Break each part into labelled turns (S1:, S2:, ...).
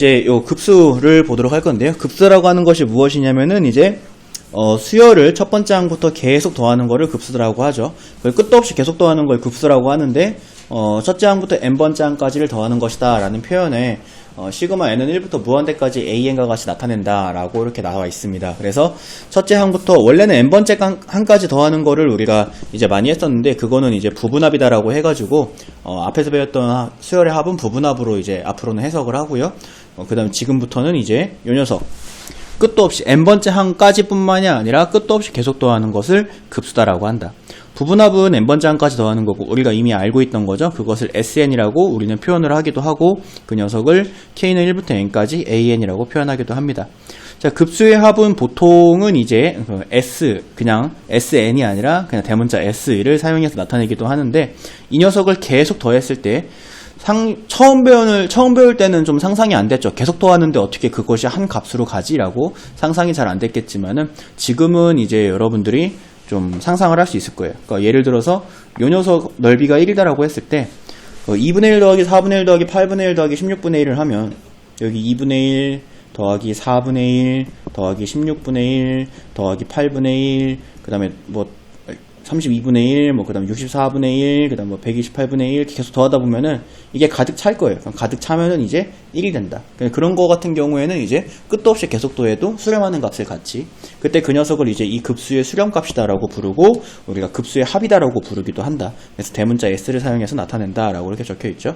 S1: 이제 요 급수를 보도록 할 건데요. 급수라고 하는 것이 무엇이냐면은 이제 수열을 첫 번째 항부터 계속 더하는 거를 급수라고 하죠. 그걸 끝도 없이 계속 더하는 걸 급수라고 하는데 첫째 항부터 n번째 항까지를 더하는 것이다 라는 표현에 시그마 n은 1부터 무한대까지 an과 같이 나타낸다 라고 이렇게 나와 있습니다. 그래서 첫째 항부터 원래는 n번째 항까지 더하는 거를 우리가 이제 많이 했었는데 그거는 이제 부분합이다 라고 해가지고 앞에서 배웠던 수열의 합은 부분합으로 이제 앞으로는 해석을 하고요. 그 다음 지금부터는 이제 요 녀석 끝도 없이 n번째 항까지 뿐만이 아니라 끝도 없이 계속 더하는 것을 급수다라고 한다. 부분합은 n번째 항까지 더하는 거고 우리가 이미 알고 있던 거죠. 그것을 sn이라고 우리는 표현을 하기도 하고 그 녀석을 k는 1부터 n까지 an이라고 표현하기도 합니다. 자, 급수의 합은 보통은 이제 그냥 sn이 아니라 그냥 대문자 s를 사용해서 나타내기도 하는데 이 녀석을 계속 더했을 때 처음 배울 때는 좀 상상이 안 됐죠. 계속 더하는데 어떻게 그것이 한 값으로 가지라고 상상이 잘 안 됐겠지만은 지금은 이제 여러분들이 좀 상상을 할 수 있을 거예요. 그러니까 예를 들어서 요 녀석 넓이가 1이다라고 했을 때 2분의 1 더하기 4분의 1 더하기 8분의 1 더하기 16분의 1을 하면 여기 2분의 1 더하기 4분의 1 더하기 16분의 1 더하기 8분의 1 그 다음에 뭐 32분의 1, 그 다음 64분의 1, 그 다음 128분의 1 이렇게 계속 더하다 보면은 이게 가득 찰 거예요. 그럼 가득 차면은 이제 1이 된다. 그런 거 같은 경우에는 이제 끝도 없이 계속 더해도 수렴하는 값을 갖지. 그때 그 녀석을 이제 이 급수의 수렴값이다라고 부르고 우리가 급수의 합이다라고 부르기도 한다. 그래서 대문자 s를 사용해서 나타낸다라고 이렇게 적혀 있죠.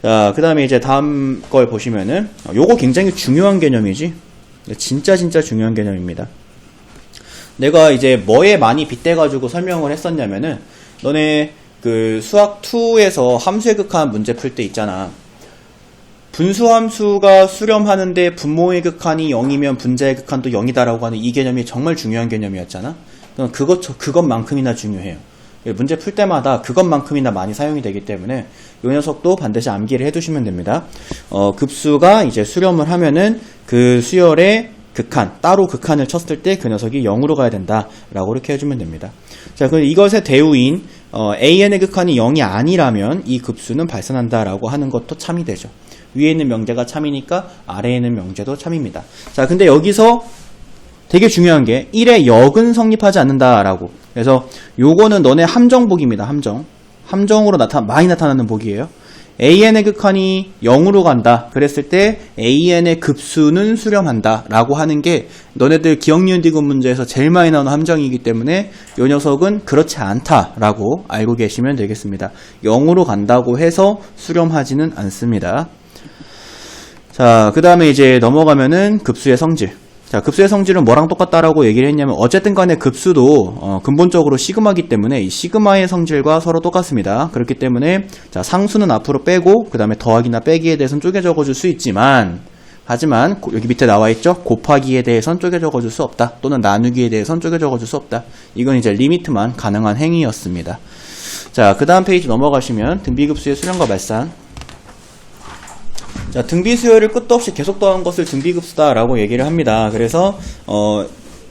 S1: 자, 그 다음에 이제 다음 걸 보시면은 요거 굉장히 중요한 개념이지. 진짜 중요한 개념입니다. 내가 이제 뭐에 많이 빗대가지고 설명을 했었냐면은 너네 그 수학 2에서 함수의 극한 문제 풀 때 있잖아. 분수함수가 수렴하는데 분모의 극한이 0이면 분자의 극한도 0이다라고 하는 이 개념이 정말 중요한 개념이었잖아. 그것만큼이나 중요해요. 문제 풀 때마다 그것만큼이나 많이 사용이 되기 때문에 이 녀석도 반드시 암기를 해두시면 됩니다. 급수가 이제 수렴을 하면은 그 수열의 극한, 따로 극한을 쳤을 때 그 녀석이 0으로 가야 된다라고 이렇게 해주면 됩니다. 자, 그럼 이것의 대우인 an의 극한이 0이 아니라면 이 급수는 발산한다라고 하는 것도 참이 되죠. 위에 있는 명제가 참이니까 아래에 있는 명제도 참입니다. 자, 근데 여기서 되게 중요한 게 1의 역은 성립하지 않는다라고. 그래서 요거는 너네 함정복입니다. 함정으로 많이 나타나는 복이에요. an의 극한이 0으로 간다. 그랬을 때 an의 급수는 수렴한다 라고 하는 게 너네들 기억, 니은, 디귿 문제에서 제일 많이 나오는 함정이기 때문에 이 녀석은 그렇지 않다라고 알고 계시면 되겠습니다. 0으로 간다고 해서 수렴하지는 않습니다. 자, 그 다음에 이제 넘어가면은 급수의 성질. 자, 급수의 성질은 뭐랑 똑같다라고 얘기를 했냐면 어쨌든 간에 급수도 근본적으로 시그마이기 때문에 이 시그마의 성질과 서로 똑같습니다. 그렇기 때문에 자, 상수는 앞으로 빼고 그 다음에 더하기나 빼기에 대해서는 쪼개 적어줄 수 있지만 하지만 여기 밑에 나와있죠. 곱하기에 대해서는 쪼개 적어줄 수 없다. 또는 나누기에 대해서는 쪼개 적어줄 수 없다. 이건 이제 리미트만 가능한 행위였습니다. 자, 그 다음 페이지 넘어가시면 등비급수의 수렴과 발산. 자, 등비수열을 끝도 없이 계속 더한 것을 등비급수다라고 얘기를 합니다. 그래서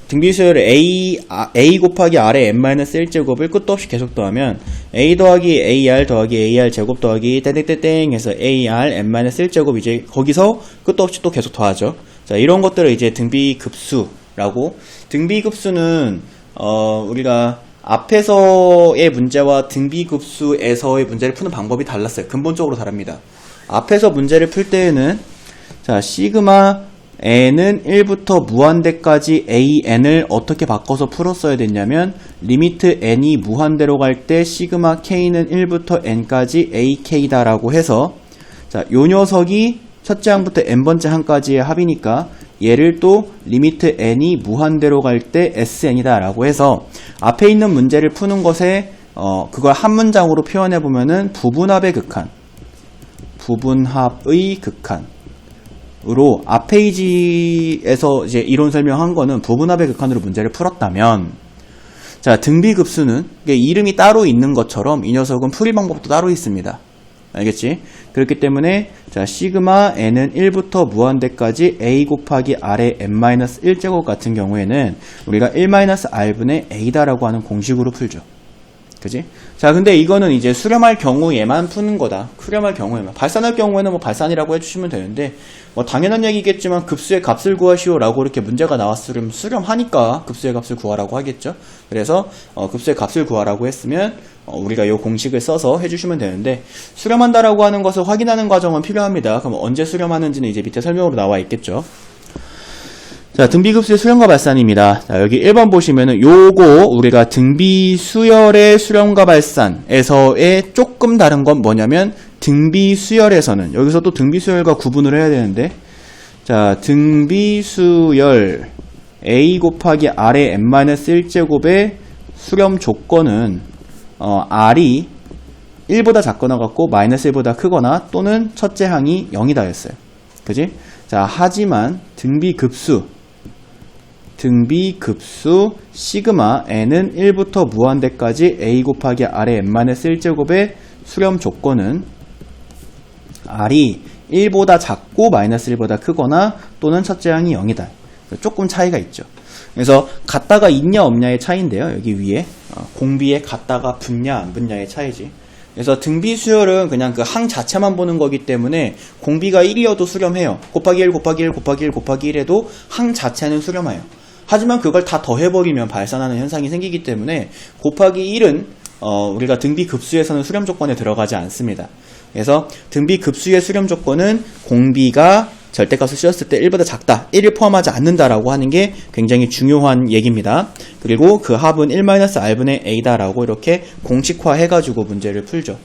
S1: 등비수열을 a 곱하기 r의 n-1제곱을 끝도 없이 계속 더하면 a 더하기 ar 더하기 ar 제곱 더하기 땡땡땡땡 해서 ar n-1제곱 이제 거기서 끝도 없이 또 계속 더하죠. 자, 이런 것들을 이제 등비급수라고. 등비급수는 우리가 앞에서의 문제와 등비급수에서의 문제를 푸는 방법이 달랐어요. 근본적으로 다릅니다. 앞에서 문제를 풀 때에는 자, 시그마 n은 1부터 무한대까지 an을 어떻게 바꿔서 풀었어야 됐냐면 리미트 n이 무한대로 갈 때 시그마 k는 1부터 n까지 ak다 라고 해서 자, 요 녀석이 첫째 항부터 n번째 항까지의 합이니까 얘를 또 리미트 n이 무한대로 갈 때 sn이다 라고 해서 앞에 있는 문제를 푸는 것에 그걸 한 문장으로 표현해 보면은 부분합의 극한, 부분합의 극한으로 앞 페이지에서 이제 이론 설명한 거는 부분합의 극한으로 문제를 풀었다면 자, 등비급수는 이름이 따로 있는 것처럼 이 녀석은 풀이 방법도 따로 있습니다. 알겠지? 그렇기 때문에 자, 시그마 n은 1부터 무한대까지 a 곱하기 r의 n-1제곱 같은 경우에는 우리가 1-r분의 a다라고 하는 공식으로 풀죠. 그지? 자, 근데 이거는 이제 수렴할 경우에만 푸는 거다. 수렴할 경우에만. 발산할 경우에는 뭐 발산이라고 해주시면 되는데, 뭐 당연한 얘기겠지만 급수의 값을 구하시오라고 이렇게 문제가 나왔으면 수렴하니까 급수의 값을 구하라고 하겠죠. 그래서 급수의 값을 구하라고 했으면 우리가 이 공식을 써서 해주시면 되는데, 수렴한다라고 하는 것을 확인하는 과정은 필요합니다. 그럼 언제 수렴하는지는 이제 밑에 설명으로 나와 있겠죠. 자, 등비급수의 수렴과 발산입니다. 자, 여기 1번 보시면은 요거 우리가 등비수열의 수렴과 발산에서의 조금 다른 건 뭐냐면 등비수열에서는 여기서 또 등비수열과 구분을 해야 되는데, 자, 등비수열 a 곱하기 r의 n-1제곱의 수렴 조건은 r이 1보다 작거나 같고 -1보다 크거나 또는 첫째 항이 0이다 했어요. 그지? 자, 하지만 등비급수 시그마 n은 1부터 무한대까지 a 곱하기 r의 n-1제곱의 수렴 조건은 r이 1보다 작고 -1보다 크거나 또는 첫째 항이 0이다. 조금 차이가 있죠. 그래서 같다가 있냐 없냐의 차이인데요. 여기 위에 공비에 같다가 붙냐 안 붙냐의 차이지. 그래서 등비수열은 그냥 그 항 자체만 보는 거기 때문에 공비가 1이어도 수렴해요. 곱하기 1 곱하기 1 곱하기 1 곱하기 1에도 항 자체는 수렴해요. 하지만 그걸 다 더해버리면 발산하는 현상이 생기기 때문에 곱하기 1은 우리가 등비급수에서는 수렴 조건에 들어가지 않습니다. 그래서 등비급수의 수렴 조건은 공비가 절대값을 씌웠을 때 1보다 작다, 1을 포함하지 않는다라고 하는 게 굉장히 중요한 얘기입니다. 그리고 그 합은 1-r분의 a다라고 이렇게 공식화 해가지고 문제를 풀죠.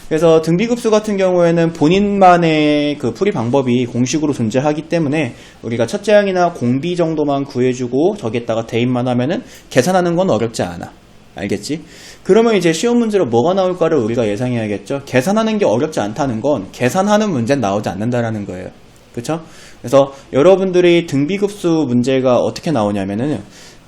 S1: 그래서 등비급수 같은 경우에는 본인만의 그 풀이 방법이 공식으로 존재하기 때문에 우리가 첫째 항이나 공비 정도만 구해주고 저기에다가 대입만 하면은 계산하는 건 어렵지 않아. 알겠지? 그러면 이제 시험 문제로 뭐가 나올까를 우리가 예상해야겠죠. 계산하는 게 어렵지 않다는 건 계산하는 문제는 나오지 않는다라는 거예요. 그쵸? 그래서 여러분들이 등비급수 문제가 어떻게 나오냐면은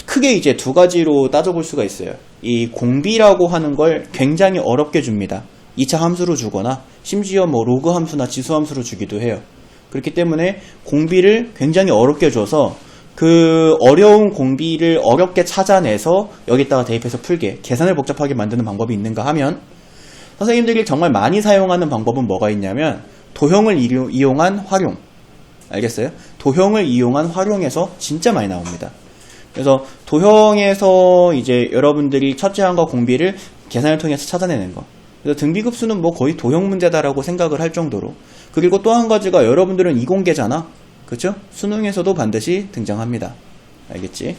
S1: 크게 이제 두 가지로 따져볼 수가 있어요. 이 공비라고 하는 걸 굉장히 어렵게 줍니다. 2차 함수로 주거나 심지어 뭐 로그 함수나 지수 함수로 주기도 해요. 그렇기 때문에 공비를 굉장히 어렵게 줘서 그 어려운 공비를 어렵게 찾아내서 여기다가 대입해서 풀게 계산을 복잡하게 만드는 방법이 있는가 하면 선생님들이 정말 많이 사용하는 방법은 뭐가 있냐면 도형을 이용한 활용. 알겠어요? 도형을 이용한 활용에서 진짜 많이 나옵니다. 그래서 도형에서 이제 여러분들이 첫째 항과 공비를 계산을 통해서 찾아내는 거. 그래서 등비급수는 뭐 거의 도형 문제다라고 생각을 할 정도로. 그리고 또 한 가지가 여러분들은 이공계잖아. 그쵸? 수능에서도 반드시 등장합니다. 알겠지?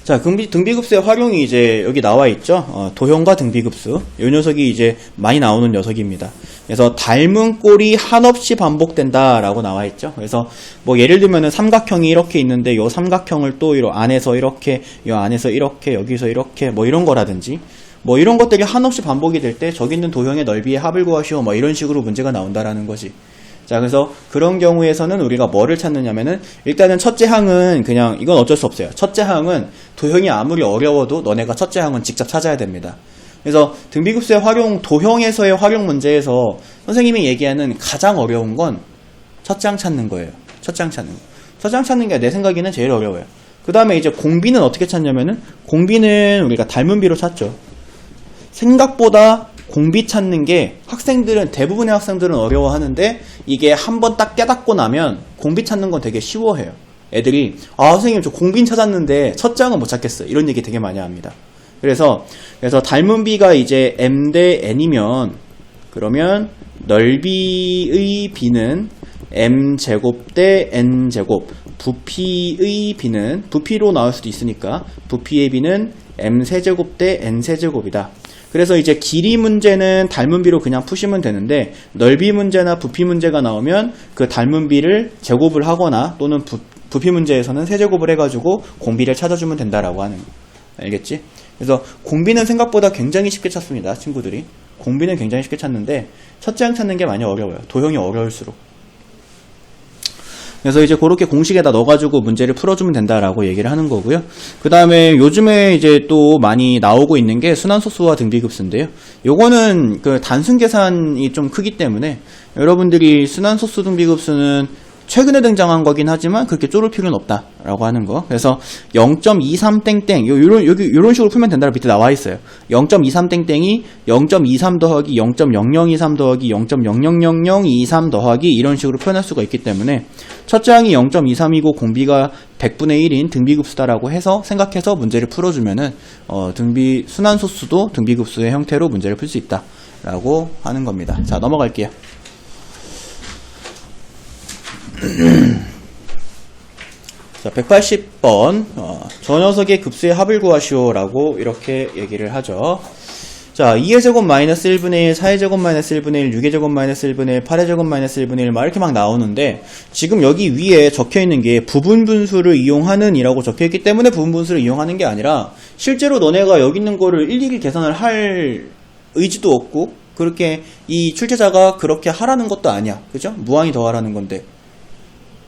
S1: 자, 등비급수의 활용이 이제 여기 나와 있죠. 도형과 등비급수. 이 녀석이 이제 많이 나오는 녀석입니다. 그래서 닮은 꼴이 한없이 반복된다라고 나와 있죠. 그래서 뭐 예를 들면은 삼각형이 이렇게 있는데 요 삼각형을 또 안에서 이렇게, 요 안에서 이렇게, 여기서 이렇게 뭐 이런 거라든지 뭐 이런 것들이 한없이 반복이 될 때 저기 있는 도형의 넓이의 합을 구하시오 뭐 이런 식으로 문제가 나온다라는 거지. 자, 그래서 그런 경우에서는 우리가 뭐를 찾느냐면은 일단은 첫째 항은 그냥 이건 어쩔 수 없어요. 첫째 항은 도형이 아무리 어려워도 너네가 첫째 항은 직접 찾아야 됩니다. 그래서 등비급수의 활용, 도형에서의 활용 문제에서 선생님이 얘기하는 가장 어려운 건 첫째 항 찾는 거예요. 첫째 항 찾는 거. 첫째 항 찾는 게 내 생각에는 제일 어려워요. 그 다음에 이제 공비는 어떻게 찾냐면은 공비는 우리가 닮은 비로 찾죠. 생각보다 공비 찾는 게 대부분의 학생들은 어려워하는데 이게 한번 딱 깨닫고 나면 공비 찾는 건 되게 쉬워해요. 애들이 선생님 저 공비 찾았는데 첫 장은 못 찾겠어 이런 얘기 되게 많이 합니다. 그래서 닮은 비가 이제 m 대 n이면 그러면 넓이의 b는 m 제곱 대 n 제곱, 부피의 b는 부피로 나올 수도 있으니까 부피의 b는 m 세제곱 대 n 세제곱이다. 그래서 이제 길이 문제는 닮은 비로 그냥 푸시면 되는데 넓이 문제나 부피 문제가 나오면 그 닮은 비를 제곱을 하거나 또는 부피 문제에서는 세제곱을 해가지고 공비를 찾아주면 된다라고 하는 거. 알겠지? 그래서 공비는 생각보다 굉장히 쉽게 찾습니다. 친구들이. 공비는 굉장히 쉽게 찾는데 첫째 항 찾는 게 많이 어려워요. 도형이 어려울수록. 그래서 이제 그렇게 공식에다 넣어가지고 문제를 풀어주면 된다라고 얘기를 하는 거고요. 그 다음에 요즘에 이제 또 많이 나오고 있는 게 순환소수와 등비급수인데요. 요거는 그 단순 계산이 좀 크기 때문에 여러분들이 순환소수 등비급수는 최근에 등장한 거긴 하지만 그렇게 쫄을 필요는 없다라고 하는 거. 그래서 0.23땡땡 요런 식으로 풀면 된다고 밑에 나와 있어요. 0.23땡땡이 0.23 더하기 0.0023 더하기 0.000023 더하기 이런 식으로 표현할 수가 있기 때문에 첫째 항이 0.23이고 공비가 100분의 1인 등비급수다라고 해서 생각해서 문제를 풀어주면은 순환소수도 등비급수의 형태로 문제를 풀 수 있다라고 하는 겁니다. 자, 넘어갈게요. 자, 180번 저 녀석의 급수의 합을 구하시오라고 이렇게 얘기를 하죠. 자, 2의 제곱 마이너스 1분의 1, 4의 제곱 마이너스 1분의 1, 6의 제곱 마이너스 1분의 1, 8의 제곱 마이너스 1분의 1 막 이렇게 막 나오는데 지금 여기 위에 적혀있는 게 부분분수를 이용하는 이라고 적혀있기 때문에 부분분수를 이용하는 게 아니라 실제로 너네가 여기 있는 거를 일일이 계산을 할 의지도 없고 그렇게 이 출제자가 그렇게 하라는 것도 아니야. 그죠? 무한히 더하라는 건데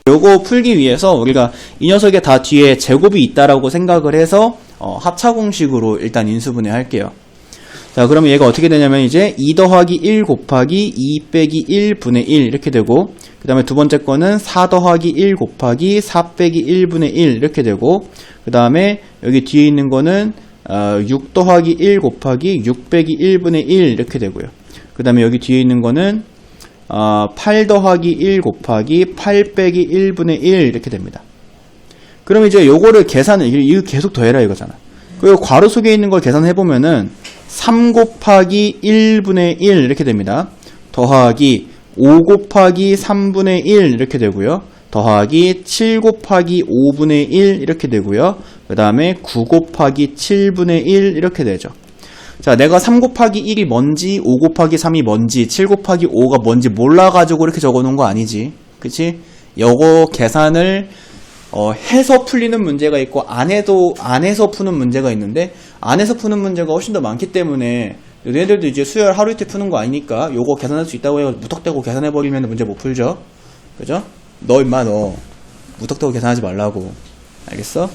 S1: 요거 풀기 위해서 우리가 이 녀석의 다 뒤에 제곱이 있다라고 생각을 해서 합차 공식으로 일단 인수분해 할게요. 자, 그러면 얘가 어떻게 되냐면 이제 2 더하기 1 곱하기 2 빼기 1분의 1 이렇게 되고 그 다음에 두 번째 거는 4 더하기 1 곱하기 4 빼기 1분의 1 이렇게 되고 그 다음에 여기 뒤에 있는 거는 6 더하기 1 곱하기 6 빼기 1분의 1 이렇게 되고요. 그 다음에 여기 뒤에 있는 거는 8 더하기 1 곱하기 8 빼기 1분의 1 이렇게 됩니다. 그럼 이제 요거를 이거 계속 더해라 이거잖아. 그리고 괄호 속에 있는 걸 계산해보면은 3 곱하기 1분의 1 이렇게 됩니다. 더하기 5 곱하기 3분의 1 이렇게 되고요. 더하기 7 곱하기 5분의 1 이렇게 되고요. 그 다음에 9 곱하기 7분의 1 이렇게 되죠. 자, 내가 3 곱하기 1이 뭔지 5 곱하기 3이 뭔지 7 곱하기 5가 뭔지 몰라가지고 이렇게 적어놓은 거 아니지. 그치? 요거 계산을 해서 풀리는 문제가 있고 안에서 푸는 문제가 있는데 안에서 푸는 문제가 훨씬 더 많기 때문에 너네들도 이제 수열 하루 이틀 푸는 거 아니니까 요거 계산할 수 있다고 해서 무턱대고 계산해버리면 문제 못 풀죠. 그죠? 너 임마 너 무턱대고 계산하지 말라고. 알겠어?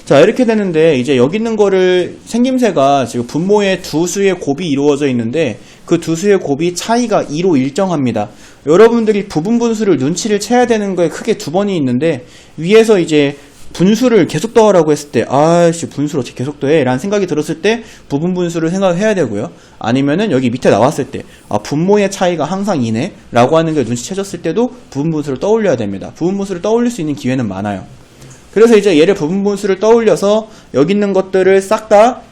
S1: 자, 이렇게 되는데 이제 여기 있는 거를 생김새가 지금 분모에 두 수의 곱이 이루어져 있는데 그 두 수의 곱이 차이가 2로 일정합니다. 여러분들이 부분분수를 눈치를 채야 되는 거에 크게 두 번이 있는데 위에서 이제 분수를 계속 더하라고 했을 때 아씨 분수를 어떻게 계속 더해? 라는 생각이 들었을 때 부분분수를 생각해야 되고요. 아니면은 여기 밑에 나왔을 때 분모의 차이가 항상 2네 라고 하는 걸 눈치채졌을 때도 부분분수를 떠올려야 됩니다. 부분분수를 떠올릴 수 있는 기회는 많아요. 그래서 이제 얘를 부분분수를 떠올려서 여기 있는 것들을 싹 다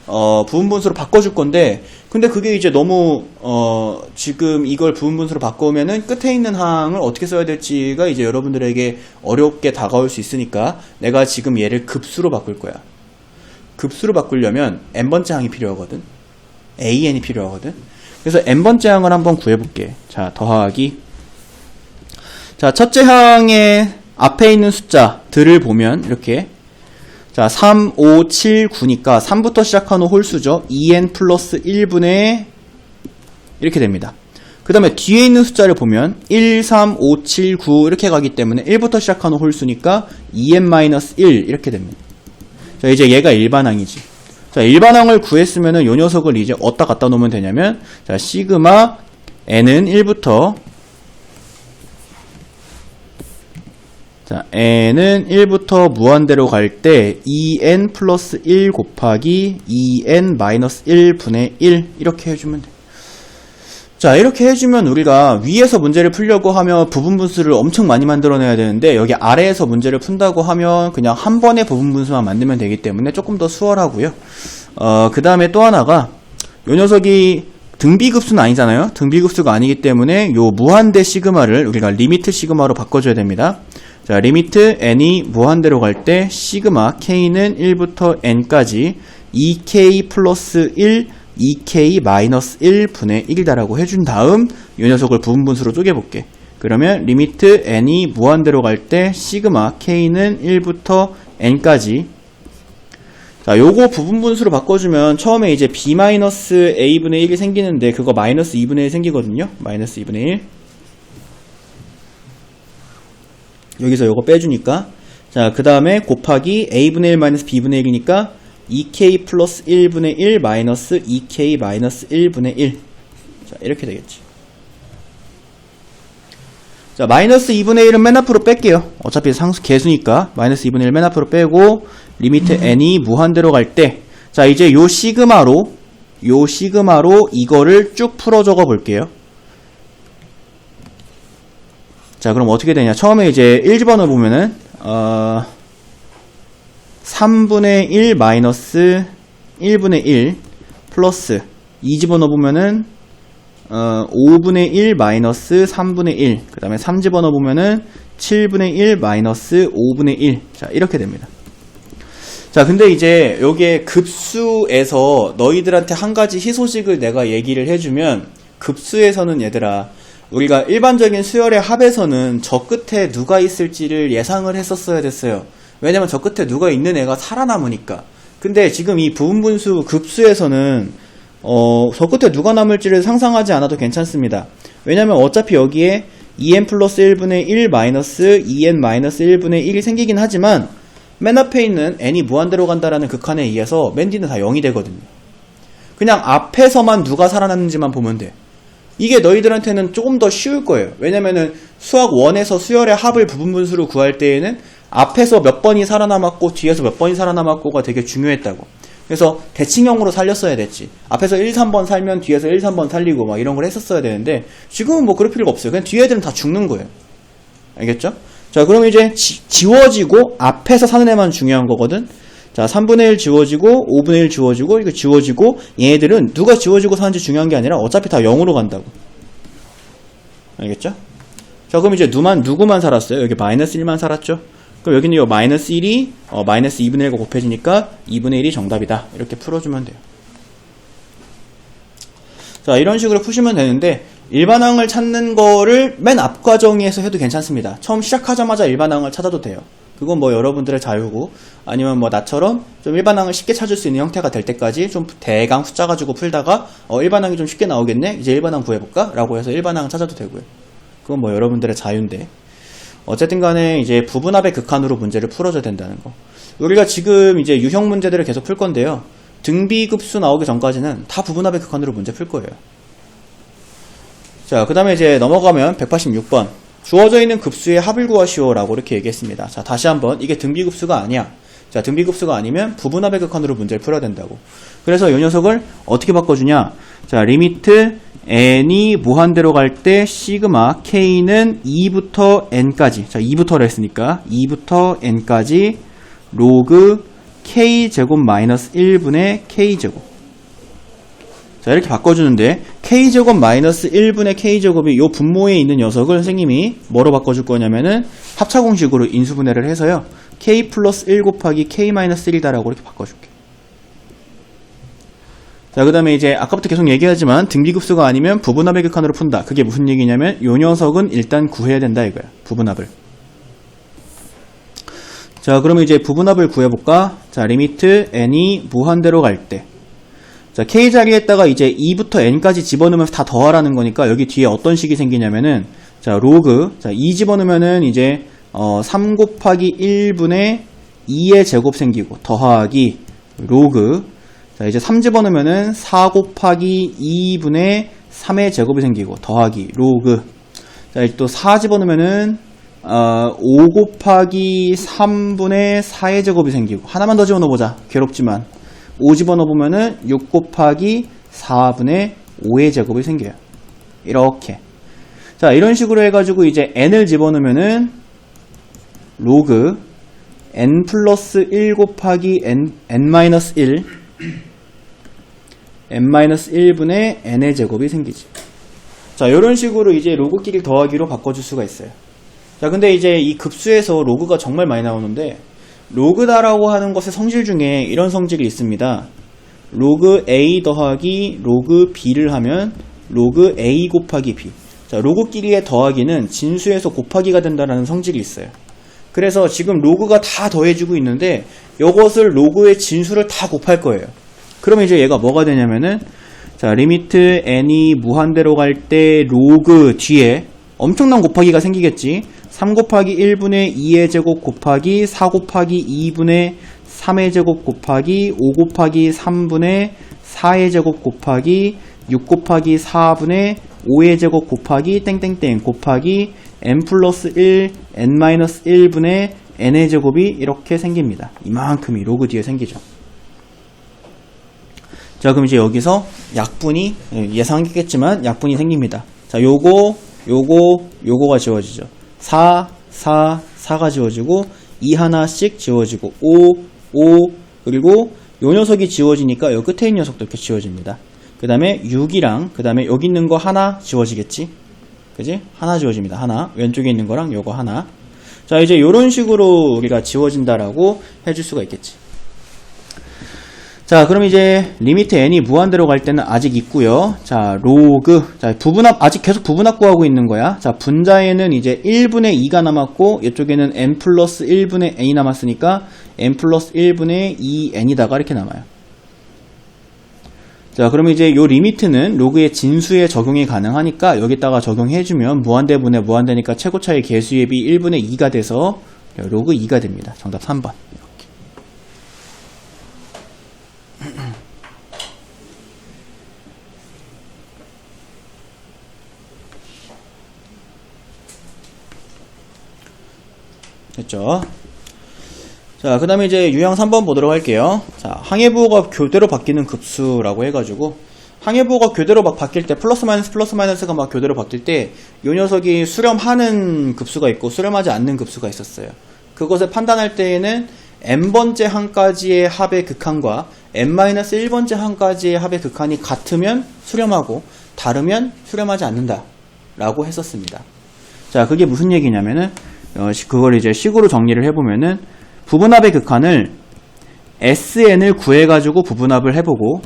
S1: 부분분수로 바꿔줄 건데 근데 그게 이제 너무 지금 이걸 부분분수로 바꾸면은 끝에 있는 항을 어떻게 써야 될지가 이제 여러분들에게 어렵게 다가올 수 있으니까 내가 지금 얘를 급수로 바꿀 거야. 급수로 바꾸려면 n번째 항이 필요하거든. an이 필요하거든. 그래서 n번째 항을 한번 구해볼게. 자, 더하기. 자, 첫째 항의 앞에 있는 숫자들을 보면 이렇게 자 3, 5, 7, 9니까 3부터 시작하는 홀수죠. 2n 플러스 1분의 이렇게 됩니다. 그 다음에 뒤에 있는 숫자를 보면 1, 3, 5, 7, 9 이렇게 가기 때문에 1부터 시작하는 홀수니까 2n-1 이렇게 됩니다. 자, 이제 얘가 일반항이지. 자, 일반항을 구했으면은 요 녀석을 이제 어디다 갖다 놓으면 되냐면 자 시그마 n은 1부터 자, n은 1부터 무한대로 갈 때 2n 플러스 1 곱하기 2n 마이너스 1분의 1 이렇게 해주면 돼. 자, 이렇게 해주면 우리가 위에서 문제를 풀려고 하면 부분분수를 엄청 많이 만들어내야 되는데 여기 아래에서 문제를 푼다고 하면 그냥 한 번에 부분분수만 만들면 되기 때문에 조금 더 수월하고요. 그 다음에 또 하나가 요 녀석이 등비급수는 아니잖아요. 등비급수가 아니기 때문에 요 무한대 시그마를 우리가 리미트 시그마로 바꿔줘야 됩니다. 자, 리미트 n이 무한대로 갈 때 시그마 k는 1부터 n까지 2k 플러스 1, 2k 마이너스 1분의 1이다라고 해준 다음 이 녀석을 부분분수로 쪼개볼게. 그러면 리미트 n이 무한대로 갈 때 시그마 k는 1부터 n까지 자, 요거 부분분수로 바꿔주면 처음에 이제 b 마이너스 a분의 1이 생기는데 그거 마이너스 2분의 1 생기거든요. 마이너스 2분의 1 여기서 요거 빼주니까 자, 그 다음에 곱하기 a분의 1 마이너스 b분의 1이니까 2k 플러스 1분의 1 마이너스 2k 마이너스 1분의 1 자, 이렇게 되겠지. 자, 마이너스 2분의 1은 맨 앞으로 뺄게요. 어차피 상수 개수니까 마이너스 2분의 1 맨 앞으로 빼고 리미트 n이 무한대로 갈 때, 자, 이제 요 시그마로 이거를 쭉 풀어 적어 볼게요. 자, 그럼 어떻게 되냐? 처음에 이제 1 집어넣어 보면은 3분의 1 마이너스 1분의 1 플러스 2 집어넣어 보면은 5분의 1 마이너스 3분의 1, 그 다음에 3 집어넣어 보면은 7분의 1 마이너스 5분의 1. 자, 이렇게 됩니다. 자, 근데 이제 여기에 급수에서 너희들한테 한 가지 희소식을 내가 얘기를 해주면, 급수에서는 얘들아, 우리가 일반적인 수열의 합에서는 저 끝에 누가 있을지를 예상을 했었어야 됐어요. 왜냐면 저 끝에 누가 있는 애가 살아남으니까. 근데 지금 이 부분분수 급수에서는 저 끝에 누가 남을지를 상상하지 않아도 괜찮습니다. 왜냐면 어차피 여기에 2n 플러스 1분의 1 마이너스 2n 마이너스 1분의 1이 생기긴 하지만 맨 앞에 있는 n이 무한대로 간다라는 극한에 의해서 맨 뒤는 다 0이 되거든요. 그냥 앞에서만 누가 살아남는지만 보면 돼. 이게 너희들한테는 조금 더 쉬울 거예요. 왜냐면은 수학 1에서 수열의 합을 부분분수로 구할 때에는 앞에서 몇 번이 살아남았고 뒤에서 몇 번이 살아남았고가 되게 중요했다고. 그래서 대칭형으로 살렸어야 됐지. 앞에서 1, 3번 살면 뒤에서 1, 3번 살리고 막 이런 걸 했었어야 되는데 지금은 뭐 그럴 필요가 없어요. 그냥 뒤에 애들은 다 죽는 거예요. 알겠죠? 자, 그럼 이제 지워지고 앞에서 사는 애만 중요한 거거든. 자, 3분의 1 지워지고 5분의 1 지워지고 이거 지워지고, 얘네들은 누가 지워지고 사는지 중요한 게 아니라 어차피 다 0으로 간다고. 알겠죠? 자, 그럼 이제 누구만 살았어요? 여기 마이너스 1만 살았죠? 그럼 여기는 이 마이너스 1이 마이너스 2분의 1과 곱해지니까 2분의 1이 정답이다. 이렇게 풀어주면 돼요. 자, 이런 식으로 푸시면 되는데, 일반항을 찾는 거를 맨 앞 과정에서 해도 괜찮습니다. 처음 시작하자마자 일반항을 찾아도 돼요. 그건 뭐 여러분들의 자유고, 아니면 뭐 나처럼 좀 일반항을 쉽게 찾을 수 있는 형태가 될 때까지 좀 대강 숫자 가지고 풀다가 일반항이 좀 쉽게 나오겠네? 이제 일반항 구해볼까? 라고 해서 일반항 찾아도 되고요. 그건 뭐 여러분들의 자유인데, 어쨌든 간에 이제 부분합의 극한으로 문제를 풀어줘야 된다는 거. 우리가 지금 이제 유형 문제들을 계속 풀 건데요. 등비급수 나오기 전까지는 다 부분합의 극한으로 문제 풀 거예요. 자, 그 다음에 이제 넘어가면 186번. 주어져 있는 급수의 합을 구하시오 라고 이렇게 얘기했습니다. 자, 다시 한번 이게 등비급수가 아니야. 자, 등비급수가 아니면 부분합의 극한으로 문제를 풀어야 된다고. 그래서 이 녀석을 어떻게 바꿔주냐. 자, 리미트 n이 무한대로 갈 때 시그마 k는 2부터 n까지, 자 2부터를 했으니까 2부터 n까지 로그 k제곱 마이너스 1분의 k제곱. 자, 이렇게 바꿔주는데 k제곱 마이너스 1분의 k제곱이 요 분모에 있는 녀석을 선생님이 뭐로 바꿔줄 거냐면은 합차공식으로 인수분해를 해서요, k 플러스 1 곱하기 k 마이너스 1이다라고 이렇게 바꿔줄게. 자, 그 다음에 이제 아까부터 계속 얘기하지만 등비급수가 아니면 부분합의 극한으로 푼다. 그게 무슨 얘기냐면 요 녀석은 일단 구해야 된다 이거야. 부분합을. 자, 그러면 이제 부분합을 구해볼까? 자, 리미트 n이 무한대로 갈 때, 자, k 자리에다가 이제 2부터 n까지 집어넣으면서 다 더하라는 거니까 여기 뒤에 어떤 식이 생기냐면은, 자, 로그, 자, 2 집어넣으면은 이제 3 곱하기 1분의 2의 제곱 생기고 더하기 로그, 자, 이제 3 집어넣으면은 4 곱하기 2분의 3의 제곱이 생기고 더하기 로그. 자, 이제 또 4 집어넣으면은 5 곱하기 3분의 4의 제곱이 생기고, 하나만 더 집어넣어보자. 괴롭지만 5 집어넣어보면은 6 곱하기 4분의 5의 제곱이 생겨요. 이렇게. 자, 이런 식으로 해가지고 이제 n을 집어넣으면은 로그 n 플러스 1 곱하기 n 마이너스 1 n-1분의 n의 제곱이 생기지. 자, 이런 식으로 이제 로그끼리 더하기로 바꿔줄 수가 있어요. 자, 근데 이제 이 급수에서 로그가 정말 많이 나오는데, 로그다라고 하는 것의 성질 중에 이런 성질이 있습니다. 로그 a 더하기 로그 b를 하면 로그 a 곱하기 b. 자, 로그끼리의 더하기는 진수에서 곱하기가 된다는 성질이 있어요. 그래서 지금 로그가 다 더해지고 있는데 이것을 로그의 진수를 다 곱할 거예요. 그러면 이제 얘가 뭐가 되냐면은, 자, 리미트 n이 무한대로 갈 때 로그 뒤에 엄청난 곱하기가 생기겠지. 3 곱하기 1분의 2의 제곱 곱하기 4 곱하기 2분의 3의 제곱 곱하기 5 곱하기 3분의 4의 제곱 곱하기 6 곱하기 4분의 5의 제곱 곱하기 땡땡땡 곱하기 n 플러스 1, n 마이너스 1분의 n의 제곱이 이렇게 생깁니다. 이만큼이 로그 뒤에 생기죠. 자, 그럼 이제 여기서 약분이 예상했겠지만 약분이 생깁니다. 자, 요거가 지워지죠. 4, 4, 4가 지워지고 2 하나씩 지워지고 5, 그리고 요 녀석이 지워지니까 요 끝에 있는 녀석도 이렇게 지워집니다. 그 다음에 6이랑 그 다음에 여기 있는 거 하나 지워지겠지? 그지? 하나 지워집니다. 하나. 왼쪽에 있는 거랑 요거 하나. 자, 이제 요런 식으로 우리가 지워진다라고 해줄 수가 있겠지. 자, 그럼 이제 리미트 n이 무한대로 갈 때는 아직 있고요. 자, 로그. 자, 부분합 아직 계속 부분합 구하고 있는 거야. 자, 분자에는 이제 1분의 2가 남았고 이쪽에는 n 플러스 1분의 n이 남았으니까 n 플러스 1분의 2n이다가 이렇게 남아요. 자, 그럼 이제 요 리미트는 로그의 진수에 적용이 가능하니까 여기다가 적용해주면 무한대분의 무한대니까 최고차의 개수의 비 1분의 2가 돼서 로그 2가 됩니다. 정답 3번. 됐죠? 자, 그 다음에 이제 유형 3번 보도록 할게요. 자, 항해부호가 교대로 바뀌는 급수라고 해가지고, 항해부호가 교대로 막 바뀔 때, 플러스 마이너스가 막 교대로 바뀔 때, 요 녀석이 수렴하는 급수가 있고, 수렴하지 않는 급수가 있었어요. 그것을 판단할 때에는, n번째 항까지의 합의 극한과, n-1번째 항까지의 합의 극한이 같으면 수렴하고, 다르면 수렴하지 않는다. 라고 했었습니다. 자, 그게 무슨 얘기냐면은, 그걸 이제 식으로 정리를 해보면은 부분합의 극한을 SN을 구해가지고 부분합을 해보고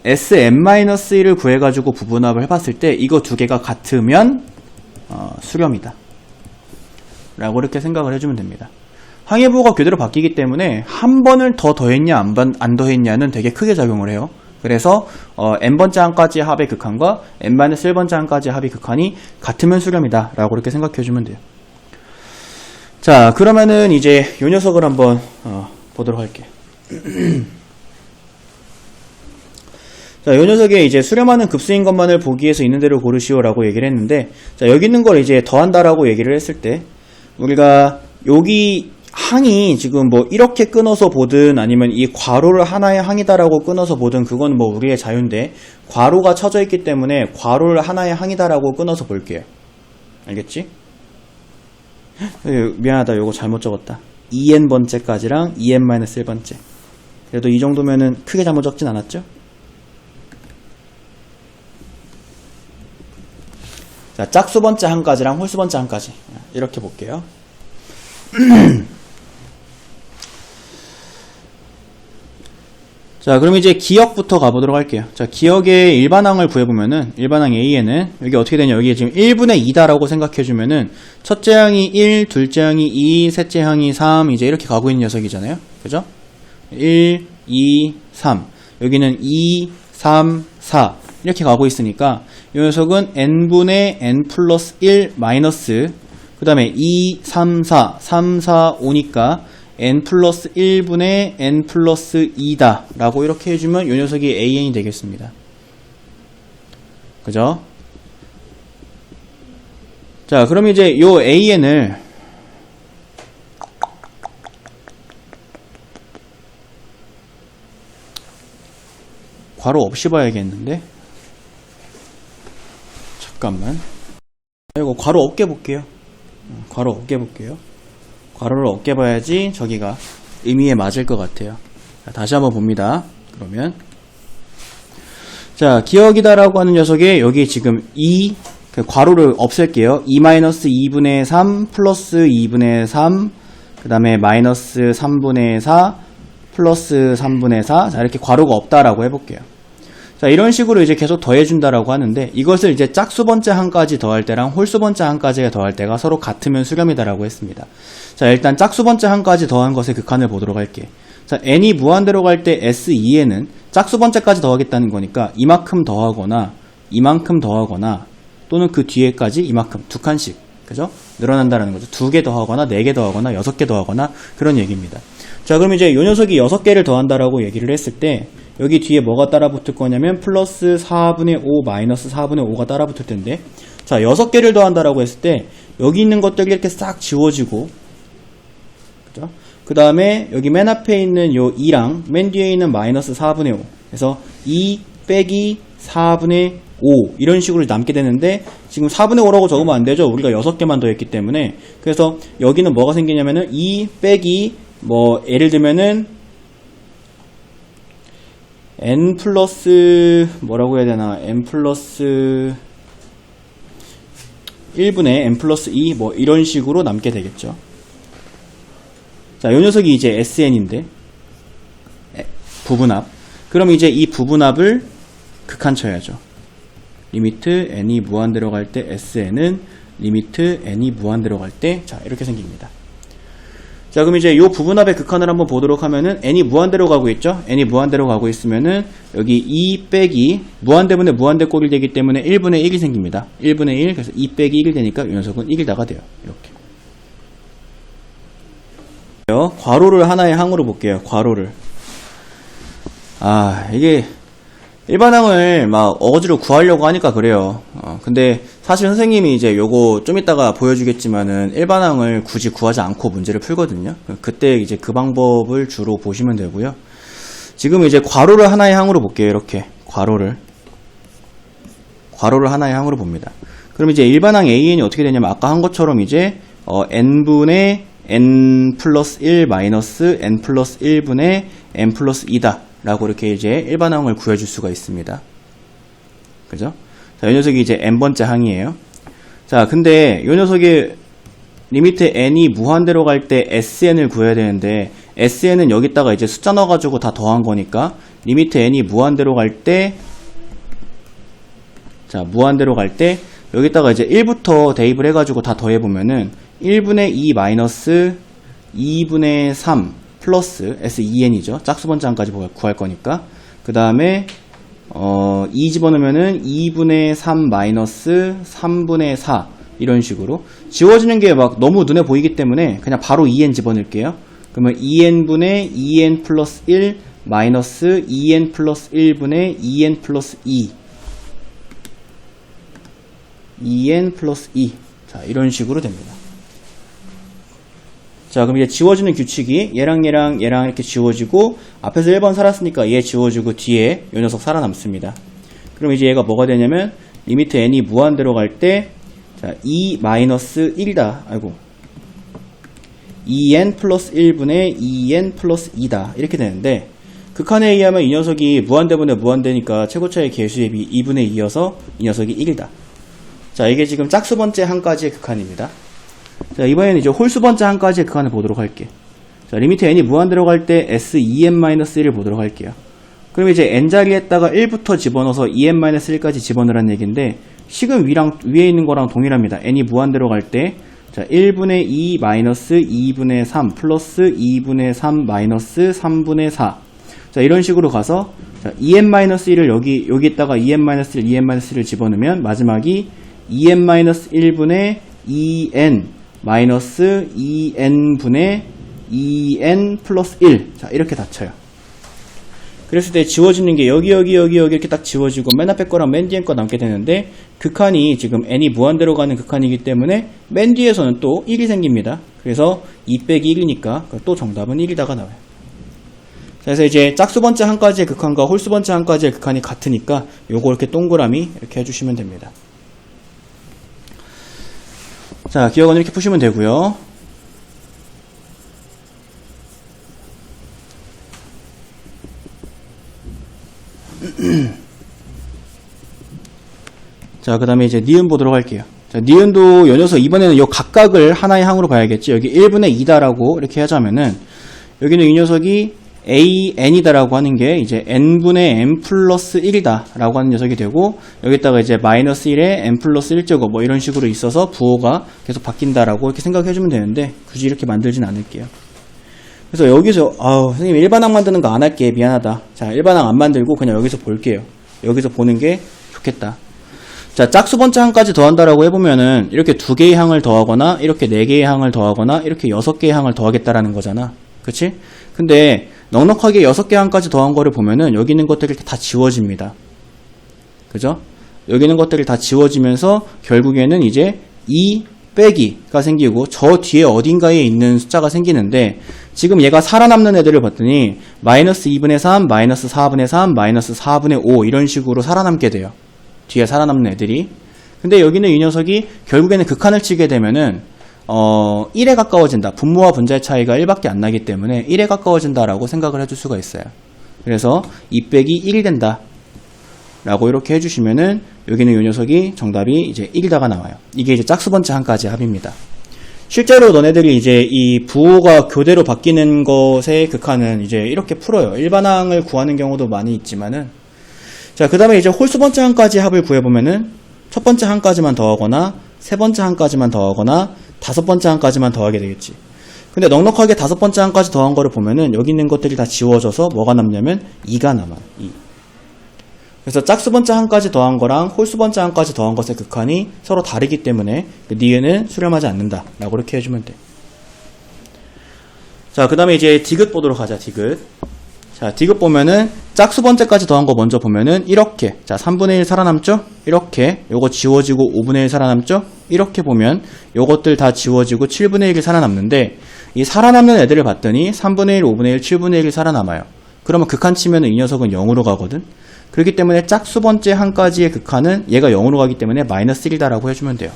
S1: SN-1을 구해가지고 부분합을 해봤을 때 이거 두 개가 같으면 수렴이다 라고 이렇게 생각을 해주면 됩니다. 항해부호가 교대로 바뀌기 때문에 한 번을 더 더했냐 안 더했냐는 되게 크게 작용을 해요. 그래서 n번째 항까지의 합의 극한과 n-1번째 항까지의 합의 극한이 같으면 수렴이다 라고 이렇게 생각해주면 돼요. 자, 그러면은 이제 요 녀석을 한번 보도록 할게요. 자, 요 녀석의 이제 수렴하는 급수인 것만을 보기 위해서 있는 대로 고르시오 라고 얘기를 했는데, 자, 여기 있는 걸 이제 더한다 라고 얘기를 했을 때 우리가 여기 항이 지금 뭐 이렇게 끊어서 보든 아니면 이 괄호를 하나의 항이다라고 끊어서 보든 그건 뭐 우리의 자유인데, 괄호가 쳐져 있기 때문에 괄호를 하나의 항이다라고 끊어서 볼게요. 알겠지? 미안하다, 요거 잘못 적었다. 2n번째까지랑 2n-1번째. 그래도 이 정도면은 크게 잘못 적진 않았죠? 자, 짝수번째 항까지랑 홀수번째 항까지 이렇게 볼게요. 자, 그럼 이제 기역부터 가보도록 할게요. 자, 기역의 일반항을 구해보면은, 일반항 A에는, 여기 어떻게 되냐, 여기 지금 1분의 2다라고 생각해주면은, 첫째 항이 1, 둘째 항이 2, 셋째 항이 3, 이제 이렇게 가고 있는 녀석이잖아요. 그죠? 1, 2, 3. 여기는 2, 3, 4. 이렇게 가고 있으니까, 이 녀석은 n분의 n 플러스 1 마이너스, 그 다음에 2, 3, 4, 3, 4, 5니까, n 플러스 1분의 n 플러스 2다 라고 이렇게 해주면 이 녀석이 an이 되겠습니다. 그죠? 자, 그럼 이제 요 an을 괄호 없이 봐야겠는데, 잠깐만, 이거 괄호 없게 볼게요. 괄호 없게 볼게요. 괄호를 없게 봐야지 저기가 의미에 맞을 것 같아요. 자, 다시 한번 봅니다. 그러면 자, 기억이다라고 하는 녀석에 여기 지금 2, 괄호를 없앨게요. 2-2분의 3 플러스 2분의 3, 그 다음에 마이너스 3분의 4 플러스 3분의 4. 자, 이렇게 괄호가 없다라고 해볼게요. 자, 이런 식으로 이제 계속 더해준다라고 하는데, 이것을 이제 짝수번째 항까지 더할 때랑 홀수번째 항까지 더할 때가 서로 같으면 수렴이다라고 했습니다. 자, 일단 짝수번째 항까지 더한 것의 극한을 보도록 할게. 자, n이 무한대로 갈 때 S2에는 짝수번째까지 더하겠다는 거니까 이만큼 더하거나 이만큼 더하거나 또는 그 뒤에까지 이만큼 두 칸씩, 그죠? 늘어난다는 거죠. 2개 더하거나 4개 더하거나 6개 더하거나 그런 얘기입니다. 자, 그럼 이제 요 녀석이 6개를 더한다라고 얘기를 했을 때 여기 뒤에 뭐가 따라 붙을 거냐면 플러스 4분의 5 마이너스 4분의 5가 따라 붙을 텐데, 자, 6개를 더한다라고 했을 때 여기 있는 것들이 이렇게 싹 지워지고, 그죠? 그 다음에 여기 맨 앞에 있는 요 2랑 맨 뒤에 있는 마이너스 4분의 5. 그래서 2 빼기 4분의 5 이런 식으로 남게 되는데, 지금 4분의 5라고 적으면 안 되죠. 우리가 6개만 더했기 때문에. 그래서 여기는 뭐가 생기냐면은 2 빼기 뭐 예를 들면은 n 플러스 뭐라고 해야 되나, n 플러스 1분의 n 플러스 2 뭐 이런 식으로 남게 되겠죠. 자, 요 녀석이 이제 SN인데 부분합. 그럼 이제 이 부분합을 극한쳐야죠. 리미트 n이 무한대로 갈 때 SN은 리미트 n이 무한대로 갈 때, 자, 이렇게 생깁니다. 자, 그럼 이제 요 부분합의 극한을 한번 보도록 하면은 n이 무한대로 가고 있죠. n이 무한대로 가고 있으면은 여기 2 빼기 무한대분의 무한대 꼴이 되기 때문에 1분의 1이 생깁니다. 1분의 1, 그래서 2 빼기 1이 되니까 이 녀석은 1이다가 돼요. 이렇게. 괄호를 하나의 항으로 볼게요. 괄호를. 이게 일반항을 막 어거지로 구하려고 하니까 그래요. 근데 사실 선생님이 이제 요거 좀 이따가 보여주겠지만은 일반항을 굳이 구하지 않고 문제를 풀거든요. 그때 이제 그 방법을 주로 보시면 되고요. 지금 이제 괄호를 하나의 항으로 볼게요. 이렇게 괄호를 하나의 항으로 봅니다. 그럼 이제 일반항 AN이 어떻게 되냐면 아까 한 것처럼 이제 n분의 n 플러스 1 마이너스 n 플러스 1분의 n 플러스 2다 라고 이렇게 이제 일반항을 구해줄 수가 있습니다. 그죠? 자, 이 녀석이 이제 n번째 항이에요. 자, 근데 이 녀석이 리미트 n이 무한대로 갈 때 sn을 구해야 되는데, sn은 여기다가 이제 숫자 넣어가지고 다 더한 거니까 리미트 n이 무한대로 갈 때, 자, 무한대로 갈 때 여기다가 이제 1부터 대입을 해가지고 다 더해보면은 1분의 2 마이너스 2분의 3 플러스 SEN이죠. 짝수번째항까지 구할 거니까. 그 다음에 2 집어넣으면은 2분의 3 마이너스 3분의 4 이런 식으로 지워지는 게 막 너무 눈에 보이기 때문에 그냥 바로 2n 집어넣을게요. 그러면 2n분의 2n 플러스 1 마이너스 2n 플러스 1분의 2n 플러스 2n 플러스 2. 자, 이런 식으로 됩니다. 자, 그럼 이제 지워지는 규칙이 얘랑 이렇게 지워지고, 앞에서 1번 살았으니까 얘 지워지고 뒤에 요 녀석 살아남습니다. 그럼 이제 얘가 뭐가 되냐면 리미트 n이 무한대로 갈 때, 자, 2 마이너스 1이다. 2n 플러스 1분의 2n 플러스 2다. 이렇게 되는데, 극한에 의하면 이 녀석이 무한대분의 무한대니까 최고차의 개수의 비 2분의 2여서 이 녀석이 1이다. 자, 이게 지금 짝수번째 항까지의 극한입니다. 자, 이번에는 이제 홀수번째 항까지의 극한을 보도록 할게. 자, 리미트 n이 무한대로 갈 때 S2n-1을 보도록 할게요. 그럼 이제 n자리에다가 1부터 집어넣어서 2n-1까지 집어넣으라는 얘기인데, 식은 위에 있는 거랑 동일합니다. n이 무한대로 갈 때, 자, 1분의 2 마이너스 2분의 3 플러스 2분의 3 마이너스 3분의 4. 자, 이런 식으로 가서, 자, 2n-1을 여기에다가 2n-1, 2n-1을 집어넣으면 마지막이 2n-1분의 2n 마이너스 2n분의 2n 플러스 1. 자, 이렇게 닫혀요. 그랬을 때 지워지는 게 여기 이렇게 딱 지워지고 맨 앞에 거랑 맨 뒤에 거 남게 되는데, 극한이 지금 n이 무한대로 가는 극한이기 때문에 맨 뒤에서는 또 1이 생깁니다. 그래서 2 빼기 1이니까 또 정답은 1이다가 나와요. 그래서 이제 짝수번째 항까지의 극한과 홀수번째 항까지의 극한이 같으니까 요거 이렇게 동그라미 이렇게 해주시면 됩니다. 자, 기억은 이렇게 푸시면 되고요. 자, 그 다음에 이제 니은 보도록 할게요. 자, 니은도 요 녀석 이번에는 요 각각을 하나의 항으로 봐야겠지. 여기 1분의 2다라고 이렇게 하자면은 여기는 이 녀석이 AN이다라고 하는 게 이제 n분의 n 플러스 1이다 라고 하는 녀석이 되고, 여기다가 이제 마이너스 1에 n 플러스 1제곱 뭐 이런 식으로 있어서 부호가 계속 바뀐다라고 이렇게 생각해주면 되는데, 굳이 이렇게 만들진 않을게요. 그래서 여기서 선생님 일반항 만드는 거 안 할게, 미안하다. 자, 일반항 안 만들고 그냥 여기서 볼게요. 여기서 보는 게 좋겠다. 자, 짝수번째 항까지 더한다라고 해보면은 이렇게 2개의 항을 더하거나 이렇게 4개의 항을 더하거나 이렇게 6개의 항을 더하겠다라는 거잖아. 그치? 근데 넉넉하게 6개 항까지 더한 거를 보면은 여기 있는 것들이 다 지워집니다. 그죠? 여기 있는 것들이 다 지워지면서 결국에는 이제 2 빼기가 생기고 저 뒤에 어딘가에 있는 숫자가 생기는데 지금 얘가 살아남는 애들을 봤더니 마이너스 2분의 3, 마이너스 4분의 3, 마이너스 4분의 5 이런 식으로 살아남게 돼요. 뒤에 살아남는 애들이. 근데 여기는 이 녀석이 결국에는 극한을 치게 되면은 1에 가까워진다. 분모와 분자의 차이가 1밖에 안 나기 때문에 1에 가까워진다라고 생각을 해줄 수가 있어요. 그래서 2 빼기 1이 된다. 라고 이렇게 해주시면은 여기는 이 녀석이 정답이 이제 1이다가 나와요. 이게 이제 짝수번째 한까지의 합입니다. 실제로 너네들이 이제 이 부호가 교대로 바뀌는 것의 극한은 이제 이렇게 풀어요. 일반항을 구하는 경우도 많이 있지만은 자, 그 다음에 이제 홀수번째 한까지 합을 구해보면은 첫 번째 한까지만 더하거나 세 번째 한까지만 더하거나 다섯 번째 한까지만 더하게 되겠지. 근데 넉넉하게 다섯 번째 한까지 더한 거를 보면은 여기 있는 것들이 다 지워져서 뭐가 남냐면 2가 남아요. 2. 그래서 짝수번째 한까지 더한 거랑 홀수번째 한까지 더한 것의 극한이 서로 다르기 때문에 그 니은은 수렴하지 않는다 라고 이렇게 해주면 돼. 자, 그 다음에 이제 디귿 보도록 하자. 디귿. 자, 디귿 보면은 짝수번째까지 더한 거 먼저 보면은 이렇게, 자, 3분의 1 살아남죠? 이렇게 요거 지워지고 5분의 1 살아남죠? 이렇게 보면 요것들 다 지워지고 7분의 1이 살아남는데 이 살아남는 애들을 봤더니 3분의 1, 5분의 1, 7분의 1이 살아남아요. 그러면 극한 치면은 이 녀석은 0으로 가거든. 그렇기 때문에 짝수번째 한까지의 극한은 얘가 0으로 가기 때문에 마이너스 1이다라고 해주면 돼요.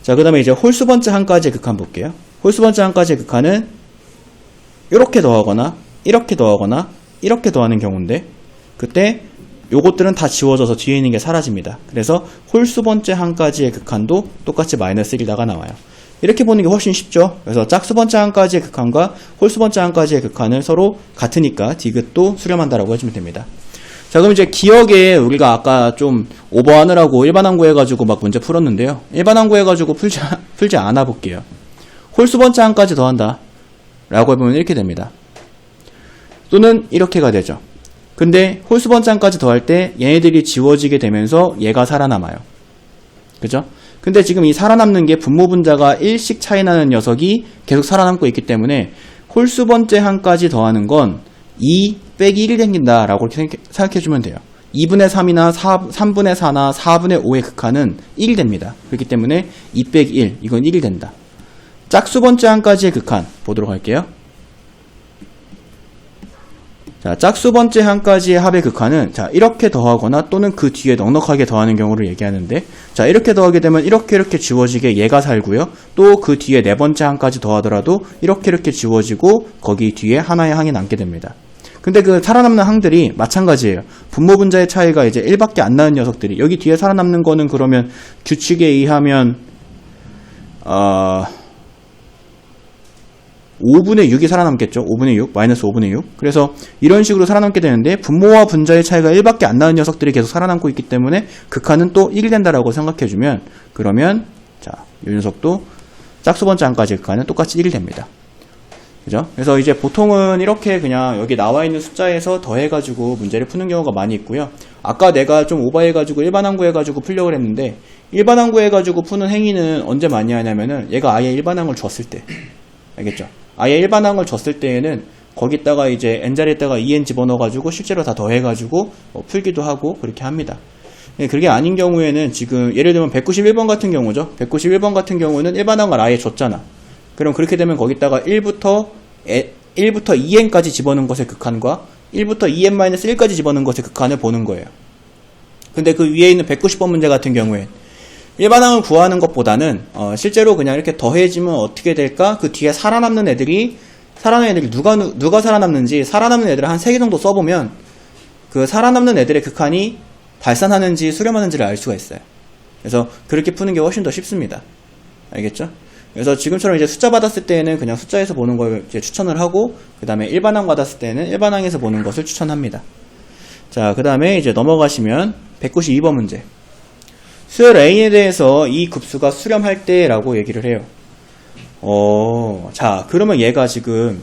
S1: 자, 그 다음에 이제 홀수번째 한까지의 극한 볼게요. 홀수번째 한까지의 극한은 이렇게 더하거나 이렇게 더하거나 이렇게 더하는 경우인데 그때 요것들은 다 지워져서 뒤에 있는 게 사라집니다. 그래서 홀수번째 한까지의 극한도 똑같이 마이너스 1이다가 나와요. 이렇게 보는 게 훨씬 쉽죠. 그래서 짝수번째 한까지의 극한과 홀수번째 한까지의 극한을 서로 같으니까 디귿도 수렴한다라고 해주면 됩니다. 자, 그럼 이제 기억에 우리가 아까 좀 오버하느라고 일반항 구해가지고 막 문제 풀었는데요. 일반항 구해가지고 풀지 않아 볼게요. 홀수번째 한까지 더한다 라고 해보면 이렇게 됩니다. 또는 이렇게가 되죠. 근데 홀수번째 한까지 더할 때 얘네들이 지워지게 되면서 얘가 살아남아요. 그죠? 근데 지금 이 살아남는 게 분모 분자가 1씩 차이 나는 녀석이 계속 살아남고 있기 때문에 홀수번째 한까지 더하는 건 2 빼기 1이 생긴다 라고 이렇게 생각해주면 돼요. 2분의 3이나 3분의 4나 4분의 5의 극한은 1이 됩니다. 그렇기 때문에 2 빼기 1 이건 1이 된다. 짝수번째 한까지의 극한 보도록 할게요. 자, 짝수번째 한까지의 합의 극한은 자, 이렇게 더하거나 또는 그 뒤에 넉넉하게 더하는 경우를 얘기하는데 자, 이렇게 더하게 되면 이렇게 지워지게 얘가 살고요. 또 그 뒤에 네 번째 한까지 더하더라도 이렇게 지워지고 거기 뒤에 하나의 항이 남게 됩니다. 근데 그 살아남는 항들이 마찬가지예요. 분모 분자의 차이가 이제 1밖에 안 나는 녀석들이 여기 뒤에 살아남는 거는 그러면 규칙에 의하면 5분의 6이 살아남겠죠. 5분의 6, 마이너스 5분의 6. 그래서 이런 식으로 살아남게 되는데 분모와 분자의 차이가 1밖에 안 나는 녀석들이 계속 살아남고 있기 때문에 극한은 또 1이 된다라고 생각해주면 그러면 자, 이 녀석도 짝수번째 한까지 극한은 똑같이 1이 됩니다. 그죠? 그래서 이제 보통은 이렇게 그냥 여기 나와 있는 숫자에서 더해가지고 문제를 푸는 경우가 많이 있고요. 아까 내가 좀 오버해가지고 일반항 구해가지고 풀려고 했는데 일반항 구해가지고 푸는 행위는 언제 많이 하냐면은 얘가 아예 일반항을 줬을 때. 알겠죠? 아예 일반항을 줬을 때에는 거기다가 이제 n자리에다가 2n 집어넣어가지고 실제로 다 더해가지고 풀기도 하고 그렇게 합니다. 그게 아닌 경우에는 지금 예를 들면 191번 같은 경우죠. 191번 같은 경우는 일반항을 아예 줬잖아. 그럼 그렇게 되면 거기다가 1부터 2n까지 집어넣은 것의 극한과 1부터 2n-1까지 집어넣은 것의 극한을 보는 거예요. 근데 그 위에 있는 190번 문제 같은 경우에 일반항을 구하는 것보다는 실제로 그냥 이렇게 더해지면 어떻게 될까? 그 뒤에 살아남는 애들이 누가 살아남는지 살아남는 애들을 한 3개 정도 써보면 그 살아남는 애들의 극한이 발산하는지 수렴하는지를 알 수가 있어요. 그래서 그렇게 푸는 게 훨씬 더 쉽습니다. 알겠죠? 그래서 지금처럼 이제 숫자 받았을 때에는 그냥 숫자에서 보는 걸 이제 추천을 하고 그 다음에 일반항 받았을 때는 일반항에서 보는 것을 추천합니다. 자, 그 다음에 이제 넘어가시면 192번 문제. 수열 A에 대해서 이 급수가 수렴할 때 라고 얘기를 해요. 자, 그러면 얘가 지금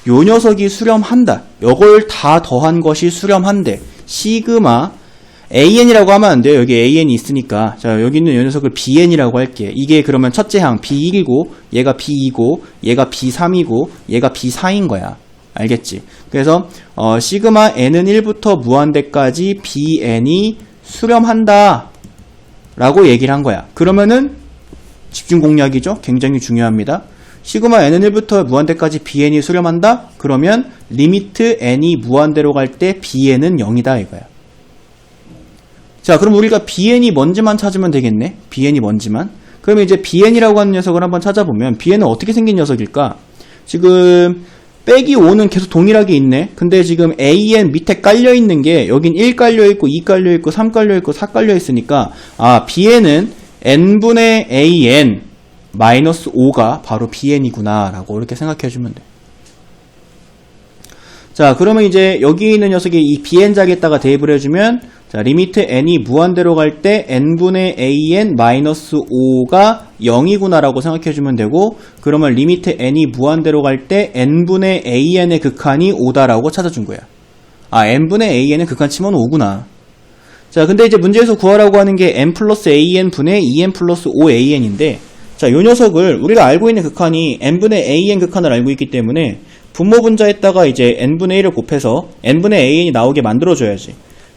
S1: 요 녀석이 수렴한다. 요걸 다 더한 것이 수렴한대. 시그마 AN이라고 하면 안 돼요. 여기 AN이 있으니까. 자, 여기 있는 요 녀석을 BN이라고 할게. 이게 그러면 첫째 항 B1이고 얘가 B2고 얘가 B3이고 얘가 B4인 거야. 알겠지? 그래서 시그마 n은 1부터 무한대까지 bn이 수렴한다 라고 얘기를 한 거야. 그러면은 집중 공략이죠. 굉장히 중요합니다. 시그마 n은 1부터 무한대까지 bn이 수렴한다? 그러면 리미트 n이 무한대로 갈 때 bn은 0이다 이거야. 자, 그럼 우리가 bn이 뭔지만 찾으면 되겠네. bn이 뭔지만. 그러면 이제 bn이라고 하는 녀석을 한번 찾아보면 bn은 어떻게 생긴 녀석일까? 지금 빼기 5는 계속 동일하게 있네. 근데 지금 an 밑에 깔려있는 게 여긴 1 깔려있고 2 깔려있고 3 깔려있고 4 깔려있으니까 bn은 n분의 an 마이너스 5가 바로 bn이구나 라고 이렇게 생각해주면 돼. 자, 그러면 이제 여기 있는 녀석이 이 bn작에다가 대입을 해주면 자, 리미트 n이 무한대로 갈 때 n분의 an 마이너스 5가 0이구나 라고 생각해주면 되고, 그러면 리미트 n이 무한대로 갈 때 n분의 an의 극한이 5다 라고 찾아준 거야. n분의 an의 극한 치면 5구나. 자, 근데 이제 문제에서 구하라고 하는 게 n 플러스 an 분의 2n 플러스 5an인데, 자, 요 녀석을 우리가 알고 있는 극한이 n분의 an 극한을 알고 있기 때문에 분모 분자에다가 이제 n분의 1을 곱해서 n분의 an이 나오게 만들어줘야지.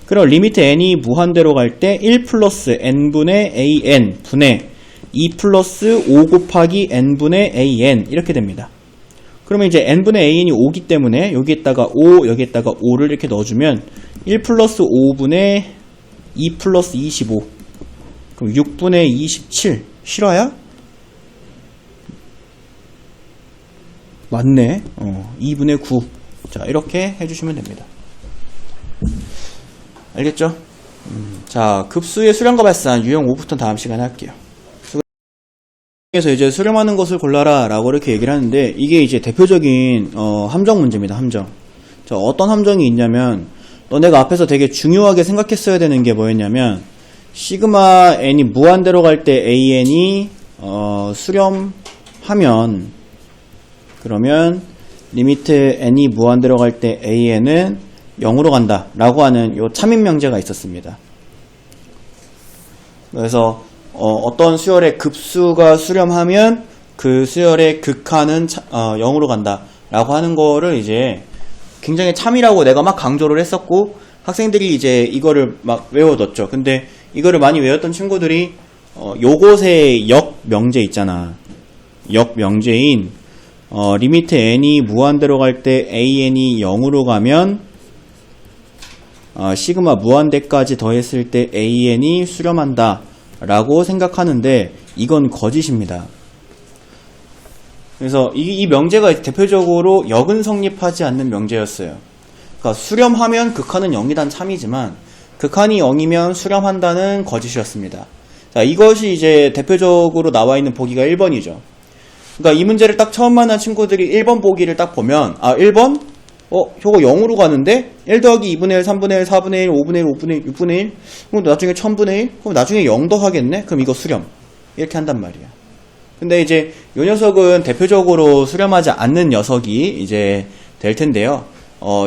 S1: 그럼 리미트 n이 무한대로 갈 때 1 플러스 n분의 an 분의 2 플러스 5 곱하기 n분의 an 이렇게 됩니다. 그러면 이제 n분의 an이 5기 때문에 여기에다가 5, 여기에다가 5를 이렇게 넣어주면 1 플러스 5분의 2 플러스 25 그럼 6분의 27 실화야? 맞네. 2분의 9. 자, 이렇게 해주시면 됩니다. 알겠죠? 자, 급수의 수렴과 발산 유형 5부터 다음 시간에 할게요. 그래서 이제 수렴하는 것을 골라라 라고 이렇게 얘기를 하는데, 이게 이제 대표적인 함정 문제입니다. 함정. 자, 어떤 함정이 있냐면, 너네가 앞에서 되게 중요하게 생각했어야 되는 게 뭐였냐면, 시그마 n이 무한대로 갈 때 an이 수렴하면, 그러면 리미트 n이 무한대로 갈 때 an은 0으로 간다 라고 하는 요 참인 명제가 있었습니다. 그래서 어떤 수열의 급수가 수렴하면 그 수열의 극한은 0으로 간다 라고 하는 거를 이제 굉장히 참이라고 내가 막 강조를 했었고, 학생들이 이제 이거를 막 외워뒀죠. 근데 이거를 많이 외웠던 친구들이 요것의 역 명제 있잖아. 역 명제인 리미트 n이 무한대로 갈 때 an이 0으로 가면 시그마 무한대까지 더했을 때 an이 수렴한다 라고 생각하는데, 이건 거짓입니다. 그래서 이 명제가 대표적으로 역은 성립하지 않는 명제였어요. 그러니까 수렴하면 극한은 0이란 참이지만 극한이 0이면 수렴한다는 거짓이었습니다. 자, 이것이 이제 대표적으로 나와 있는 보기가 1번이죠. 그러니까 이 문제를 딱 처음 만난 친구들이 1번 보기를 딱 보면 1번? 저거 0으로 가는데? 1 더하기 2분의 1, 3분의 1, 4분의 1, 5분의 1, 5분의 1, 6분의 1? 그럼 나중에 1000분의 1? 그럼 나중에 0 더하겠네? 그럼 이거 수렴. 이렇게 한단 말이야. 근데 이제 이 녀석은 대표적으로 수렴하지 않는 녀석이 이제 될 텐데요.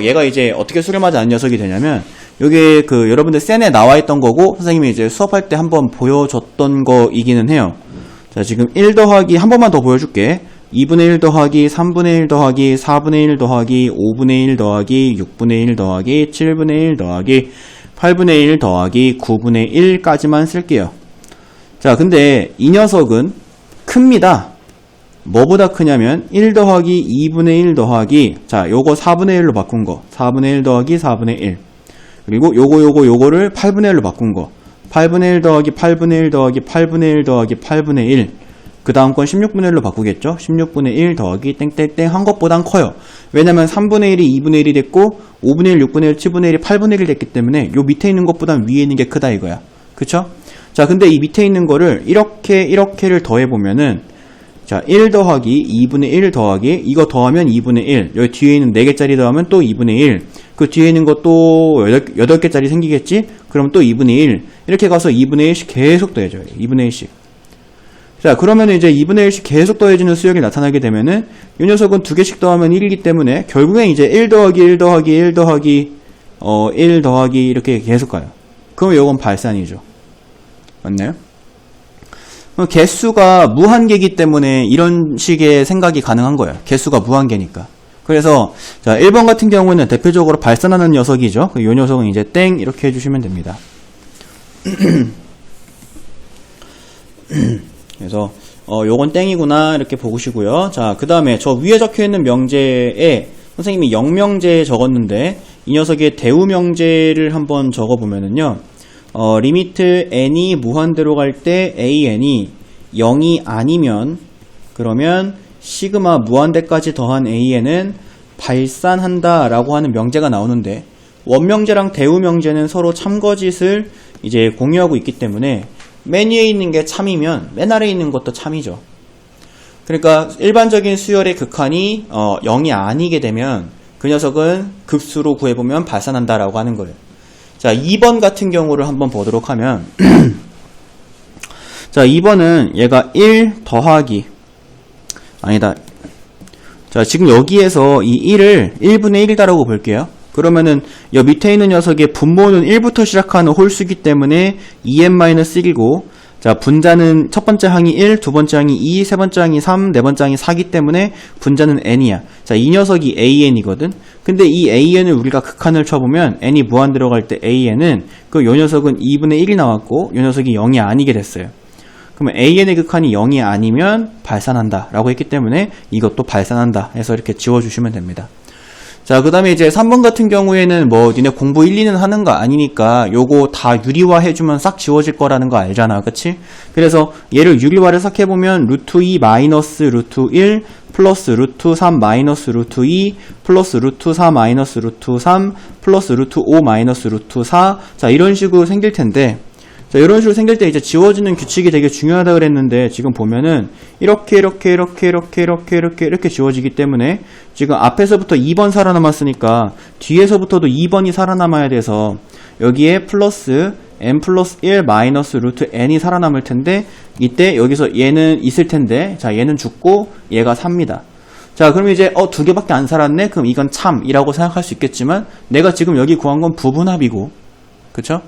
S1: 얘가 이제 어떻게 수렴하지 않는 녀석이 되냐면, 요게 여러분들 센에 나와 있던 거고, 선생님이 이제 수업할 때 한번 보여줬던 거이기는 해요. 자, 지금 1 더하기 한 번만 더 보여줄게. 2분의 1 더하기 3분의 1 더하기 4분의 1 더하기 5분의 1 더하기 6분의 1 더하기 7분의 1 더하기 8분의 1 더하기 9분의 1까지만 쓸게요. 자, 근데 이 녀석은 큽니다. 뭐보다 크냐면 1 더하기 2분의 1 더하기, 자, 요거 4분의 1로 바꾼 거 4분의 1 더하기 4분의 1, 그리고 요거를 8분의 1로 바꾼 거 8분의 1 더하기 8분의 1 더하기 8분의 1 더하기 8분의 1, 그 다음 건 16분의 1로 바꾸겠죠. 16분의 1 더하기 땡땡땡 한 것보단 커요. 왜냐면 3분의 1이 2분의 1이 됐고 5분의 1, 6분의 1, 7분의 1이 8분의 1이 됐기 때문에 요 밑에 있는 것보단 위에 있는 게 크다 이거야. 그쵸? 자, 근데 이 밑에 있는 거를 이렇게를 더해보면은, 자, 1 더하기 2분의 1 더하기 이거 더하면 2분의 1, 여기 뒤에 있는 4개짜리 더하면 또 2분의 1, 그 뒤에 있는 거 또 8개짜리 생기겠지? 그럼 또 2분의 1, 이렇게 가서 2분의 1씩 계속 더해줘요. 2분의 1씩. 자, 그러면 이제 2분의 1씩 계속 더해지는 수열이 나타나게 되면은 이 녀석은 2개씩 더하면 1이기 때문에 결국엔 이제 1 더하기 1 더하기 1 더하기 1 더하기 이렇게 계속 가요. 그럼 요건 발산이죠. 맞나요? 개수가 무한계이기 때문에 이런 식의 생각이 가능한 거예요. 개수가 무한계니까. 그래서 자, 1번 같은 경우는 대표적으로 발산하는 녀석이죠. 이 녀석은 이제 땡 이렇게 해주시면 됩니다. 그래서 요건 땡이구나 이렇게 보시고요. 자, 그 다음에 저 위에 적혀있는 명제에 선생님이 영명제 적었는데 이 녀석의 대우명제를 한번 적어보면은요, 리미트 n이 무한대로 갈 때 an이 0이 아니면 그러면 시그마 무한대까지 더한 an은 발산한다 라고 하는 명제가 나오는데, 원명제랑 대우명제는 서로 참거짓을 이제 공유하고 있기 때문에 맨 위에 있는 게 참이면 맨 아래에 있는 것도 참이죠. 그러니까 일반적인 수열의 극한이 0이 아니게 되면 그 녀석은 급수로 구해보면 발산한다 라고 하는 거예요. 자, 2번 같은 경우를 한번 보도록 하면 자, 2번은 얘가 1 더하기 아니다. 자, 지금 여기에서 이 1을 1분의 1이다라고 볼게요. 그러면은 여 밑에 있는 녀석의 분모는 1부터 시작하는 홀수기 때문에 2n-1이고, 자, 분자는 첫 번째 항이 1, 두 번째 항이 2, 세 번째 항이 3, 네 번째 항이 4기 때문에 분자는 n이야. 자, 이 녀석이 an이거든. 근데 이 an을 우리가 극한을 쳐보면 n이 무한 들어갈 때 an은 요 녀석은 2분의 1이 나왔고 요 녀석이 0이 아니게 됐어요. 그러면 an의 극한이 0이 아니면 발산한다 라고 했기 때문에 이것도 발산한다 해서 이렇게 지워주시면 됩니다. 자, 그 다음에 이제 3번 같은 경우에는 뭐 니네 공부 1, 2는 하는 거 아니니까 요거 다 유리화 해주면 싹 지워질 거라는 거 알잖아, 그치? 그래서 얘를 유리화를 싹 해보면 루트 2 마이너스 루트 1 플러스 루트 3 마이너스 루트 2 플러스 루트 4 마이너스 루트 3 플러스 루트 5 마이너스 루트 4. 자, 이런 식으로 생길 텐데, 자, 이런 식으로 생길 때 이제 지워지는 규칙이 되게 중요하다 그랬는데, 지금 보면은 이렇게 지워지기 때문에 지금 앞에서부터 2번 살아남았으니까 뒤에서부터도 2번이 살아남아야 돼서 여기에 플러스 n 플러스 1 마이너스 루트 n이 살아남을 텐데, 이때 여기서 얘는 있을 텐데, 자, 얘는 죽고 얘가 삽니다. 자, 그럼 이제 두 개밖에 안 살았네? 그럼 이건 참이라고 생각할 수 있겠지만 내가 지금 여기 구한 건 부분합이고, 그쵸?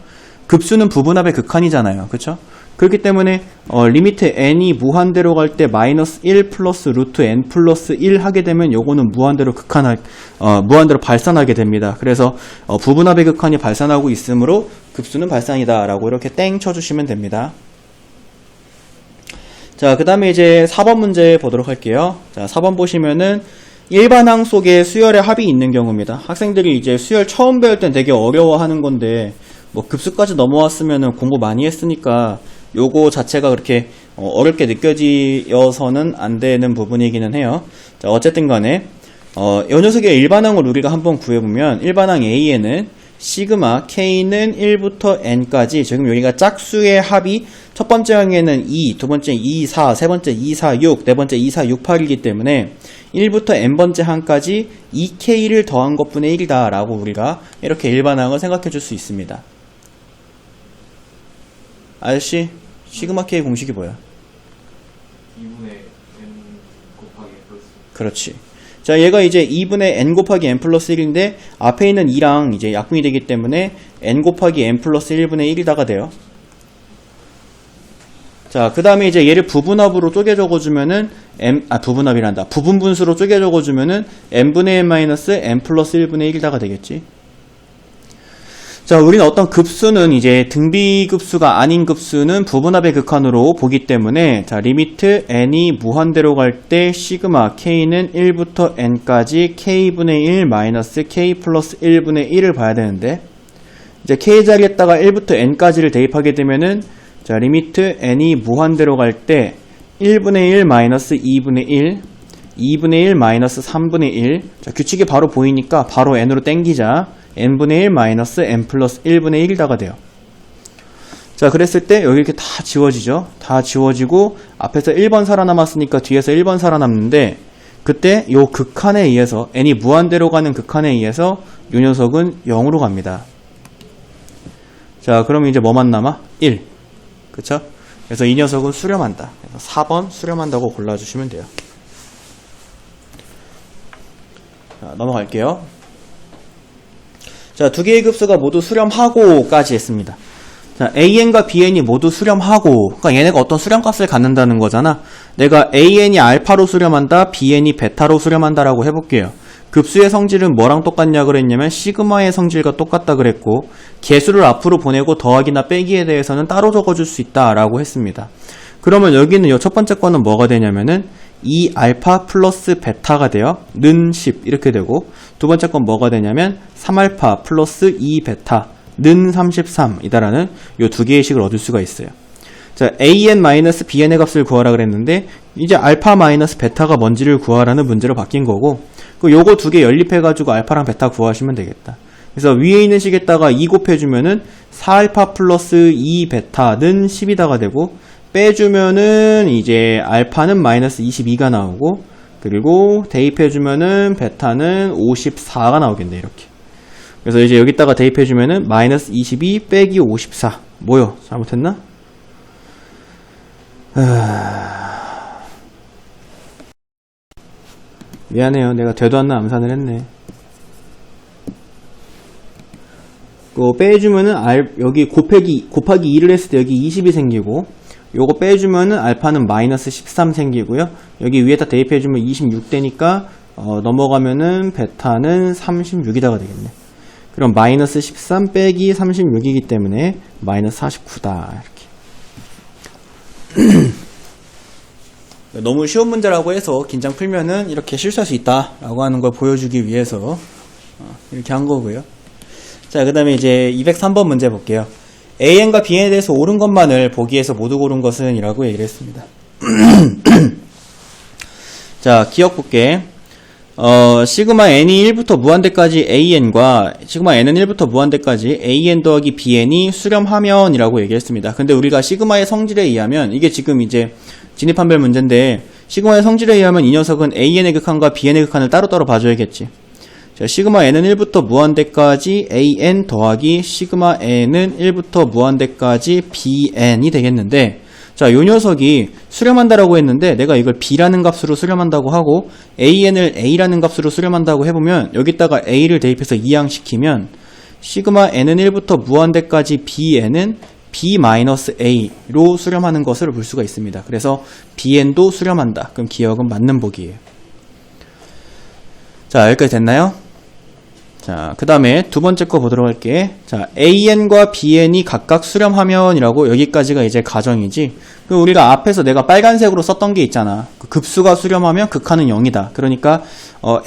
S1: 급수는 부분합의 극한이잖아요. 그쵸? 그렇기 때문에 리미트 n이 무한대로 갈 때 마이너스 1 플러스 루트 n 플러스 1 하게 되면 요거는 무한대로 무한대로 발산하게 됩니다. 그래서 부분합의 극한이 발산하고 있으므로 급수는 발산이다 라고 이렇게 땡 쳐주시면 됩니다. 자, 그 다음에 이제 4번 문제 보도록 할게요. 자, 4번 보시면은 일반항 속에 수열의 합이 있는 경우입니다. 학생들이 이제 수열 처음 배울 땐 되게 어려워하는 건데, 뭐 급수까지 넘어왔으면은 공부 많이 했으니까 요거 자체가 그렇게 어렵게 느껴지어서는 안 되는 부분이기는 해요. 자, 어쨌든 간에 요 녀석의 일반항을 우리가 한번 구해보면, 일반항 A에는 시그마 K는 1부터 N까지, 지금 여기가 짝수의 합이 첫 번째 항에는 2, 두 번째 2, 4, 세 번째 2, 4, 6, 네 번째 2, 4, 6, 8이기 때문에 1부터 N번째 항까지 2K를 더한 것분의 1이다 라고 우리가 이렇게 일반항을 생각해 줄 수 있습니다. 아저씨, 시그마 K 공식이 뭐야?
S2: 2분의 n 곱하기 n 플러스.
S1: 그렇지. 자, 얘가 이제 2분의 n 곱하기 n 플러스 1인데 앞에 있는 2랑 이제 약분이 되기 때문에 n 곱하기 n 플러스 1분의 1이다가 돼요. 자, 그 다음에 이제 얘를 부분합으로 쪼개 적어주면은 부분합이란다. 부분분수로 쪼개 적어주면은 n분의 n 마이너스 n 플러스 1분의 1이다가 되겠지. 자, 우리는 어떤 급수는 이제 등비급수가 아닌 급수는 부분합의 극한으로 보기 때문에, 자, 리미트 n이 무한대로 갈 때 시그마 k는 1부터 n까지 k분의 1 마이너스 k 플러스 1분의 1을 봐야 되는데, 이제 k 자리에다가 1부터 n까지를 대입하게 되면은, 자, 리미트 n이 무한대로 갈 때 1분의 1 마이너스 2분의 1, 2분의 1 마이너스 3분의 1. 자, 규칙이 바로 보이니까 바로 n으로 땡기자. n분의 1 마이너스 n 플러스 1분의 1이다가 돼요. 자, 그랬을 때 여기 이렇게 다 지워지죠. 다 지워지고 앞에서 1번 살아남았으니까 뒤에서 1번 살아남는데, 그때 요 극한에 의해서 n이 무한대로 가는 극한에 의해서 요 녀석은 0으로 갑니다. 자, 그럼 이제 뭐만 남아? 1. 그쵸? 그래서 이 녀석은 수렴한다. 그래서 4번 수렴한다고 골라주시면 돼요. 자, 넘어갈게요. 자, 두 개의 급수가 모두 수렴하고까지 했습니다. 자, AN과 BN이 모두 수렴하고, 그러니까 얘네가 어떤 수렴값을 갖는다는 거잖아. 내가 AN이 알파로 수렴한다, BN이 베타로 수렴한다라고 해볼게요. 급수의 성질은 뭐랑 똑같냐 그랬냐면 시그마의 성질과 똑같다 그랬고 개수를 앞으로 보내고 더하기나 빼기에 대해서는 따로 적어줄 수 있다라고 했습니다. 그러면 여기는 이 첫 번째 거는 뭐가 되냐면은 2알파 플러스 베타가 돼요. 는 10 이렇게 되고 두 번째 건 뭐가 되냐면 3알파 플러스 2베타 는 33이다라는 이 두 개의 식을 얻을 수가 있어요. 자, an-bn의 값을 구하라 그랬는데 이제 알파 마이너스 베타가 뭔지를 구하라는 문제로 바뀐 거고 요거 두 개 연립해가지고 알파랑 베타 구하시면 되겠다. 그래서 위에 있는 식에다가 2 곱해주면은 4알파 플러스 2베타는 10이다가 되고 빼주면은 이제 알파는 마이너스 22가 나오고 그리고 대입해주면은 베타는 54가 나오겠네 이렇게. 그래서 이제 여기다가 대입해주면은 마이너스 22 빼기 54 뭐요? 잘못했나? 미안해요. 내가 되도 않는 암산을 했네. 그거 빼주면은 여기 곱하기 2를 했을 때 여기 20이 생기고 요거 빼주면은 알파는 마이너스 13 생기고요. 여기 위에다 대입해주면 26 되니까 넘어가면은 베타는 36이다가 되겠네. 그럼 마이너스 13 빼기 36이기 때문에 마이너스 49다 이렇게. 너무 쉬운 문제라고 해서 긴장 풀면은 이렇게 실수할 수 있다라고 하는 걸 보여주기 위해서 이렇게 한 거고요. 자, 그 다음에 이제 203번 문제 볼게요. AN과 BN에 대해서 옳은 것만을 보기에서 모두 고른 것은 이라고 얘기를 했습니다. 자, 기억 볼게. 시그마 n이 1부터 무한대까지 AN과 시그마 n은 1부터 무한대까지 AN 더하기 BN이 수렴하면 이라고 얘기했습니다. 근데 우리가 시그마의 성질에 의하면 이게 지금 이제 진입한별 문제인데 시그마의 성질에 의하면 이 녀석은 AN의 극한과 BN의 극한을 따로따로 봐줘야겠지. 자, 시그마 n은 1부터 무한대까지 AN 더하기 시그마 n은 1부터 무한대까지 BN이 되겠는데 자, 요 녀석이 수렴한다라고 했는데 내가 이걸 B라는 값으로 수렴한다고 하고 AN을 A라는 값으로 수렴한다고 해보면 여기다가 A를 대입해서 이항시키면 시그마 n은 1부터 무한대까지 BN은 B-A로 수렴하는 것을 볼 수가 있습니다. 그래서 BN도 수렴한다. 그럼 기억은 맞는 보기예요. 자, 여기까지 됐나요? 자, 그 다음에 두 번째 거 보도록 할게. 자, AN과 BN이 각각 수렴하면 이라고 여기까지가 이제 가정이지. 그 우리가 앞에서 내가 빨간색으로 썼던 게 있잖아. 그 급수가 수렴하면 극한은 0이다. 그러니까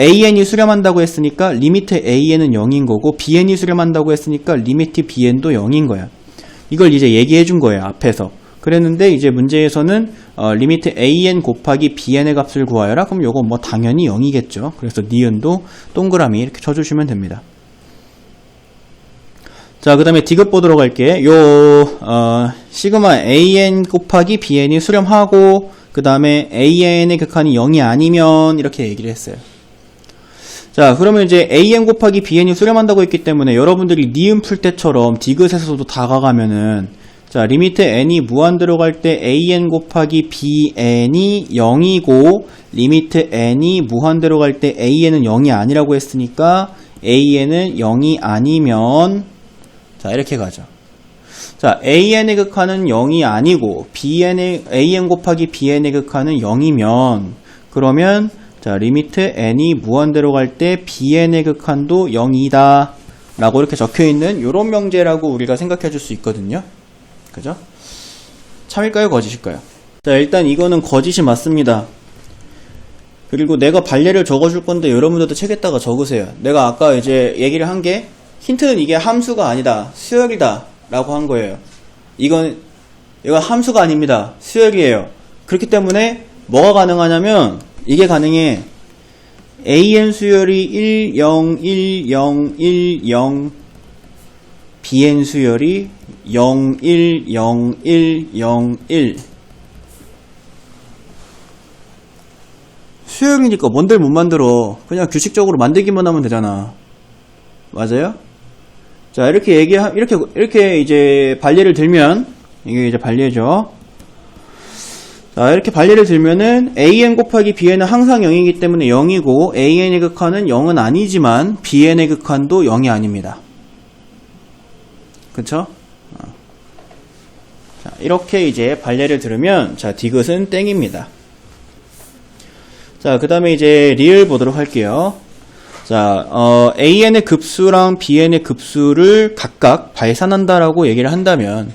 S1: AN이 수렴한다고 했으니까 리미트 AN은 0인 거고 BN이 수렴한다고 했으니까 리미트 BN도 0인 거야. 이걸 이제 얘기해 준 거예요. 앞에서. 그랬는데 이제 문제에서는 리미트 AN 곱하기 BN의 값을 구하여라. 그럼 요거 뭐 당연히 0이겠죠. 그래서 니은도 동그라미 이렇게 쳐주시면 됩니다. 자, 그 다음에 디귿 보도록 할게. 시그마 AN 곱하기 BN이 수렴하고 그 다음에 AN의 극한이 0이 아니면 이렇게 얘기를 했어요. 자, 그러면 이제 AN 곱하기 BN이 수렴한다고 했기 때문에 여러분들이 니은 풀 때처럼 디귿에서도 다가가면은 자, 리미트 n이 무한대로 갈 때 an 곱하기 bn이 0이고 리미트 n이 무한대로 갈 때 an은 0이 아니라고 했으니까 an은 0이 아니면 자, 이렇게 가죠. 자, an의 극한은 0이 아니고 an 곱하기 bn의 극한은 0이면 그러면 자, 리미트 n이 무한대로 갈 때 bn의 극한도 0이다 라고 이렇게 적혀있는 요런 명제라고 우리가 생각해 줄 수 있거든요. 그죠? 참일까요? 거짓일까요? 자, 일단 이거는 거짓이 맞습니다. 그리고 내가 발례를 적어줄 건데 여러분들도 책에다가 적으세요. 내가 아까 이제 얘기를 한 게 힌트는 이게 함수가 아니다. 수열이다. 라고 한 거예요. 이건 함수가 아닙니다. 수열이에요. 그렇기 때문에 뭐가 가능하냐면 이게 가능해. AN 수열이 1, 0, 1, 0, 1, 0 BN 수열이 0, 1, 0, 1, 0, 1 수열이니까 뭔들 못 만들어. 그냥 규칙적으로 만들기만 하면 되잖아. 맞아요? 자, 이렇게 이제 발례를 들면 이게 이제 발례죠. 자, 이렇게 발례를 들면은 AN 곱하기 BN은 항상 0이기 때문에 0이고 AN의 극한은 0은 아니지만 BN의 극한도 0이 아닙니다. 그쵸? 자, 이렇게 이제 발례를 들으면 자, 디귿은 땡입니다. 자, 그 다음에 이제 리을 보도록 할게요. 자, AN의 급수랑 BN의 급수를 각각 발산한다라고 얘기를 한다면,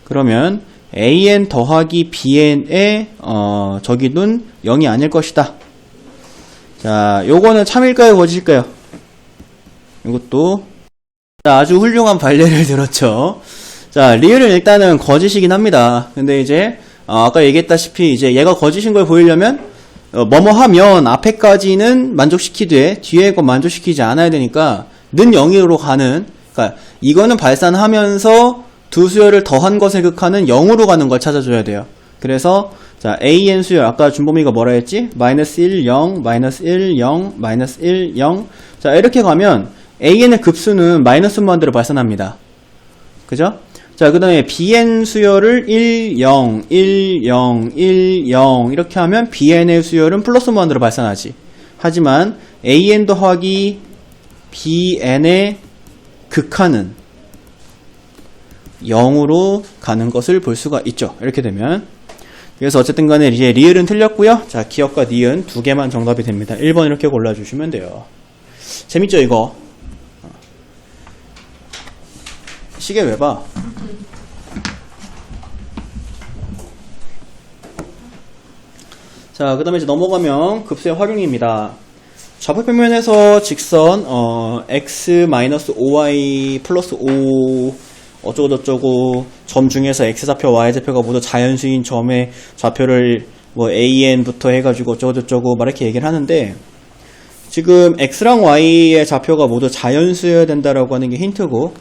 S1: 그러면 AN 더하기 BN의 저기는 0이 아닐 것이다. 자, 요거는 참일까요, 거짓일까요? 이것도 자, 아주 훌륭한 발례를 들었죠. 자, 리을은 일단은 거짓이긴 합니다. 근데 이제 아까 얘기했다시피 이제 얘가 거짓인 걸 보이려면 뭐뭐 하면 앞에까지는 만족시키되 뒤에 거 만족시키지 않아야 되니까 는 0으로 가는, 그러니까 이거는 발산하면서 두 수열을 더한 것을 극하는 0으로 가는 걸 찾아줘야 돼요. 그래서 자, AN 수열 아까 준범이가 뭐라 했지? 마이너스 1, 0, 마이너스 1, 0, 마이너스 1, 0. 자, 이렇게 가면 AN의 급수는 마이너스 무한대로 발산합니다. 그죠? 자, 그 다음에 BN 수열을 1, 0, 1, 0, 1, 0 이렇게 하면 BN의 수열은 플러스 무한대로 발산하지. 하지만 AN 더하기 BN의 극한은 0으로 가는 것을 볼 수가 있죠. 이렇게 되면. 그래서 어쨌든 간에 이제 리을은 틀렸고요. 자, 기억과 니은 두 개만 정답이 됩니다. 1번 이렇게 골라주시면 돼요. 재밌죠, 이거? 시계 왜 봐? 자, 그 다음에 이제 넘어가면 급수의 활용입니다. 좌표평면에서 직선 x-5y 플러스 5 어쩌고저쩌고 점 중에서 x좌표 y좌표가 모두 자연수인 점의 좌표를 뭐 an부터 해가지고 어쩌고저쩌고 막 이렇게 얘기를 하는데, 지금 x랑 y의 좌표가 모두 자연수여야 된다라고 하는 게 힌트고,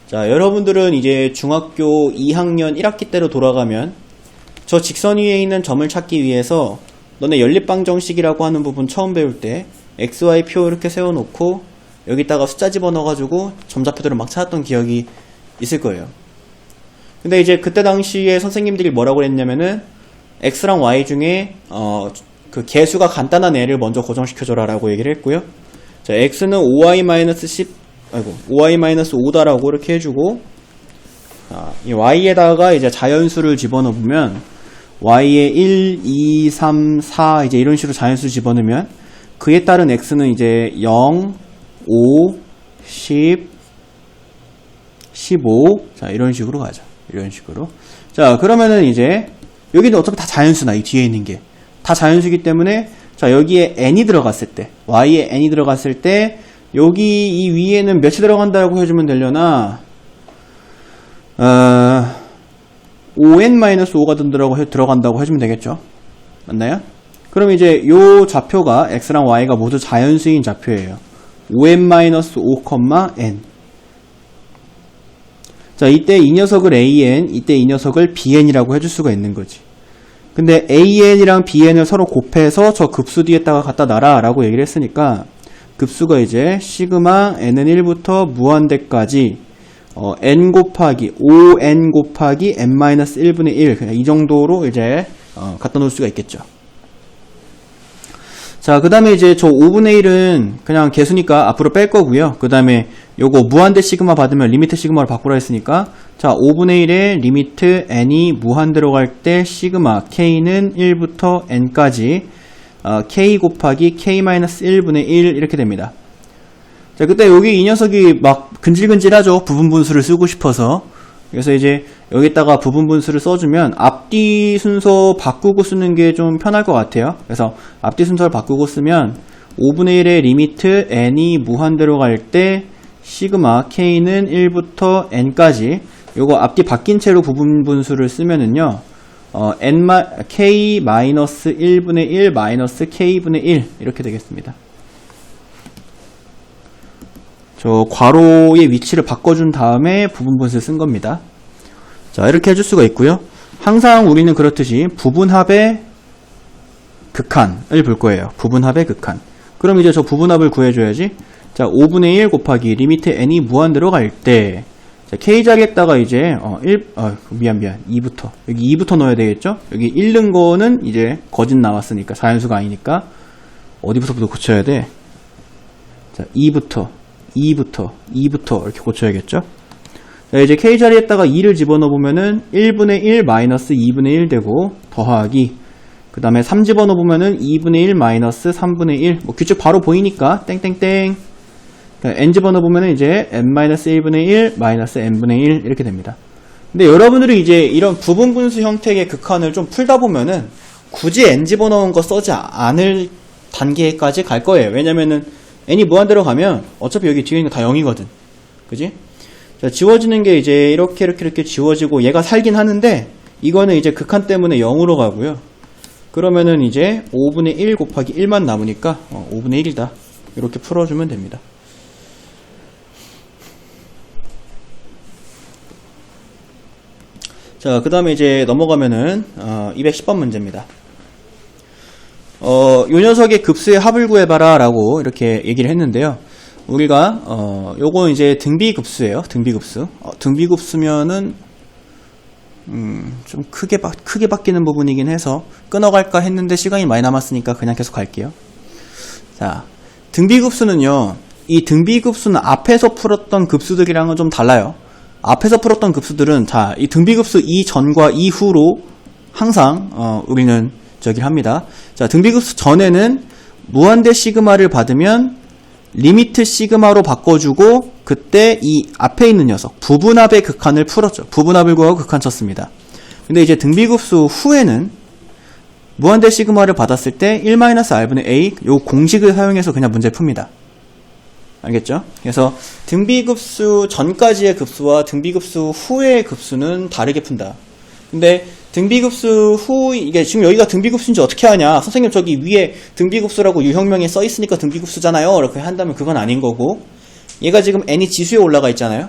S1: 자, 여러분들은 이제 중학교 2학년 1학기 때로 돌아가면 저 직선 위에 있는 점을 찾기 위해서 너네 연립방정식이라고 하는 부분 처음 배울 때 xy 표 이렇게 세워놓고 여기다가 숫자 집어넣어가지고 점좌표들을 막 찾았던 기억이 있을 거예요. 근데 이제 그때 당시에 선생님들이 뭐라고 했냐면은 x랑 y 중에 그 개수가 간단한 애를 먼저 고정시켜줘라 라고 얘기를 했고요. 자, x는 5y-5다라고 이렇게 해주고, 자, 이 y에다가 이제 자연수를 집어넣으면 y에 1, 2, 3, 4 이제 이런 식으로 자연수 집어넣으면 그에 따른 x는 이제 0, 5, 10, 15 자, 이런 식으로 가죠. 이런 식으로. 자, 그러면은 이제 여기는 어차피 다 자연수나, 이 뒤에 있는 게 다 자연수이기 때문에, 자, 여기에 n이 들어갔을 때, y에 n이 들어갔을 때 여기 이 위에는 몇이 들어간다고 해주면 되려나? 5n-5가 들어간다고 해주면 되겠죠? 맞나요? 그럼 이제 요 좌표가 x랑 y가 모두 자연수인 좌표예요. 5n-5, 자, 이때 이 녀석을 an, 이때 이 녀석을 bn이라고 해줄 수가 있는 거지. 근데 an이랑 bn을 서로 곱해서 저 급수 뒤에다가 갖다 놔라 라고 얘기를 했으니까 급수가 이제 시그마 n은 1부터 무한대까지 n 곱하기 5n 곱하기 n-1분의 1 그냥 이 정도로 이제 갖다 놓을 수가 있겠죠. 자, 그 다음에 이제 저 5분의 1은 그냥 개수니까 앞으로 뺄 거고요. 그 다음에 요거 무한대 시그마 받으면 리미트 시그마로 바꾸라 했으니까, 자, 5분의 1의 리미트 n이 무한대로 갈 때 시그마 k는 1부터 n까지 k 곱하기 k-1분의 1 이렇게 됩니다. 자, 그때 여기 이 녀석이 막 근질근질하죠. 부분분수를 쓰고 싶어서. 그래서 이제 여기다가 부분분수를 써주면 앞뒤 순서 바꾸고 쓰는 게 좀 편할 것 같아요. 그래서 앞뒤 순서를 바꾸고 쓰면 5분의 1의 리미트 n이 무한대로 갈 때 시그마 k는 1부터 n까지 요거 앞뒤 바뀐 채로 부분분수를 쓰면은요 k-1분의 1 마이너스 k분의 1 이렇게 되겠습니다. 저 괄호의 위치를 바꿔준 다음에 부분분수를 쓴 겁니다. 자, 이렇게 해줄 수가 있고요. 항상 우리는 그렇듯이 부분합의 극한을 볼 거예요. 부분합의 극한. 그럼 이제 저 부분합을 구해줘야지. 자, 5분의 1 곱하기 리미트 n이 무한대로 갈 때, 자, k 자리에다가 이제 2부터 여기 2부터 넣어야 되겠죠? 여기 1 넣은 거는 이제 거짓 나왔으니까 자연수가 아니니까 어디부터 고쳐야 돼? 자, 2부터 이렇게 고쳐야겠죠? 자, 이제 k 자리에다가 2를 집어넣어보면은 1분의 1 마이너스 2분의 1 되고 더하기 그 다음에 3 집어넣어보면은 2분의 1 마이너스 3분의 1. 뭐 규칙 바로 보이니까 땡땡땡. n 집어넣어보면은 이제 n-1분의 1 마이너스 n분의 1 이렇게 됩니다. 근데 여러분들이 이제 이런 부분분수 형태의 극한을 좀 풀다 보면은 굳이 n 집어넣은 거 써지 않을 단계까지 갈 거예요. 왜냐면은 n이 무한대로 가면 어차피 여기 뒤에 있는 거 다 0이거든. 그지? 자, 지워지는 게 이제 이렇게 지워지고 얘가 살긴 하는데 이거는 이제 극한 때문에 0으로 가고요. 그러면은 이제 5분의 1 곱하기 1만 남으니까 5분의 1이다. 이렇게 풀어주면 됩니다. 자, 그 다음에 이제 넘어가면은 210번 문제입니다. 요 녀석의 급수의 합을 구해봐라 라고 이렇게 얘기를 했는데요. 우리가 요거 이제 등비급수예요. 등비급수. 등비급수면은 좀 크게 바뀌는 부분이긴 해서 끊어갈까 했는데 시간이 많이 남았으니까 그냥 계속 갈게요. 자, 등비급수는요, 이 등비급수는 앞에서 풀었던 급수들이랑은 좀 달라요. 앞에서 풀었던 급수들은 자, 이 등비급수 이전과 이후로 항상 우리는 저기를 합니다. 자, 등비급수 전에는 무한대 시그마를 받으면 리미트 시그마로 바꿔주고 그때 이 앞에 있는 녀석 부분합의 극한을 풀었죠. 부분합을 구하고 극한 쳤습니다. 근데 이제 등비급수 후에는 무한대 시그마를 받았을 때 1-r분의 a 요 공식을 사용해서 그냥 문제 풉니다. 알겠죠? 그래서 등비급수 전까지의 급수와 등비급수 후의 급수는 다르게 푼다. 근데 등비급수 후, 이게 지금 여기가 등비급수인지 어떻게 하냐? 선생님 저기 위에 등비급수라고 유형명에 써 있으니까 등비급수잖아요. 이렇게 한다면 그건 아닌 거고, 얘가 지금 n이 지수에 올라가 있잖아요.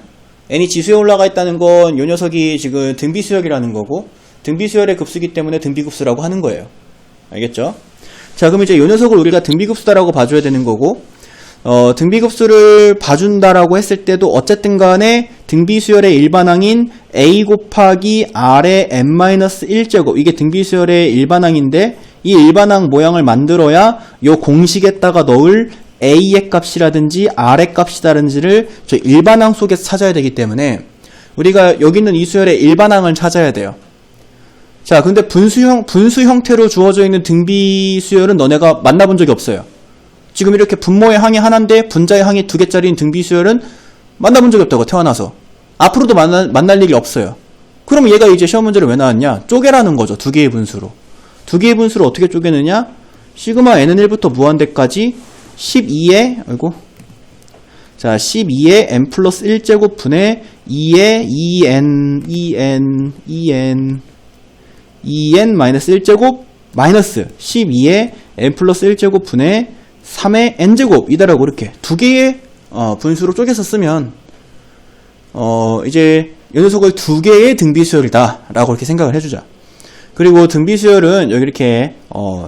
S1: n이 지수에 올라가 있다는 건 요 녀석이 지금 등비수열이라는 거고, 등비수열의 급수이기 때문에 등비급수라고 하는 거예요. 알겠죠? 자, 그럼 이제 요 녀석을 우리가 등비급수다라고 봐줘야 되는 거고, 등비급수를 봐준다라고 했을 때도 어쨌든 간에 등비수열의 일반항인 a 곱하기 r의 n-1제곱, 이게 등비수열의 일반항인데 이 일반항 모양을 만들어야 요 공식에다가 넣을 a의 값이라든지 r의 값이라든지를 저 일반항 속에서 찾아야 되기 때문에 우리가 여기 있는 이 수열의 일반항을 찾아야 돼요. 자, 근데 분수 형태로 주어져 있는 등비수열은 너네가 만나본 적이 없어요. 지금 이렇게 분모의 항이 하나인데 분자의 항이 2개짜리인 등비수열은 만나본 적이 없다고, 태어나서. 앞으로도 만날 일이 없어요. 그럼 얘가 이제 시험 문제로 왜 나왔냐? 쪼개라는 거죠. 2개의 분수로. 2개의 분수를 어떻게 쪼개느냐? 시그마 n은1부터 무한대까지 12의, 아이고. 자, 12의 n 플러스 1제곱 분의 2의 2n 마이너스 1제곱 마이너스 12의 n 플러스 1제곱 분의 3의 n제곱 이다라고 이렇게 2개의 분수로 쪼개서 쓰면 이제 이 녀석을 2개의 등비수열이다 라고 이렇게 생각을 해주자. 그리고 등비수열은 여기 이렇게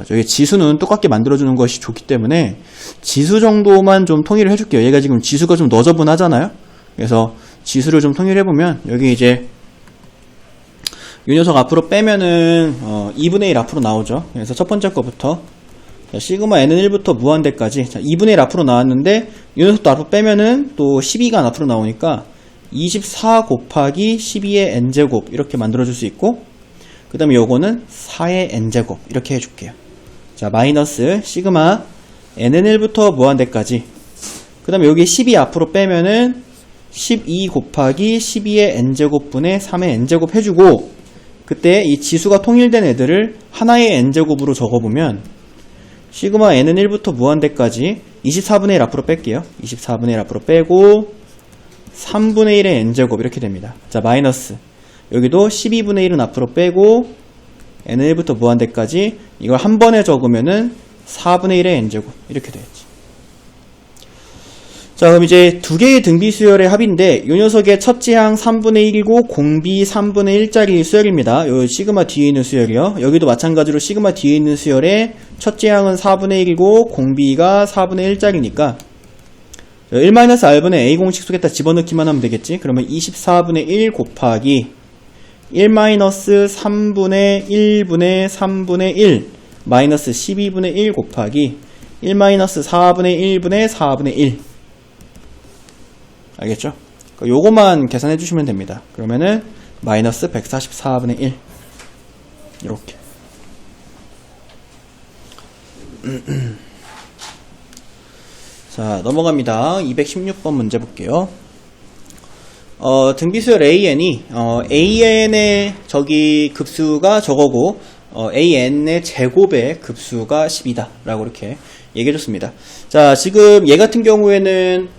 S1: 저기 지수는 똑같게 만들어주는 것이 좋기 때문에 지수 정도만 좀 통일을 해줄게요. 얘가 지금 지수가 좀 너저분하잖아요. 그래서 지수를 좀 통일해보면 여기 이제 이 녀석 앞으로 빼면은 2분의 1 앞으로 나오죠. 그래서 첫 번째 거부터 자, 시그마 n은 1부터 무한대까지. 자, 2분의 1 앞으로 나왔는데 이 녀석도 앞으로 빼면은 또 12가 앞으로 나오니까 24 곱하기 12의 n제곱 이렇게 만들어줄 수 있고, 그 다음에 요거는 4의 n제곱 이렇게 해줄게요. 자, 마이너스 시그마 n은 1부터 무한대까지. 그 다음에 여기 12 앞으로 빼면은 12 곱하기 12의 n제곱 분의 3의 n제곱 해주고, 그때 이 지수가 통일된 애들을 하나의 n제곱으로 적어보면 시그마 n은 1부터 무한대까지 24분의 1 앞으로 뺄게요. 24분의 1 앞으로 빼고 3분의 1의 n제곱 이렇게 됩니다. 자, 마이너스 여기도 12분의 1은 앞으로 빼고 n은 1부터 무한대까지 이걸 한 번에 적으면은 4분의 1의 n제곱 이렇게 되겠지. 자, 그럼 이제 2개의 등비수열의 합인데 이 녀석의 첫째 항 3분의 1이고 공비 3분의 1짜리 수열입니다. 요 시그마 뒤에 있는 수열이요. 여기도 마찬가지로 시그마 뒤에 있는 수열의 첫째 항은 4분의 1이고 공비가 4분의 1짜리니까 1-r분의 a 공식 속에다 집어넣기만 하면 되겠지. 그러면 24분의 1 곱하기 1-3분의 1분의 3분의 1 마이너스 12분의 1 곱하기 1-4분의 1분의 4분의 1. 알겠죠? 요거만 계산해 주시면 됩니다. 그러면은, 마이너스 144분의 1. 이렇게. 자, 넘어갑니다. 216번 문제 볼게요. 등비수열 AN이, AN의 저기 급수가 저거고, AN의 제곱의 급수가 10이다. 라고 이렇게 얘기해줬습니다. 자, 지금 얘 같은 경우에는,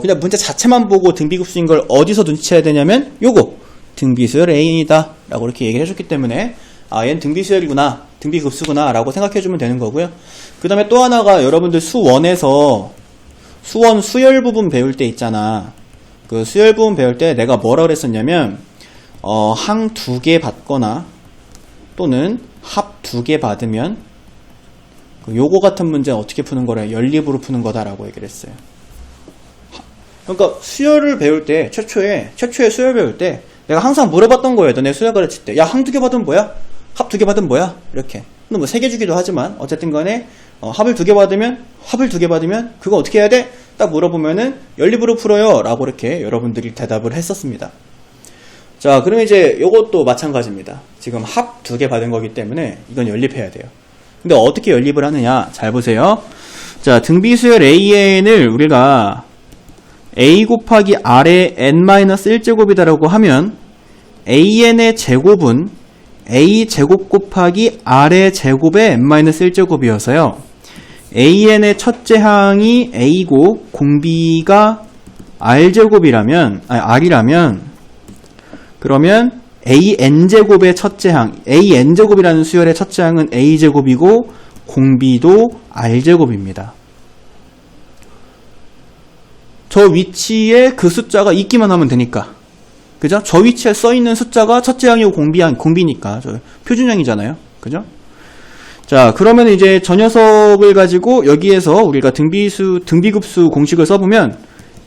S1: 그냥 문제 자체만 보고 등비급수인 걸 어디서 눈치채야 되냐면, 요거! 등비수열 AN이다. 라고 이렇게 얘기를 해줬기 때문에, 아, 얘는 등비수열이구나. 등비급수구나. 라고 생각해주면 되는 거고요. 그 다음에 또 하나가 여러분들 수1에서 수원 수열 부분 배울 때 있잖아. 그 수열 부분 배울 때 내가 뭐라 그랬었냐면, 항 2개 받거나, 또는 합 2개 받으면, 요거 같은 문제는 어떻게 푸는 거래? 연립으로 푸는 거다라고 얘기를 했어요. 그러니까 수열을 배울 때, 최초에 수열 배울 때, 내가 항상 물어봤던 거예요. 너네 수열 가르칠 때. 야, 항 2개 받으면 뭐야? 합 2개 받으면 뭐야? 이렇게. 근데 뭐 3개 주기도 하지만, 어쨌든 간에, 합을 2개 받으면, 그거 어떻게 해야 돼? 딱 물어보면은, 연립으로 풀어요. 라고 이렇게 여러분들이 대답을 했었습니다. 자, 그럼 이제 요것도 마찬가지입니다. 지금 합 2개 받은 거기 때문에, 이건 연립해야 돼요. 근데 어떻게 연립을 하느냐? 잘 보세요. 자, 등비수열 AN을 우리가 A 곱하기 R의 n-1제곱이다라고 하면, AN의 제곱은 A 제곱 곱하기 R의 제곱의 n-1제곱이어서요. AN의 첫째 항이 A고 공비가 R제곱이라면, R이라면, 그러면 AN제곱의 첫째 항, AN제곱이라는 수열의 첫째 항은 A제곱이고, 공비도 R제곱입니다. 저 위치에 그 숫자가 있기만 하면 되니까. 그죠? 저 위치에 써있는 숫자가 첫째 항이고 공비니까. 저 표준형이잖아요. 그죠? 자, 그러면 이제 저 녀석을 가지고 여기에서 우리가 등비급수 공식을 써보면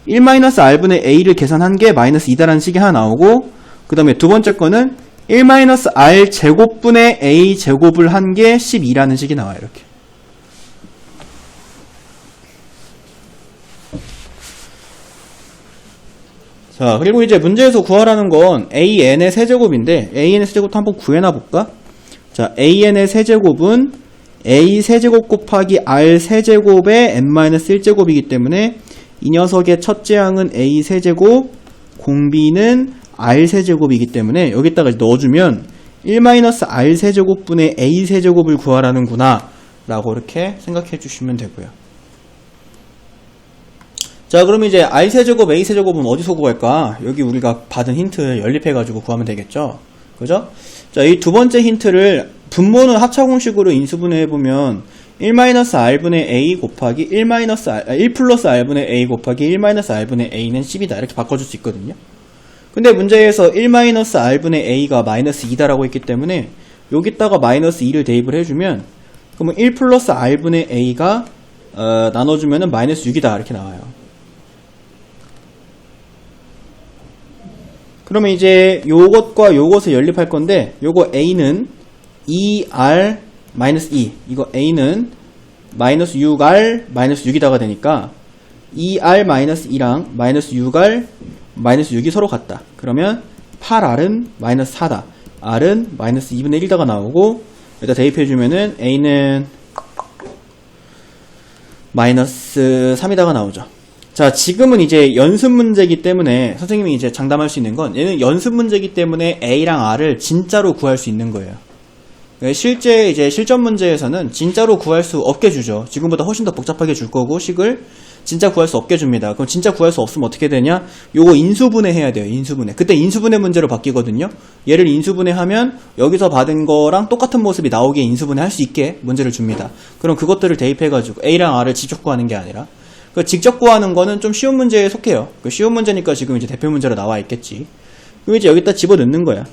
S1: 1-r분의 a를 계산한 게 -2다라는 식이 하나 나오고, 그 다음에 두 번째 거는 1-r 제곱분의 a 제곱을 한 게 12라는 식이 나와요. 이렇게. 자, 그리고 이제 문제에서 구하라는 건 AN의 세제곱인데, AN의 세제곱도 한번 구해놔 볼까? 자, AN의 세제곱은 A 세제곱 곱하기 R 세제곱의 n-1제곱이기 때문에 이 녀석의 첫째 항은 A 세제곱, 공비는 R 세제곱이기 때문에 여기다가 넣어주면 1-R 세제곱분의 A 세제곱을 구하라는구나 라고 이렇게 생각해 주시면 되고요. 자, 그럼 이제 R 세제곱, A 세제곱은 어디서 구할까? 여기 우리가 받은 힌트 연립해가지고 구하면 되겠죠? 그죠? 자, 이 두 번째 힌트를 분모는 합차공식으로 인수분해해보면 1-r분의 a 곱하기 1 플러스 r분의 a 곱하기 1-r분의 a는 10이다. 이렇게 바꿔줄 수 있거든요. 근데 문제에서 1-r분의 a가 -2다라고 했기 때문에 여기다가 -2를 대입을 해주면, 그러면 1 플러스 r분의 a가 나눠주면은 -6이다. 이렇게 나와요. 그러면 이제 요것과 요것을 연립할 건데, 요거 a는 2r -2, 이거 a는 -6r -6이다가 되니까 2r -2랑 -6r -6이 서로 같다. 그러면 8r은 -4다. r은 -2분의 1다가 나오고, 여기다 대입해주면은 a는 -3이다가 나오죠. 자, 지금은 이제 연습 문제이기 때문에 선생님이 이제 장담할 수 있는 건, 얘는 연습 문제이기 때문에 a랑 r을 진짜로 구할 수 있는 거예요. 실제 이제 실전 문제에서는 진짜로 구할 수 없게 주죠. 지금보다 훨씬 더 복잡하게 줄 거고, 식을 진짜 구할 수 없게 줍니다. 그럼 진짜 구할 수 없으면 어떻게 되냐? 요거 인수분해 해야 돼요. 인수분해. 그때 인수분해 문제로 바뀌거든요. 얘를 인수분해하면 여기서 받은 거랑 똑같은 모습이 나오게 인수분해 할 수 있게 문제를 줍니다. 그럼 그것들을 대입해가지고 A랑 R을 직접 구하는 게 아니라, 그 직접 구하는 거는 좀 쉬운 문제에 속해요. 그 쉬운 문제니까 지금 이제 대표 문제로 나와 있겠지. 그럼 이제 여기다 집어넣는 거야.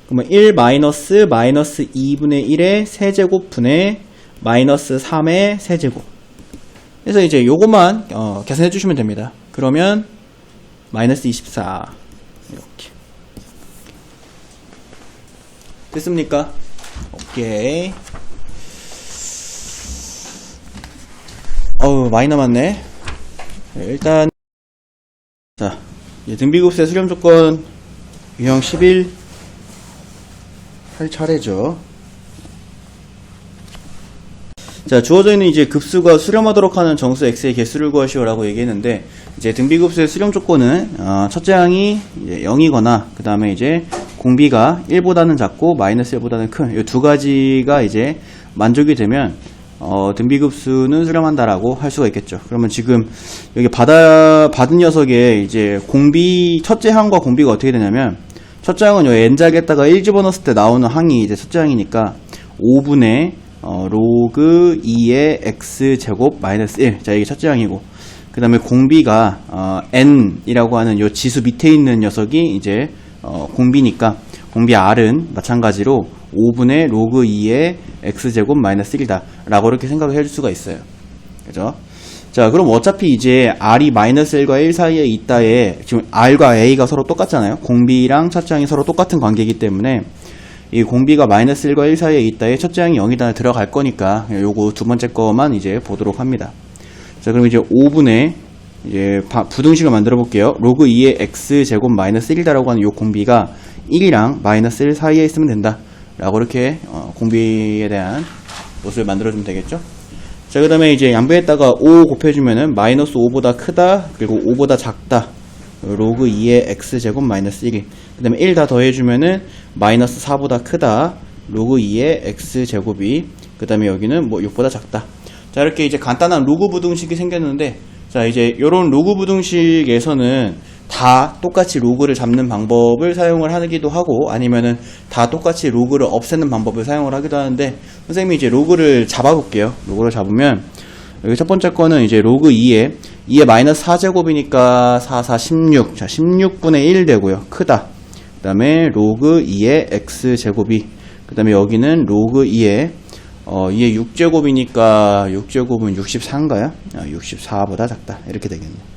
S1: 그러면 1 -2분의 1의 세제곱 분의 -3의 세제곱. 그래서 이제 요것만 계산해 주시면 됩니다. 그러면 -24 이렇게 됐습니까? 오케이. 어우, 많이 남았네. 일단 자, 등비급수의 수렴 조건 유형 11 할 차례죠. 자, 주어져 있는 이제 급수가 수렴하도록 하는 정수 x의 개수를 구하시오라고 얘기했는데, 이제 등비급수의 수렴 조건은 첫째 항이 이제 0이거나 그 다음에 이제 공비가 1보다는 작고 마이너스 1보다는 큰 이 두 가지가 이제 만족이 되면 등비급수는 수렴한다라고 할 수가 있겠죠. 그러면 지금 여기 받은 녀석의 이제 공비 첫째 항과 공비가 어떻게 되냐면, 첫째 항은 요 n작에다가 1 집어넣었을 때 나오는 항이 이제 첫째 항이니까 5분의 로그 2의 x제곱 마이너스 1. 자, 이게 첫째 항이고, 그 다음에 공비가 n이라고 하는 요 지수 밑에 있는 녀석이 이제 공비니까 공비 r은 마찬가지로 5분의 로그 2의 x제곱 마이너스 1이다 라고 이렇게 생각을 해줄 수가 있어요. 그죠? 자, 그럼 어차피 이제 r이 마이너스 1과 1 사이에 있다에 지금 r과 a가 서로 똑같잖아요. 공비랑 첫째 항이 서로 똑같은 관계이기 때문에 이 공비가 마이너스 1과 1 사이에 있다에 첫째 항이 0이다 들어갈 거니까 요거 두 번째 거만 이제 보도록 합니다. 자, 그럼 이제 5분의 이제 부등식을 만들어 볼게요. 로그 2의 x제곱 마이너스 1이다라고 하는 요 공비가 1이랑 마이너스 1 사이에 있으면 된다 라고 이렇게 공비에 대한 모습을 만들어 주면 되겠죠. 자, 그 다음에 이제 양변에다가 5 곱해주면은 마이너스 5보다 크다 그리고 5보다 작다 로그 2의 x제곱 마이너스 1이, 그 다음에 1 다 더해주면은 마이너스 4보다 크다 로그 2의 x제곱이, 그 다음에 여기는 뭐 6보다 작다. 자, 이렇게 이제 간단한 로그 부등식이 생겼는데, 자, 이제 요런 로그 부등식에서는 다 똑같이 로그를 잡는 방법을 사용을 하기도 하고, 아니면은 다 똑같이 로그를 없애는 방법을 사용을 하기도 하는데, 선생님이 이제 로그를 잡아볼게요. 로그를 잡으면 여기 첫 번째 거는 이제 로그 2에 마이너스 4제곱이니까 4, 4, 16. 자, 16분의 1 되고요. 크다. 그 다음에 로그 2의 x제곱이, 그 다음에 여기는 로그 2의 6제곱이니까 6제곱은 64인가요? 64보다 작다. 이렇게 되겠네요.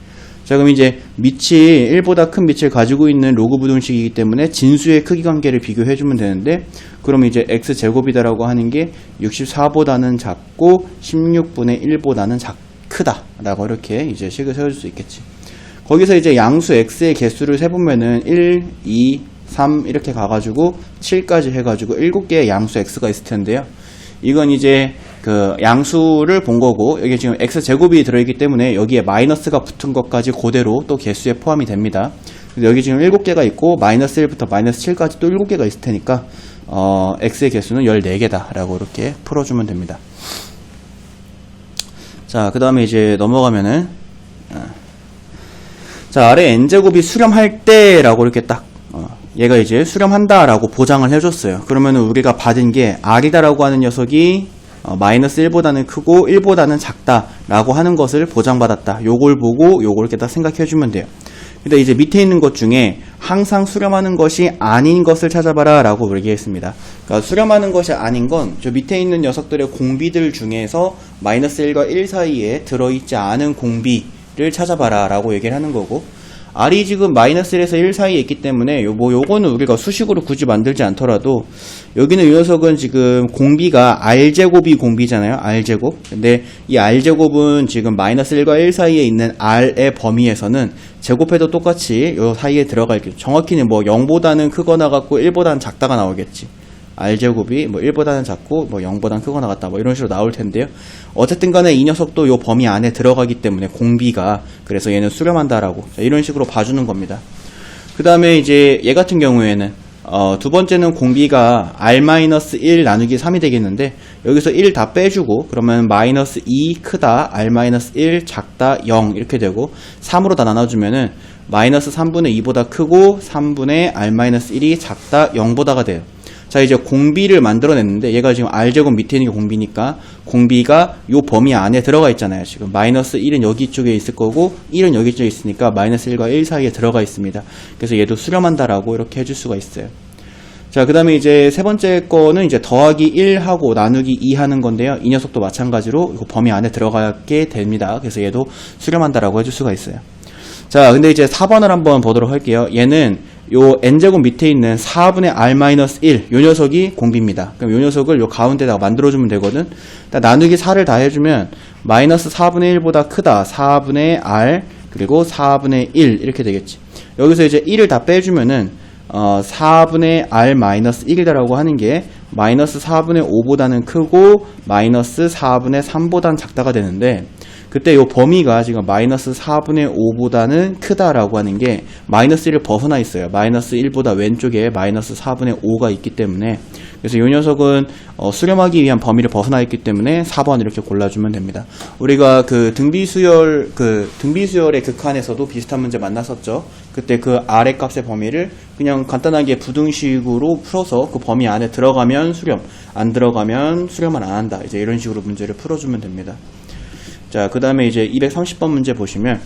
S1: 자, 그럼 이제 밑이 1보다 큰 밑을 가지고 있는 로그 부등식이기 때문에 진수의 크기 관계를 비교해주면 되는데, 그럼 이제 x제곱이다라고 하는 게 64보다는 작고 16분의 1보다는 크다 라고 이렇게 이제 식을 세워줄 수 있겠지. 거기서 이제 양수 x의 개수를 세보면은 1, 2, 3 이렇게 가가지고 7까지 해가지고 7개의 양수 x가 있을 텐데요. 이건 이제 그 양수를 본 거고, 여기 지금 x제곱이 들어있기 때문에 여기에 마이너스가 붙은 것까지 그대로 또 개수에 포함이 됩니다. 여기 지금 7개가 있고 마이너스 1부터 마이너스 7까지 또 7개가 있을 테니까 x의 개수는 14개다 라고 이렇게 풀어주면 됩니다. 자, 그 다음에 이제 넘어가면은 자, 아래 n제곱이 수렴할 때 라고 이렇게 딱 얘가 이제 수렴한다 라고 보장을 해줬어요. 그러면은 우리가 받은 게 r이다라고 하는 녀석이 마이너스 1보다는 크고 1보다는 작다 라고 하는 것을 보장받았다. 요걸 보고 요걸 이렇게 딱 생각해주면 돼요. 근데 이제 밑에 있는 것 중에 항상 수렴하는 것이 아닌 것을 찾아봐라 라고 얘기했습니다. 그러니까 수렴하는 것이 아닌 건 저 밑에 있는 녀석들의 공비들 중에서 마이너스 1과 1 사이에 들어있지 않은 공비를 찾아봐라 라고 얘기를 하는 거고, r이 지금 마이너스 1에서 1 사이에 있기 때문에 요거는 우리가 수식으로 굳이 만들지 않더라도, 여기는 이 녀석은 지금 공비가 r제곱이 공비잖아요. r제곱. 근데 이 r제곱은 지금 마이너스 1과 1 사이에 있는 r의 범위에서는 제곱해도 똑같이 요 사이에 들어갈게요. 정확히는 뭐 0보다는 크거나 같고 1보다는 작다가 나오겠지. r제곱이 뭐 1보다는 작고 뭐 0보다는 크거나 같다 뭐 이런 식으로 나올 텐데요. 어쨌든 간에 이 녀석도 요 범위 안에 들어가기 때문에 공비가, 그래서 얘는 수렴한다라고 이런 식으로 봐주는 겁니다. 그 다음에 이제 얘 같은 경우에는 두 번째는 공비가 r-1 나누기 3이 되겠는데, 여기서 1 다 빼주고 그러면 마이너스 2 크다, r-1 작다 0 이렇게 되고, 3으로 다 나눠주면은 마이너스 3분의 2보다 크고 3분의 r-1이 작다 0보다가 돼요. 자, 이제 공비를 만들어냈는데, 얘가 지금 r제곱 밑에 있는 게 공비니까 공비가 요 범위 안에 들어가 있잖아요. 지금 마이너스 1은 여기 쪽에 있을 거고 1은 여기 쪽에 있으니까 마이너스 1과 1 사이에 들어가 있습니다. 그래서 얘도 수렴한다라고 이렇게 해줄 수가 있어요. 자, 그 다음에 이제 세 번째 거는 이제 더하기 1하고 나누기 2 하는 건데요. 이 녀석도 마찬가지로 이거 범위 안에 들어가게 됩니다. 그래서 얘도 수렴한다라고 해줄 수가 있어요. 자, 근데 이제 4번을 한번 보도록 할게요. 얘는 요 n제곱 밑에 있는 4분의 r-1 요 녀석이 공비입니다. 그럼 요 녀석을 요 가운데다가 만들어주면 되거든. 나누기 4를 다 해주면 마이너스 4분의 1보다 크다 4분의 r 그리고 4분의 1 이렇게 되겠지. 여기서 이제 1을 다 빼주면은 4분의 r-1이다라고 하는 게 마이너스 4분의 5보다는 크고 마이너스 4분의 3보다는 작다가 되는데, 그때 요 범위가 지금 마이너스 4분의 5보다는 크다라고 하는 게 마이너스 1을 벗어나 있어요. 마이너스 1보다 왼쪽에 마이너스 4분의 5가 있기 때문에, 그래서 이 녀석은 수렴하기 위한 범위를 벗어나 있기 때문에 4번 이렇게 골라주면 됩니다. 우리가 그 등비수열의 극한에서도 비슷한 문제 만났었죠. 그때 그 아래 값의 범위를 그냥 간단하게 부등식으로 풀어서 그 범위 안에 들어가면 수렴, 안 들어가면 수렴을 안 한다. 이제 이런 식으로 문제를 풀어주면 됩니다. 자, 그 다음에 이제 230번 문제 보시면,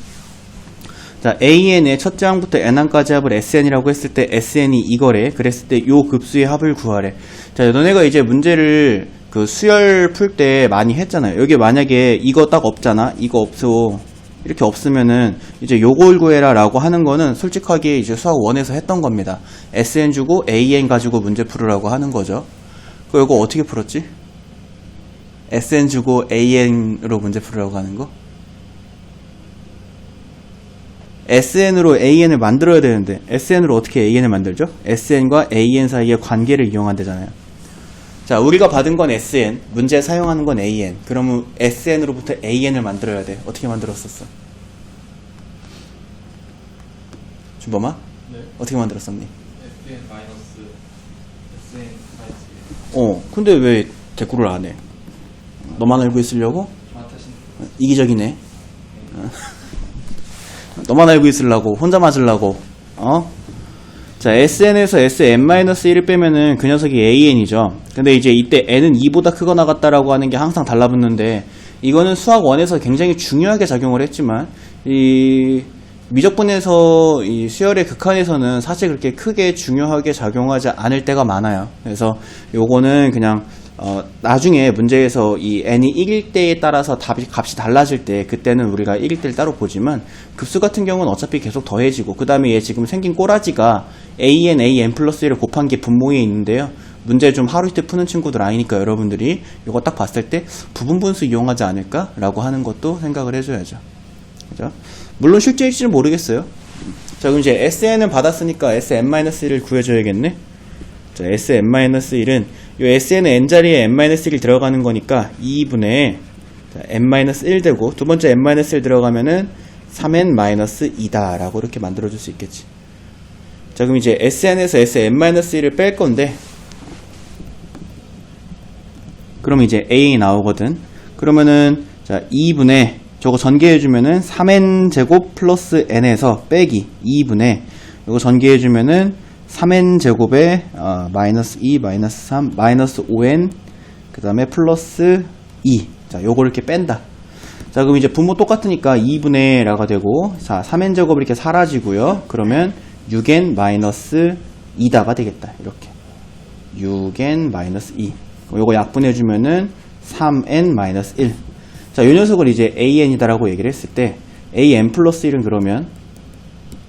S1: 자, AN의 첫째 항부터 N항까지 합을 SN이라고 했을 때 SN이 이거래. 그랬을 때 요 급수의 합을 구하래. 자, 너네가 이제 문제를 그 수열 풀 때 많이 했잖아요. 여기 만약에 이거 딱 없잖아. 이거 없어. 이렇게 없으면은 이제 요걸 구해라 라고 하는 거는 솔직하게 이제 수학 1에서 했던 겁니다. SN 주고 AN 가지고 문제 풀으라고 하는 거죠. 그 이거 어떻게 풀었지? SN 주고 AN으로 문제 풀으라고 하는 거? SN으로 AN을 만들어야 되는데 SN으로 어떻게 AN을 만들죠? SN과 AN 사이의 관계를 이용한대잖아요. 자, 우리가 받은 건 SN, 문제에 사용하는 건 AN. 그러면 SN으로부터 AN을 만들어야 돼. 어떻게 만들었었어? 준범아?
S2: 네.
S1: 어떻게 만들었었니?
S2: SN 마이너스 SN 마이너스 1.
S1: 근데 왜 대꾸를 안 해? 너만 알고 있으려고? 이기적이네. 너만 알고 있으려고, 혼자 맞으려고, 자, SN에서 SN-1을 빼면은 그 녀석이 AN이죠. 근데 이제 이때 N은 2보다 크거나 같다라고 하는 게 항상 달라붙는데, 이거는 수학 1에서 굉장히 중요하게 작용을 했지만, 이 미적분에서 이 수열의 극한에서는 사실 그렇게 크게 중요하게 작용하지 않을 때가 많아요. 그래서 요거는 그냥 나중에 문제에서 이 n이 1일 때에 따라서 값이 달라질 때, 그때는 우리가 1일 때를 따로 보지만, 급수 같은 경우는 어차피 계속 더해지고, 그 다음에 얘 지금 생긴 꼬라지가 an 플러스 1을 곱한 게 분모에 있는데요. 문제 좀 하루 이틀 푸는 친구들 아니니까 여러분들이 이거 딱 봤을 때 부분분수 이용하지 않을까? 라고 하는 것도 생각을 해줘야죠. 그죠? 물론 실제일지는 모르겠어요. 자, 그럼 이제 SN을 받았으니까 SN-1을 구해줘야겠네? 자, SN-1은 이 SN은 n자리에 n-1이 들어가는 거니까 2분의 n-1 되고, 두 번째 n-1 들어가면은 3n-2다 라고 이렇게 만들어줄 수 있겠지. 자, 그럼 이제 SN에서 SN-1을 뺄 건데, 그럼 이제 A이 나오거든. 그러면은 자, 2분의 저거 전개해주면은 3n제곱 플러스 n에서 빼기 2분의 이거 전개해주면은 3n제곱에 마이너스 2, 마이너스 3, 마이너스 5n 그 다음에 플러스 2. 자, 요걸 이렇게 뺀다. 자, 그럼 이제 분모 똑같으니까 2분의 라가 되고, 자, 3n제곱이 이렇게 사라지고요. 그러면 6n 마이너스 2다가 되겠다. 이렇게 6n 마이너스 2. 요거 약분해주면은 3n 마이너스 1. 자, 요 녀석을 이제 an이다라고 얘기를 했을 때, an 플러스 1은 그러면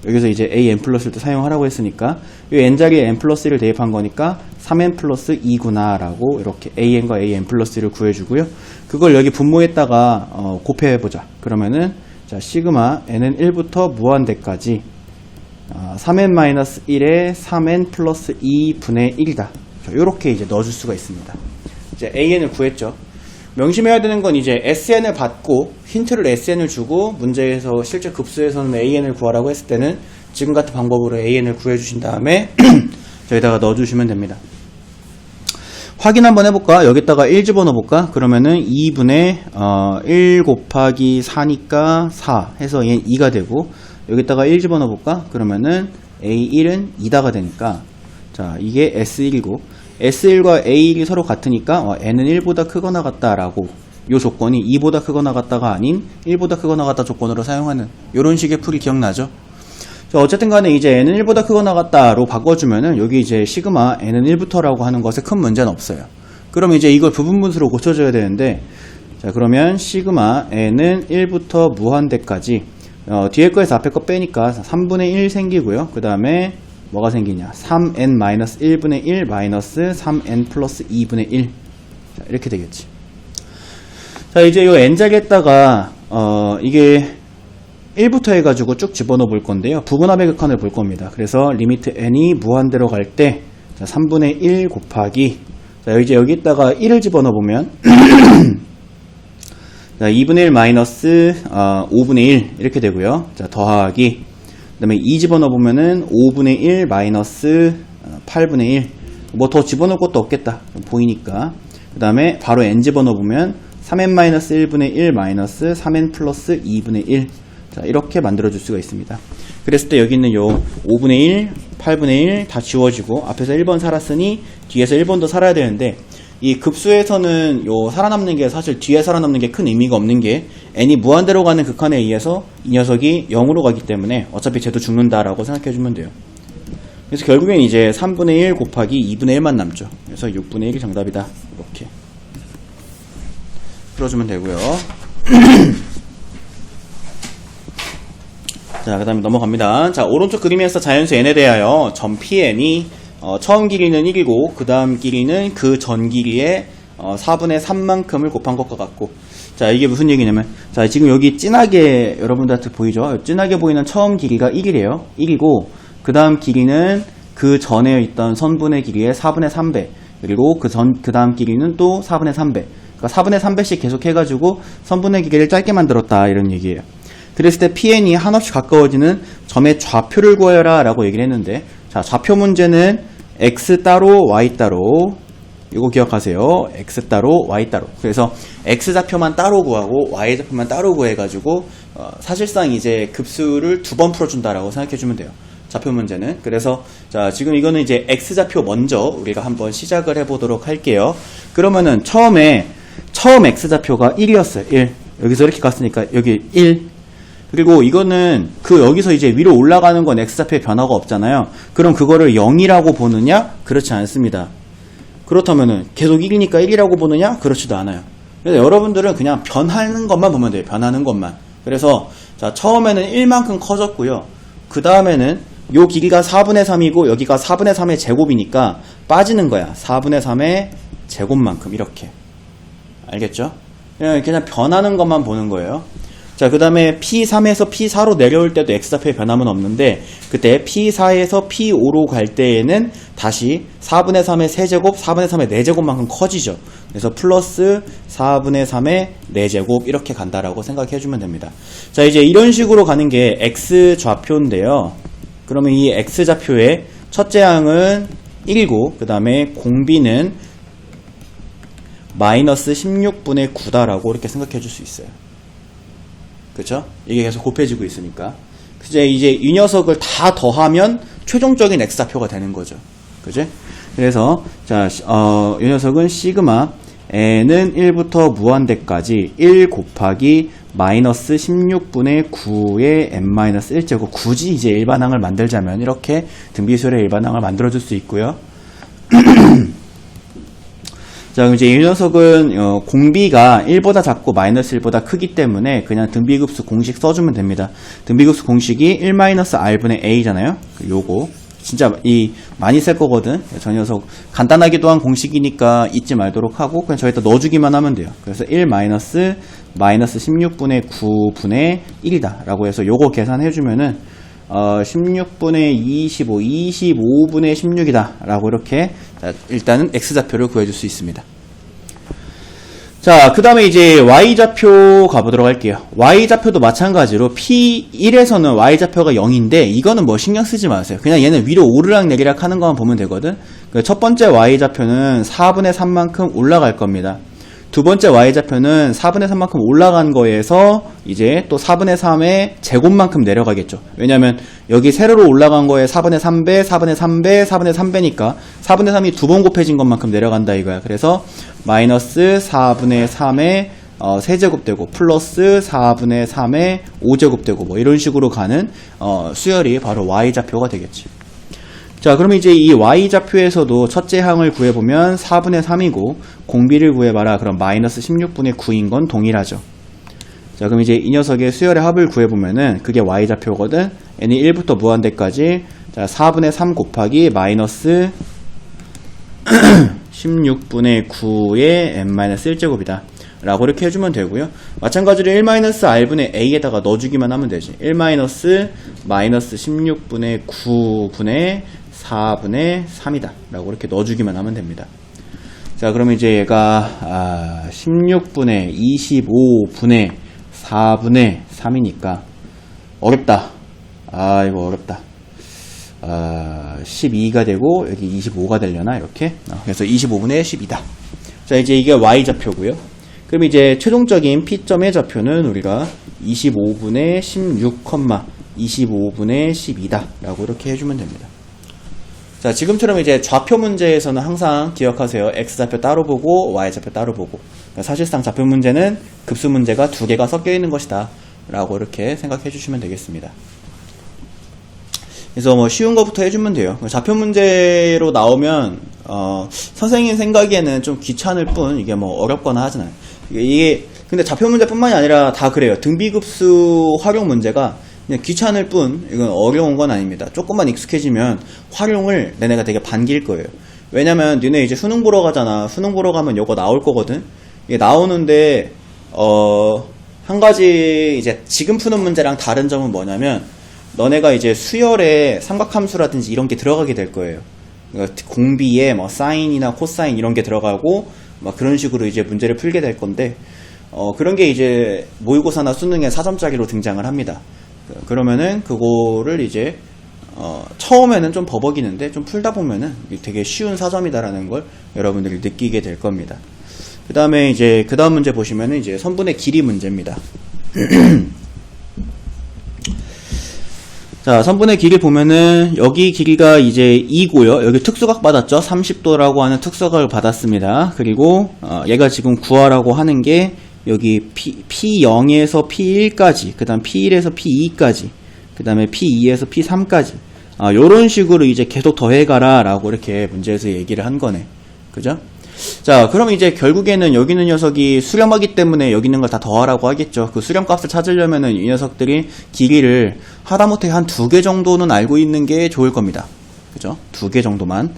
S1: 여기서 이제 an 플러스 1도 사용하라고 했으니까 이 n자리에 n 플러스 1을 대입한 거니까 3n 플러스 2구나 라고 이렇게 an과 an 플러스 1을 구해주고요. 그걸 여기 분모에다가 곱해보자. 그러면은 자, 시그마 n은 1부터 무한대까지 3n-1에 3n 플러스 2분의 1이다. 요렇게 이제 넣어줄 수가 있습니다. 이제 an을 구했죠. 명심해야 되는 건 이제 SN을 받고 힌트를 SN을 주고 문제에서 실제 급수에서는 AN을 구하라고 했을 때는 지금 같은 방법으로 AN을 구해주신 다음에 저기다가 넣어주시면 됩니다. 확인 한번 해볼까? 여기다가 1 집어넣어볼까? 그러면은 2분의 1 곱하기 4니까 4 해서 얘는 2가 되고, 여기다가 1 집어넣어볼까? 그러면은 A1은 2다가 되니까, 자, 이게 S1이고 S1과 A1이 서로 같으니까 n은 1보다 크거나 같다라고, 요 조건이 2보다 크거나 같다가 아닌 1보다 크거나 같다 조건으로 사용하는 요런 식의 풀이 기억나죠? 자, 어쨌든 간에 이제 n은 1보다 크거나 같다로 바꿔주면은 여기 이제 시그마 n은 1부터라고 하는 것에 큰 문제는 없어요. 그럼 이제 이걸 부분분수로 고쳐줘야 되는데, 자, 그러면 시그마 n은 1부터 무한대까지 뒤에 거에서 앞에 거 빼니까 3분의 1 생기고요. 그 다음에 뭐가 생기냐? 3n-1분의 1 마이너스 3n 플러스 2분의 1. 자, 이렇게 되겠지. 자, 이제 요 n자리에다가 이게 1부터 해가지고 쭉 집어넣어 볼 건데요. 부분합의 극한을 볼 겁니다. 그래서 리미트 n이 무한대로 갈 때, 자, 3분의 1 곱하기 자, 이제 여기다가 1을 집어넣어보면, 자, 2분의 1 마이너스 5분의 1 이렇게 되고요. 자, 더하기, 그 다음에 2 집어넣어보면은 5분의 1 마이너스 8분의 1. 뭐 더 집어넣을 것도 없겠다. 보이니까. 그 다음에 바로 n 집어넣어보면 3n 마이너스 1분의 1 마이너스 3n 플러스 2분의 1. 자, 이렇게 만들어줄 수가 있습니다. 그랬을 때 여기 있는 요 5분의 1, 8분의 1 다 지워지고 앞에서 1번 살았으니 뒤에서 1번도 살아야 되는데 이 급수에서는 요 살아남는 게 사실 뒤에 살아남는 게 큰 의미가 없는 게 n이 무한대로 가는 극한에 의해서 이 녀석이 0으로 가기 때문에 어차피 쟤도 죽는다라고 생각해주면 돼요. 그래서 결국엔 이제 3분의 1 곱하기 2분의 1만 남죠. 그래서 6분의 1이 정답이다. 이렇게 풀어주면 되고요. 자, 그 다음에 넘어갑니다. 자, 오른쪽 그림에서 자연수 n에 대하여 점 pn이 처음 길이는 1이고 그 다음 길이는 그 전 길이의 4분의 3만큼을 곱한 것과 같고, 자, 이게 무슨 얘기냐면, 자, 지금 여기 진하게 여러분들한테 보이죠? 진하게 보이는 처음 길이가 1이래요. 1이고 그 다음 길이는 그 전에 있던 선분의 길이의 4분의 3배, 그리고 그 다음 길이는 또 4분의 3배. 그러니까 4분의 3배씩 계속 해가지고 선분의 길이를 짧게 만들었다, 이런 얘기예요. 그랬을 때 PN이 한없이 가까워지는 점의 좌표를 구하여라 라고 얘기를 했는데, 자, 좌표 문제는 X 따로 Y 따로, 이거 기억하세요. X 따로 Y 따로. 그래서 X 좌표만 따로 구하고 Y 좌표만 따로 구해가지고 사실상 이제 급수를 2번 풀어준다라고 생각해주면 돼요. 좌표 문제는. 그래서 자, 지금 이거는 이제 X 좌표 먼저 우리가 한번 시작을 해보도록 할게요. 그러면은 처음 X 좌표가 1이었어요. 1. 여기서 이렇게 갔으니까 여기 1. 그리고 이거는 여기서 이제 위로 올라가는 건 X좌표에 변화가 없잖아요. 그럼 그거를 0이라고 보느냐? 그렇지 않습니다. 그렇다면은 계속 1이니까 1이라고 보느냐? 그렇지도 않아요. 그래서 여러분들은 그냥 변하는 것만 보면 돼요. 변하는 것만. 그래서 자, 처음에는 1만큼 커졌고요. 그 다음에는 요 길이가 4분의 3이고 여기가 4분의 3의 제곱이니까 빠지는 거야. 4분의 3의 제곱만큼 이렇게. 알겠죠? 그냥 변하는 것만 보는 거예요. 자, 그 다음에 P3에서 P4로 내려올 때도 X좌표의 변함은 없는데 그때 P4에서 P5로 갈 때에는 다시 4분의 3의 세제곱, 4분의 3의 4제곱만큼 커지죠. 그래서 플러스 4분의 3의 4제곱 이렇게 간다라고 생각해주면 됩니다. 자, 이제 이런 식으로 가는 게 X좌표인데요. 그러면 이 X좌표의 첫째 항은 1이고 그 다음에 공비는 마이너스 16분의 9다라고 이렇게 생각해줄 수 있어요. 그쵸? 이게 계속 곱해지고 있으니까. 이제 이 녀석을 다 더하면 최종적인 X좌표가 되는 거죠. 그치? 그래서, 자, 이 녀석은 시그마 n은 1부터 무한대까지 1 곱하기 마이너스 16분의 9의 n-1제곱. 굳이 이제 일반항을 만들자면 이렇게 등비수열의 일반항을 만들어줄 수 있고요. 자, 그럼 이제 이 녀석은 공비가 1보다 작고 마이너스 1보다 크기 때문에 그냥 등비급수 공식 써주면 됩니다. 등비급수 공식이 1-r분의 a잖아요. 요거 진짜 많이 쓸 거거든. 저 녀석 간단하기도 한 공식이니까 잊지 말도록 하고 그냥 저기다 넣어주기만 하면 돼요. 그래서 1 마이너스 16분의 9분의 1이다 라고 해서 요거 계산해주면은 16분의 25, 25분의 16이다 라고 이렇게 일단은 X좌표를 구해줄 수 있습니다. 자, 그 다음에 이제 Y좌표 가보도록 할게요. Y좌표도 마찬가지로 P1에서는 Y좌표가 0인데 이거는 뭐 신경 쓰지 마세요. 그냥 얘는 위로 오르락 내리락 하는 것만 보면 되거든. 첫 번째 Y좌표는 4분의 3만큼 올라갈 겁니다. 두 번째 Y좌표는 4분의 3만큼 올라간 거에서 이제 또 4분의 3의 제곱만큼 내려가겠죠. 왜냐면 여기 세로로 올라간 거에 4분의 3배, 4분의 3배, 4분의 3배니까 4분의 3이 두 번 곱해진 것만큼 내려간다 이거야. 그래서 마이너스 4분의 3의 세제곱 되고 플러스 4분의 3의 5제곱 되고 뭐 이런 식으로 가는 수열이 바로 Y좌표가 되겠지. 자, 그럼 이제 이 Y좌표에서도 첫째 항을 구해보면 4분의 3이고 공비를 구해봐라. 그럼 마이너스 16분의 9인 건 동일하죠. 자, 그럼 이제 이 녀석의 수열의 합을 구해보면은 그게 Y좌표거든. n이 1부터 무한대까지 자 4분의 3 곱하기 마이너스 16분의 9의 n-1제곱이다 라고 이렇게 해주면 되고요. 마찬가지로 1-r분의 a에다가 넣어주기만 하면 되지. 1- 마이너스 16분의 9분의 4분의 3이다 라고 이렇게 넣어주기만 하면 됩니다. 자, 그러면 이제 얘가 16분의 25분의 4분의 3이니까 어렵다. 이거 어렵다. 12가 되고 여기 25가 되려나 이렇게. 그래서 25분의 12다. 자, 이제 이게 y좌표고요. 그럼 이제 최종적인 P점의 좌표는 우리가 25분의 16, 25분의 12다 라고 이렇게 해주면 됩니다. 자, 지금처럼 이제 좌표 문제에서는 항상 기억하세요. x좌표 따로 보고 y좌표 따로 보고. 그러니까 사실상 좌표 문제는 급수 문제가 두 개가 섞여 있는 것이다 라고 이렇게 생각해 주시면 되겠습니다. 그래서 뭐 쉬운 것부터 해주면 돼요. 좌표 문제로 나오면 선생님 생각에는 좀 귀찮을 뿐 이게 뭐 어렵거나 하진 않아요. 이게 근데 좌표 문제뿐만이 아니라 다 그래요. 등비급수 활용 문제가 그냥 귀찮을 뿐 이건 어려운 건 아닙니다. 조금만 익숙해지면 활용을 내가 되게 반길 거예요. 왜냐면 너네 이제 수능 보러 가잖아. 수능 보러 가면 이거 나올 거거든. 이게 나오는데 한 가지 이제 지금 푸는 문제랑 다른 점은 뭐냐면 너네가 이제 수열에 삼각함수라든지 이런 게 들어가게 될 거예요. 그러니까 공비에 뭐 사인이나 코사인 이런 게 들어가고 막 그런 식으로 이제 문제를 풀게 될 건데 그런 게 이제 모의고사나 수능에 4점짜리로 등장을 합니다. 그러면은 그거를 이제 처음에는 좀 버벅이는데 좀 풀다 보면은 되게 쉬운 4점이다라는 걸 여러분들이 느끼게 될 겁니다. 그 다음에 이제 그 다음 문제 보시면은 이제 선분의 길이 문제입니다. 자, 선분의 길이 보면은 여기 길이가 이제 2고요. 여기 특수각 받았죠. 30도라고 하는 특수각을 받았습니다. 그리고 얘가 지금 구하라고 하는 게 여기 P0에서 P1까지, 그 다음 P1에서 P2까지, 그 다음에 P2에서 P3까지 요런 식으로 이제 계속 더해가라 라고 이렇게 문제에서 얘기를 한 거네. 그죠? 자, 그럼 이제 결국에는 여기 있는 녀석이 수렴하기 때문에 여기 있는 걸 다 더하라고 하겠죠. 그 수렴값을 찾으려면은 이 녀석들이 길이를 하다못해 한 2개 정도는 알고 있는 게 좋을 겁니다. 그죠? 2개 정도만.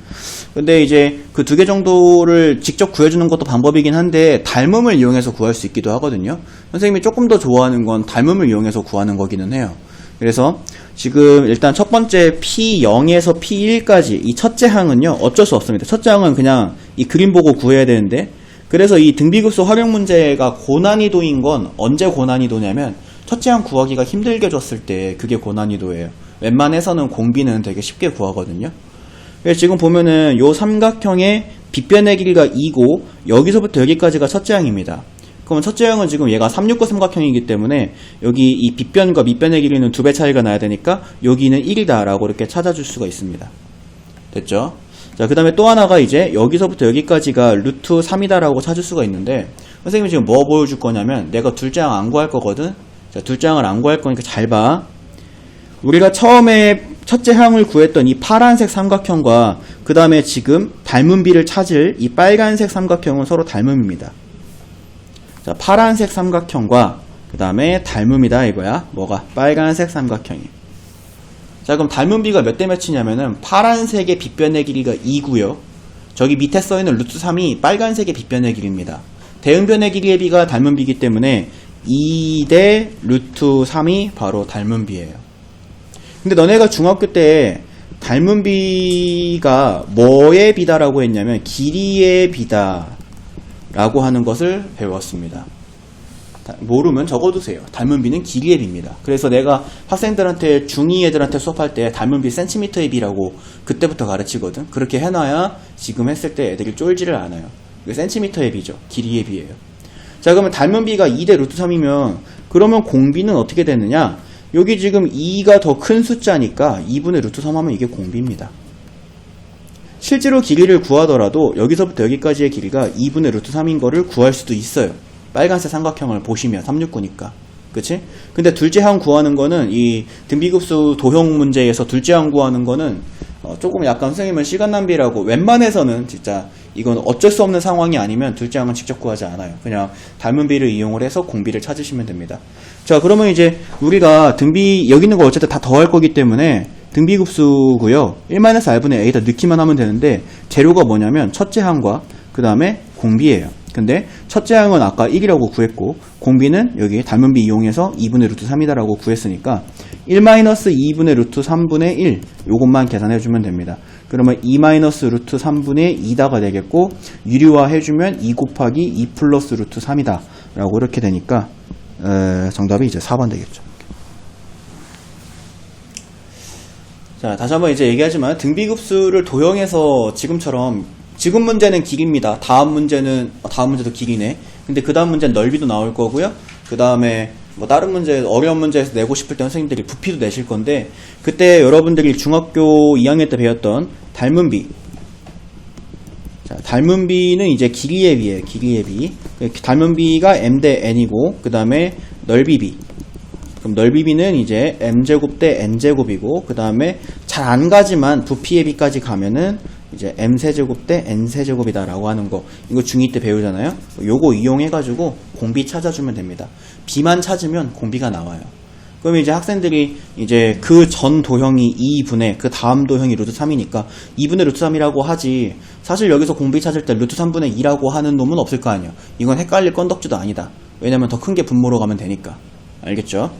S1: 근데 이제 그 2개 정도를 직접 구해주는 것도 방법이긴 한데 닮음을 이용해서 구할 수 있기도 하거든요. 선생님이 조금 더 좋아하는 건 닮음을 이용해서 구하는 거기는 해요. 그래서 지금 일단 첫 번째 P0에서 P1까지 이 첫째 항은요 어쩔 수 없습니다. 첫째 항은 그냥 이 그림 보고 구해야 되는데, 그래서 이 등비급수 활용 문제가 고난이도인 건 언제 고난이도냐면 첫째 항 구하기가 힘들게 줬을 때 그게 고난이도예요. 웬만해서는 공비는 되게 쉽게 구하거든요. 그래서 지금 보면은 요 삼각형의 빗변의 길이가 2고 여기서부터 여기까지가 첫째 항입니다. 그러면 첫째 항은 지금 얘가 369 삼각형이기 때문에 여기 이 빗변과 밑변의 길이는 2배 차이가 나야 되니까 여기는 1이다 라고 이렇게 찾아줄 수가 있습니다. 됐죠? 자, 그 다음에 또 하나가 이제 여기서부터 여기까지가 루트 3이다 라고 찾을 수가 있는데, 선생님이 지금 뭐 보여줄 거냐면 내가 둘째 항 안 구할 거거든. 자, 둘째 항을 안 구할 거니까 잘 봐. 우리가 처음에 첫째 항을 구했던 이 파란색 삼각형과 그 다음에 지금 닮은 비를 찾을 이 빨간색 삼각형은 서로 닮음입니다. 자, 파란색 삼각형과 그 다음에 닮음이다 이거야. 뭐가? 빨간색 삼각형이. 자, 그럼 닮은 비가 몇 대 몇이냐면은 파란색의 빗변의 길이가 2고요. 저기 밑에 써있는 루트 3이 빨간색의 빗변의 길이입니다. 대응변의 길이의 비가 닮은 비이기 때문에 2대 루트 3이 바로 닮은 비예요. 근데 너네가 중학교 때 닮은 비가 뭐의 비다라고 했냐면 길이의 비다 라고 하는 것을 배웠습니다. 모르면 적어두세요. 닮은 비는 길이의 비입니다. 그래서 내가 학생들한테 중2 애들한테 수업할 때 닮은 비 센티미터의 비라고 그때부터 가르치거든. 그렇게 해놔야 지금 했을 때 애들이 쫄지를 않아요. 이게 센티미터의 비죠. 길이의 비예요. 자, 그러면 닮은 비가 2대 루트 3이면 그러면 공비는 어떻게 되느냐? 여기 지금 2가 더 큰 숫자니까 2분의 루트 3 하면 이게 공비입니다. 실제로 길이를 구하더라도 여기서부터 여기까지의 길이가 2분의 루트 3인 거를 구할 수도 있어요. 빨간색 삼각형을 보시면 369니까. 그치? 근데 둘째 항 구하는 거는 이 등비급수 도형 문제에서 둘째 항 구하는 거는 조금 약간 선생님은 시간 낭비라고, 웬만해서는 진짜 이건 어쩔 수 없는 상황이 아니면 둘째 항은 직접 구하지 않아요. 그냥 닮은 비를 이용을 해서 공비를 찾으시면 됩니다. 자, 그러면 이제 우리가 등비 여기 있는 거 어쨌든 다 더할 거기 때문에 등비급수고요. 1-r분의 a다 넣기만 하면 되는데 재료가 뭐냐면 첫째 항과 그 다음에 공비예요. 근데 첫째 항은 아까 1이라고 구했고 공비는 여기 닮은 비 이용해서 2분의 루트 3이다라고 구했으니까 1-2분의 루트 3분의 1 요것만 계산해주면 됩니다. 그러면 2 마이너스 루트 3분의 2다가 되겠고 유리화 해주면 2 곱하기 2 플러스 루트 3이다 라고 이렇게 되니까 정답이 이제 4번 되겠죠. 자, 다시 한번 이제 얘기하지만 등비급수를 도형해서 지금처럼 지금 문제는 길입니다. 다음 문제도 길이네. 근데 그 다음 문제는 넓이도 나올 거고요. 그 다음에 뭐 다른 문제, 어려운 문제에서 내고 싶을 때 선생님들이 부피도 내실 건데 그때 여러분들이 중학교 2학년 때 배웠던 닮은 비. 자, 닮은 비는 이제 길이의 비예요. 길이의 비. 닮은 비가 m 대 n이고 그 다음에 넓이 비. 그럼 넓이 비는 이제 m제곱 대 n제곱이고 그 다음에 잘 안 가지만 부피의 비까지 가면은 이제 m세제곱 대 n세제곱이다 라고 하는 거 이거 중2 때 배우잖아요. 요거 이용해가지고 공비 찾아주면 됩니다. 비만 찾으면 공비가 나와요. 그럼 이제 학생들이 이제 그 전 도형이 2분의 그 다음 도형이 루트 3이니까 2분의 루트 3이라고 하지 사실 여기서 공비 찾을 때 루트 3분의 2라고 하는 놈은 없을 거 아니야. 이건 헷갈릴 건덕지도 아니다. 왜냐면 더 큰 게 분모로 가면 되니까. 알겠죠?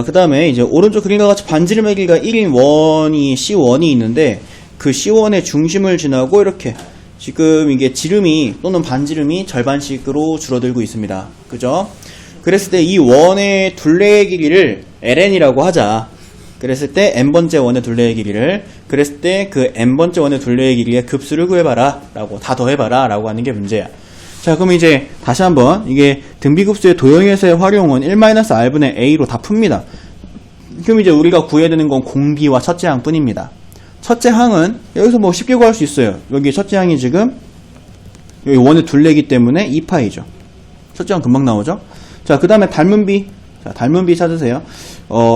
S1: 그 다음에 이제 오른쪽 그림과 같이 반지름의 길이가 1인 원이 C1이 있는데 그 C1의 중심을 지나고 이렇게 지금 이게 지름이 또는 반지름이 절반씩으로 줄어들고 있습니다. 그죠? 그랬을 때 이 원의 둘레의 길이를 ln이라고 하자. 그랬을 때 n번째 원의 둘레의 길이를 그랬을 때 그 n번째 원의 둘레의 길이의 급수를 구해봐라 라고 다 더해봐라 라고 하는 게 문제야. 자, 그럼 이제 다시 한번 이게 등비급수의 도형에서의 활용은 1-r분의 a로 다 풉니다. 그럼 이제 우리가 구해야 되는 건 공비와 첫째 항 뿐입니다. 첫째 항은 여기서 뭐 쉽게 구할 수 있어요. 여기 첫째 항이 지금 여기 원의 둘레이기 때문에 2파이죠. 첫째 항 금방 나오죠. 자, 그 다음에 닮은 비. 자, 닮은 비 찾으세요.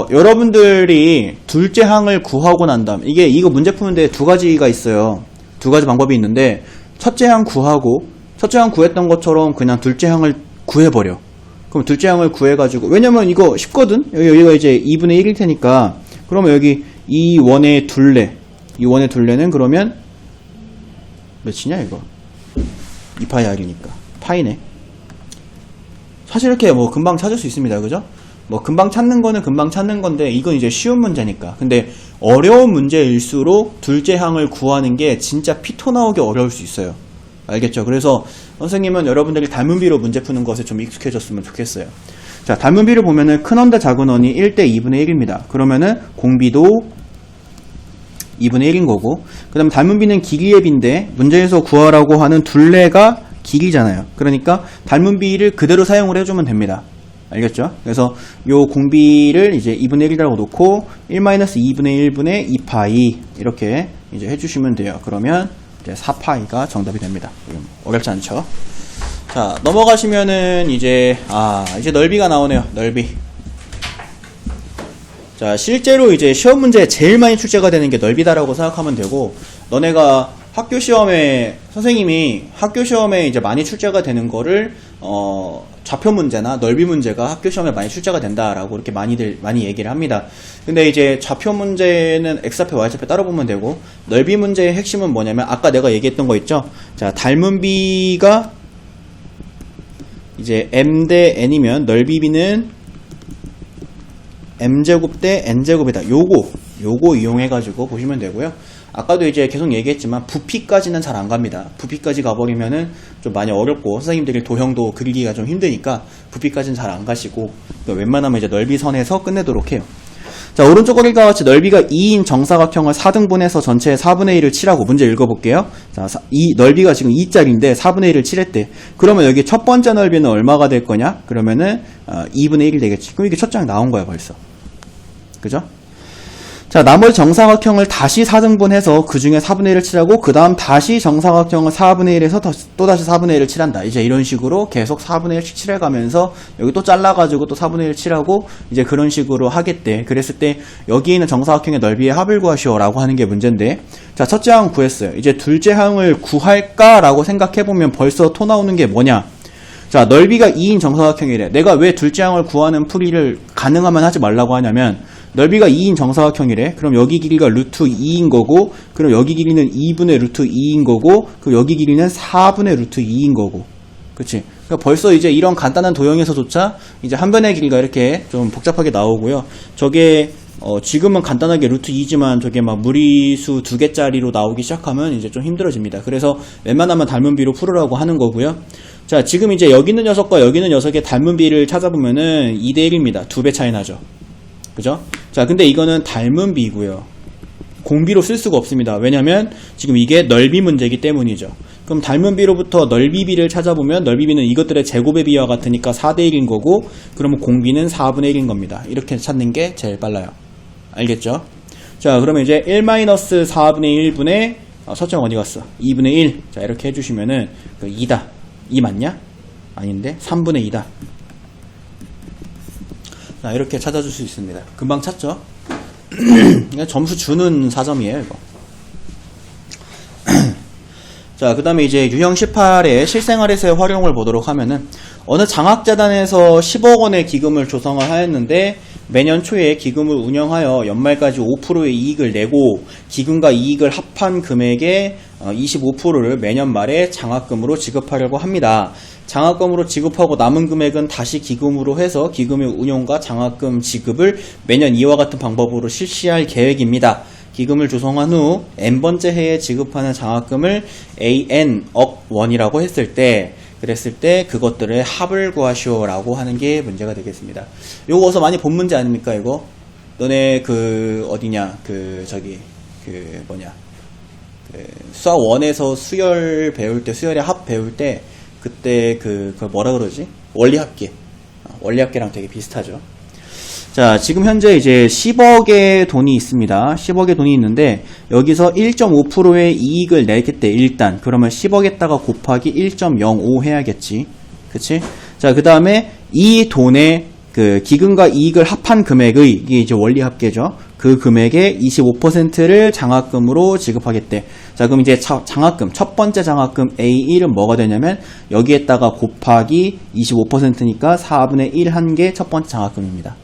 S1: 여러분들이 둘째 항을 구하고 난 다음 이거 문제 푸는데 두 가지가 있어요. 두 가지 방법이 있는데 첫째 항 구하고 첫째 항 구했던 것처럼 그냥 둘째 항을 구해버려. 그럼 둘째 항을 구해가지고 왜냐면 이거 쉽거든. 여기가 이제 2분의 1일 테니까 그러면 여기 이 원의 둘레는 그러면 몇이냐 이거 2파이 r이니까 파이네. 사실 이렇게 뭐 금방 찾을 수 있습니다. 그죠? 뭐 금방 찾는 거는 금방 찾는 건데 이건 이제 쉬운 문제니까. 근데 어려운 문제일수록 둘째 항을 구하는 게 진짜 피토 나오게 어려울 수 있어요. 알겠죠? 그래서 선생님은 여러분들이 닮은 비로 문제 푸는 것에 좀 익숙해졌으면 좋겠어요. 자, 닮은 비를 보면은 큰 원 대 작은 원이 1대 2분의 1입니다. 그러면은 공비도 2분의 1인 거고 그 다음에 닮은 비는 길이의 비인데 문제에서 구하라고 하는 둘레가 길이잖아요. 그러니까 닮은 비를 그대로 사용을 해주면 됩니다. 알겠죠? 그래서 요 공비를 이제 2분의 1이라고 놓고 1-2분의 1분의 2파이 이렇게 이제 해주시면 돼요. 그러면 이제 4파이가 정답이 됩니다. 어렵지 않죠? 자, 넘어가시면은 이제 넓이가 나오네요. 넓이. 자, 실제로 이제 시험 문제에 제일 많이 출제가 되는 게 넓이다라고 생각하면 되고, 너네가 학교 시험에, 선생님이 학교 시험에 이제 많이 출제가 되는 거를, 좌표 문제나 넓이 문제가 학교 시험에 많이 출제가 된다라고 이렇게 많이 얘기를 합니다. 근데 이제 좌표 문제는 x좌표, y좌표 따로 보면 되고, 넓이 문제의 핵심은 뭐냐면, 아까 내가 얘기했던 거 있죠? 자, 닮은 비가 이제 m 대 n이면 넓이 비는 m제곱 대 n제곱이다. 요거 이용해가지고 보시면 되고요. 아까도 이제 계속 얘기했지만 부피까지는 잘 안 갑니다. 부피까지 가버리면은 좀 많이 어렵고 선생님들이 도형도 그리기가 좀 힘드니까 부피까지는 잘 안 가시고 웬만하면 이제 넓이선에서 끝내도록 해요. 자, 오른쪽 그림과 같이 넓이가 2인 정사각형을 4등분해서 전체의 4분의 1을 칠하고 문제 읽어볼게요. 자, 이 넓이가 지금 2짜리인데 4분의 1을 칠했대. 그러면 여기 첫 번째 넓이는 얼마가 될 거냐? 그러면은 2분의 1이 되겠지. 그럼 이게 첫 장 나온 거야 벌써. 그죠? 자, 나머지 정사각형을 다시 4등분해서 그 중에 4분의 1을 칠하고 그 다음 다시 정사각형을 4분의 1에서 또다시 4분의 1을 칠한다. 이제 이런 식으로 계속 4분의 1씩 칠해가면서 여기 또 잘라가지고 또 4분의 1 칠하고 이제 그런 식으로 하겠대. 그랬을 때 여기 있는 정사각형의 넓이의 합을 구하시오 라고 하는 게 문제인데, 자, 첫째 항 구했어요. 이제 둘째 항을 구할까라고 생각해보면 벌써 토 나오는 게 뭐냐? 자, 넓이가 2인 정사각형이래. 내가 왜 둘째 항을 구하는 풀이를 가능하면 하지 말라고 하냐면 넓이가 2인 정사각형이래. 그럼 여기 길이가 루트 2인 거고, 그럼 여기 길이는 2분의 루트 2인 거고, 그럼 여기 길이는 4분의 루트 2인 거고. 그치? 그러니까 벌써 이제 이런 간단한 도형에서조차 이제 한 변의 길이가 이렇게 좀 복잡하게 나오고요. 저게 지금은 간단하게 루트 2지만 저게 막 무리수 2개짜리로 나오기 시작하면 이제 좀 힘들어집니다. 그래서 웬만하면 닮은 비로 풀으라고 하는 거고요. 자, 지금 이제 여기 있는 녀석과 여기 있는 녀석의 닮은 비를 찾아보면은 2대1입니다. 2배 차이 나죠. 그죠? 자, 근데 이거는 닮은 비고요. 공비로 쓸 수가 없습니다. 왜냐면 지금 이게 넓이 문제이기 때문이죠. 그럼 닮은 비로부터 넓이 비를 찾아보면 넓이 비는 이것들의 제곱의 비와 같으니까 4대1인 거고, 그러면 공비는 4분의 1인 겁니다. 이렇게 찾는 게 제일 빨라요. 알겠죠? 자, 그러면 이제 1-4분의 1분의 서점 어디 갔어? 2분의 1. 자, 이렇게 해주시면은 2다. 2 맞냐? 아닌데 3분의 2다. 자, 이렇게 찾아줄 수 있습니다. 금방 찾죠? 그냥 점수 주는 4점이에요 이거. 자, 그 다음에 이제 유형 18의 실생활에서의 활용을 보도록 하면은, 어느 장학재단에서 10억 원의 기금을 조성을 하였는데 매년 초에 기금을 운영하여 연말까지 5%의 이익을 내고 기금과 이익을 합한 금액의 25%를 매년 말에 장학금으로 지급하려고 합니다. 장학금으로 지급하고 남은 금액은 다시 기금으로 해서 기금의 운용과 장학금 지급을 매년 이와 같은 방법으로 실시할 계획입니다. 기금을 조성한 후 n번째 해에 지급하는 장학금을 AN억 원이라고 했을 때, 그랬을 때 그것들의 합을 구하시오라고 하는 게 문제가 되겠습니다. 요거 어서 많이 본 문제 아닙니까 이거? 너네 어디냐 수학 1에서 수열 배울 때, 수열의 합 배울 때 그때 그걸 뭐라 그러지? 원리합계. 원리합계랑 되게 비슷하죠. 자, 지금 현재 이제 10억의 돈이 있습니다. 10억의 돈이 있는데 여기서 1.5%의 이익을 내겠대 일단. 그러면 10억에다가 곱하기 1.05 해야겠지. 그치? 자, 그 다음에 이 돈의 그 기금과 이익을 합한 금액의, 이게 이제 원리합계죠. 그 금액의 25%를 장학금으로 지급하겠대. 자, 그럼 이제 장학금, 첫 번째 장학금 A1은 뭐가 되냐면 여기에다가 곱하기 25%니까 4분의 1 한 게 첫 번째 장학금입니다.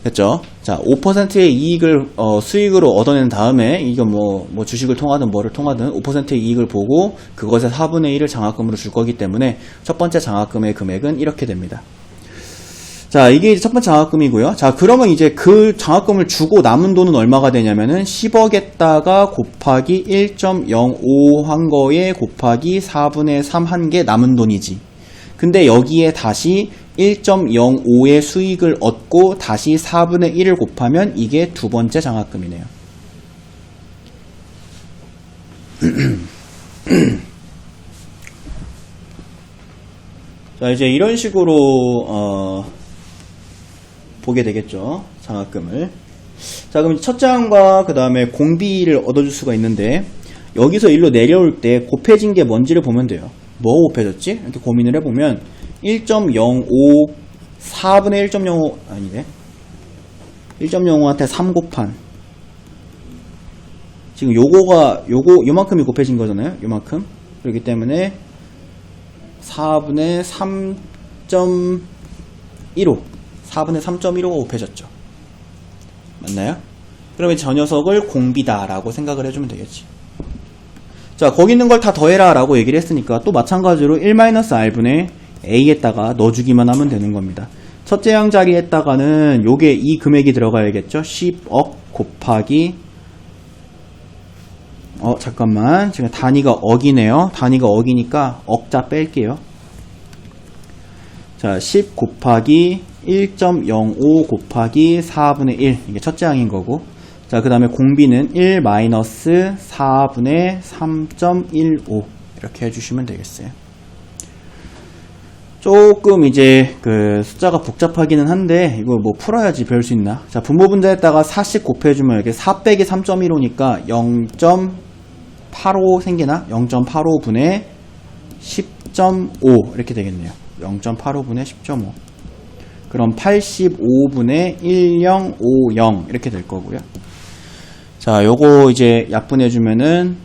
S1: 됐죠? 자, 5%의 이익을 수익으로 얻어낸 다음에 이거 뭐 주식을 통하든 뭐를 통하든 5%의 이익을 보고 그것의 4분의 1을 장학금으로 줄 거기 때문에 첫 번째 장학금의 금액은 이렇게 됩니다. 자, 이게 이제 첫 번째 장학금이고요. 자, 그러면 이제 그 장학금을 주고 남은 돈은 얼마가 되냐면은 10억에다가 곱하기 1.05 한 거에 곱하기 4분의 3 한 게 남은 돈이지. 근데 여기에 다시 1.05의 수익을 얻고 다시 4분의 1을 곱하면 이게 두 번째 장학금이네요. 자, 이제 이런 식으로 보게 되겠죠. 장학금을. 자, 그럼 첫 장과 그 다음에 공비를 얻어줄 수가 있는데 여기서 일로 내려올 때 곱해진 게 뭔지를 보면 돼요. 뭐가 곱해졌지? 이렇게 고민을 해보면 1.05 4분의 1.05 아니네 1.05한테 3 곱한 지금 요만큼이 곱해진 거잖아요. 요만큼. 그렇기 때문에 4분의 3.15 4분의 3.15가 곱해졌죠. 맞나요? 그러면 저 녀석을 공비다 라고 생각을 해주면 되겠지. 자, 거기 있는 걸 다 더해라 라고 얘기를 했으니까 또 마찬가지로 1-r분의 a에다가 넣어주기만 하면 되는 겁니다. 첫째 양 자리에다가는 요게 이 금액이 들어가야겠죠. 10억 곱하기 잠깐만, 지금 단위가 억이네요. 단위가 억이니까 억자 뺄게요. 자, 10 곱하기 1.05 곱하기 4분의 1 이게 첫째 항인 거고, 자, 그 다음에 공비는 1-4분의 3.15 이렇게 해주시면 되겠어요. 조금 이제 그 숫자가 복잡하기는 한데 이거 뭐 풀어야지 배울 수 있나. 자, 분모분자에다가 4씩 곱해주면 이렇게 4 빼기 3.15니까 0.85 생기나? 0.85분의 10.5 이렇게 되겠네요. 0.85분의 10.5. 그럼 85분의 1050 이렇게 될 거고요. 자, 요거 이제 약분해주면은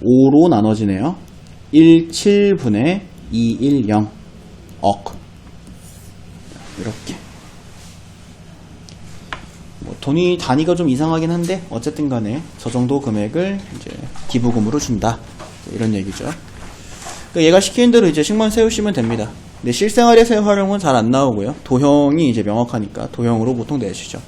S1: 5로 나눠지네요. 17분의 210억. 이렇게. 뭐 돈이 단위가 좀 이상하긴 한데 어쨌든 간에 저 정도 금액을 이제 기부금으로 준다. 이런 얘기죠. 그러니까 얘가 시키는 대로 이제 식만 세우시면 됩니다. 근데 실생활에서의 활용은 잘 안 나오고요. 도형이 이제 명확하니까 도형으로 보통 내시죠.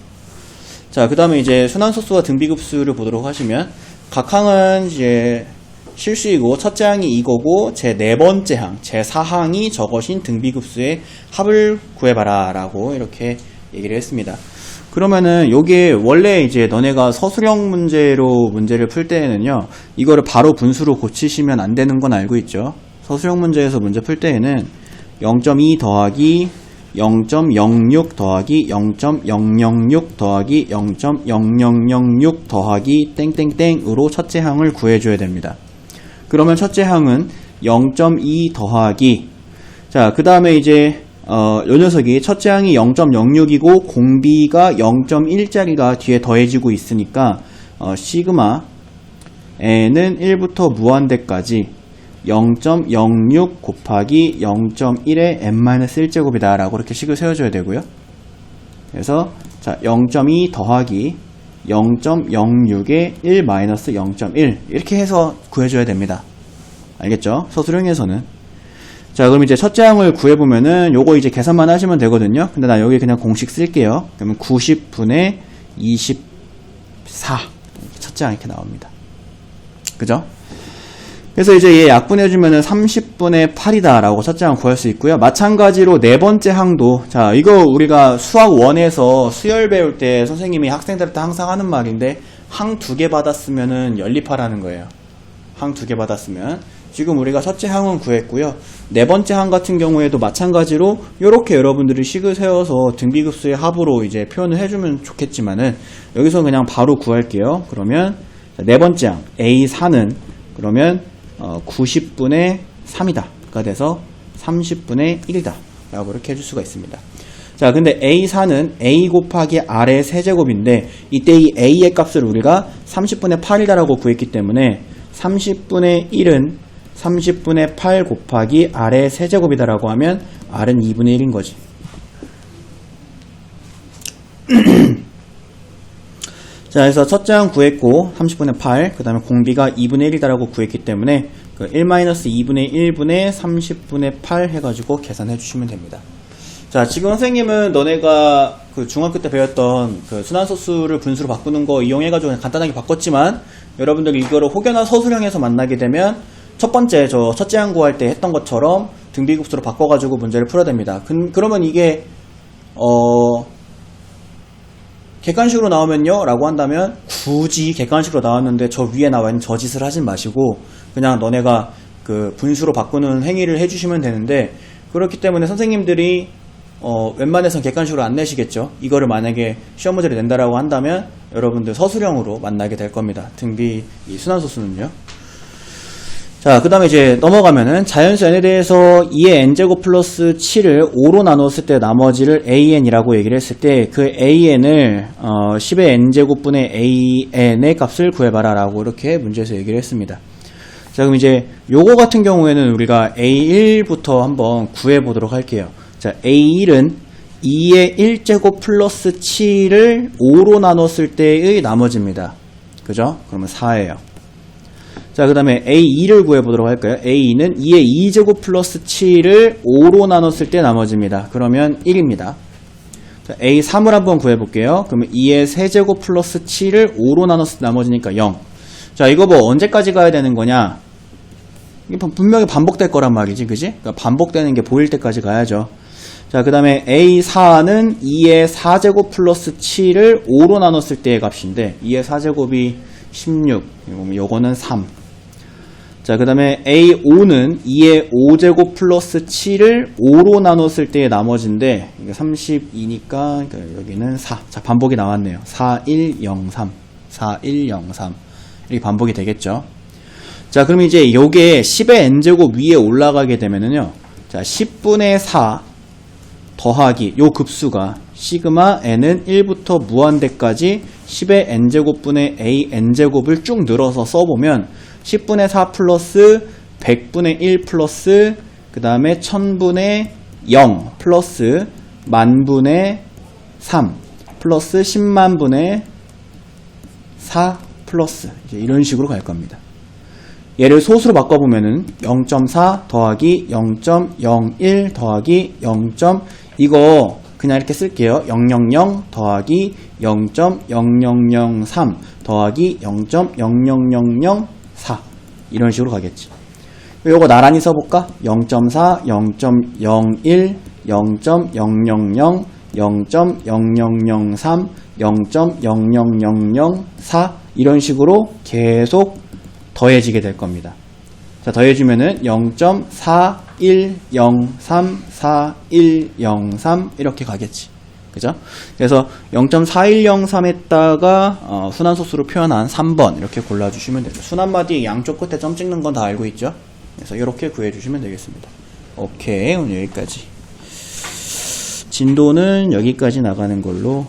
S1: 자, 그 다음에 이제 순환소수와 등비급수를 보도록 하시면 각 항은 이제 실수이고 첫째 항이 이거고 제 네 번째 항, 제 4항이 저것인 등비급수의 합을 구해봐라 라고 이렇게 얘기를 했습니다. 그러면은 요게 원래 이제 너네가 서술형 문제로 문제를 풀 때에는요, 이거를 바로 분수로 고치시면 안 되는 건 알고 있죠. 서술형 문제에서 문제 풀 때에는 0.2 더하기 0.06 더하기 0.006 더하기 0.0006 더하기 땡땡땡으로 첫째 항을 구해줘야 됩니다. 그러면 첫째 항은 0.2 더하기, 자, 그 다음에 이제 요 녀석이 첫째 항이 0.06이고 공비가 0.1짜리가 뒤에 더해지고 있으니까 시그마 n은 1부터 무한대까지 0.06 곱하기 0.1의 n-1제곱이다 라고 이렇게 식을 세워줘야 되고요. 그래서 자 0.2 더하기 0.06의 1-0.1 이렇게 해서 구해줘야 됩니다. 알겠죠? 서술형에서는. 자, 그럼 이제 첫째 항을 구해보면은 요거 이제 계산만 하시면 되거든요. 근데 나 여기 그냥 공식 쓸게요. 그러면 90분의 24 첫째 항 이렇게 나옵니다. 그죠? 그래서 이제 얘 약분해주면은 30분의 8이다 라고 첫째 항 구할 수 있고요. 마찬가지로 네 번째 항도, 자, 이거 우리가 수학 1에서 수열 배울 때 선생님이 학생들한테 항상 하는 말인데, 항 2개 받았으면은 연립하라는 거예요. 항 2개 받았으면. 지금 우리가 첫째 항은 구했고요. 네 번째 항 같은 경우에도 마찬가지로 요렇게 여러분들이 식을 세워서 등비급수의 합으로 이제 표현을 해주면 좋겠지만은, 여기서 그냥 바로 구할게요. 그러면 네 번째 항 A4는 그러면 90분의 3이다 가 돼서 30분의 1이다 라고 이렇게 해줄 수가 있습니다. 자, 근데 A4는 A 곱하기 R의 세제곱인데 이때 이 A의 값을 우리가 30분의 8이다 라고 구했기 때문에 30분의 1은 30분의 8 곱하기 R의 세제곱이다 라고 하면 R은 2분의 1인 거지. 자, 그래서 첫째 항 구했고 30분의 8, 그 다음에 공비가 2분의 1이다 라고 구했기 때문에 그 1-2분의 1분의 30분의 8 해가지고 계산해 주시면 됩니다. 자, 지금 선생님은 너네가 그 중학교 때 배웠던 그 순환소수를 분수로 바꾸는 거 이용해가지고 그냥 간단하게 바꿨지만, 여러분들이 이거를 혹여나 서술형에서 만나게 되면 첫 번째 저 첫째 항 구할 때 했던 것처럼 등비급수로 바꿔가지고 문제를 풀어야 됩니다. 그러면 이게 객관식으로 나오면요 라고 한다면, 굳이 객관식으로 나왔는데 저 위에 나와 있는 저 짓을 하진 마시고 그냥 너네가 그 분수로 바꾸는 행위를 해주시면 되는데, 그렇기 때문에 선생님들이 웬만해선 객관식으로 안 내시겠죠. 이거를 만약에 시험 문제를 낸다라고 한다면 여러분들 서술형으로 만나게 될 겁니다. 등비 이 순환소수는요. 자, 그 다음에 이제 넘어가면은 자연수 n에 대해서 2의 n제곱 플러스 7을 5로 나눴을 때 나머지를 an이라고 얘기를 했을 때, 그 an을 10의 n제곱분의 an의 값을 구해봐라 라고 이렇게 문제에서 얘기를 했습니다. 자, 그럼 이제 요거 같은 경우에는 우리가 a1부터 한번 구해보도록 할게요. 자, a1은 2의 1제곱 플러스 7을 5로 나눴을 때의 나머지입니다. 그죠? 그러면 4예요. 자, 그 다음에 A2를 구해보도록 할까요? A2는 2의 2제곱 플러스 7을 5로 나눴을 때 나머지입니다. 그러면 1입니다. 자, A3을 한번 구해볼게요. 그러면 2의 세제곱 플러스 7을 5로 나눴을 때 나머지니까 0. 자, 이거 뭐 언제까지 가야 되는 거냐? 이게 분명히 반복될 거란 말이지, 그지? 그러니까 반복되는 게 보일 때까지 가야죠. 자, 그 다음에 A4는 2의 4제곱 플러스 7을 5로 나눴을 때의 값인데, 2의 4제곱이 16, 요거는 3. 자, 그 다음에 A5는 2의 5제곱 플러스 7을 5로 나눴을 때의 나머지인데, 이게 32니까 여기는 4. 자, 반복이 나왔네요. 4, 1, 0, 3. 4, 1, 0, 3. 이렇게 반복이 되겠죠. 자, 그럼 이제 요게 10의 n제곱 위에 올라가게 되면은요, 자, 10분의 4 더하기 요 급수가 시그마 n은 1부터 무한대까지 10의 n제곱분의 a n제곱을 쭉 늘어서 써보면 10분의 4 플러스 100분의 1 플러스 그 다음에 1000분의 0 플러스 만분의 3 플러스 10만분의 4 플러스 이제 이런 식으로 갈 겁니다. 얘를 소수로 바꿔보면은 0.4 더하기 0.01 더하기 0. 이거 그냥 이렇게 쓸게요. 000 더하기 0.0003 더하기 0.00004 이런 식으로 가겠지. 요거 나란히 써볼까? 0.4, 0.01, 0.000, 0.0003, 0.00004 이런 식으로 계속 더해지게 될 겁니다. 자, 더해주면은 0.41034103 이렇게 가겠지. 그죠? 그래서 0.4103에다가 순환소수로 표현한 3번 이렇게 골라주시면 되죠. 순환마디 양쪽 끝에 점 찍는 건 다 알고 있죠? 그래서 이렇게 구해주시면 되겠습니다. 오케이, 오늘 여기까지. 진도는 여기까지 나가는 걸로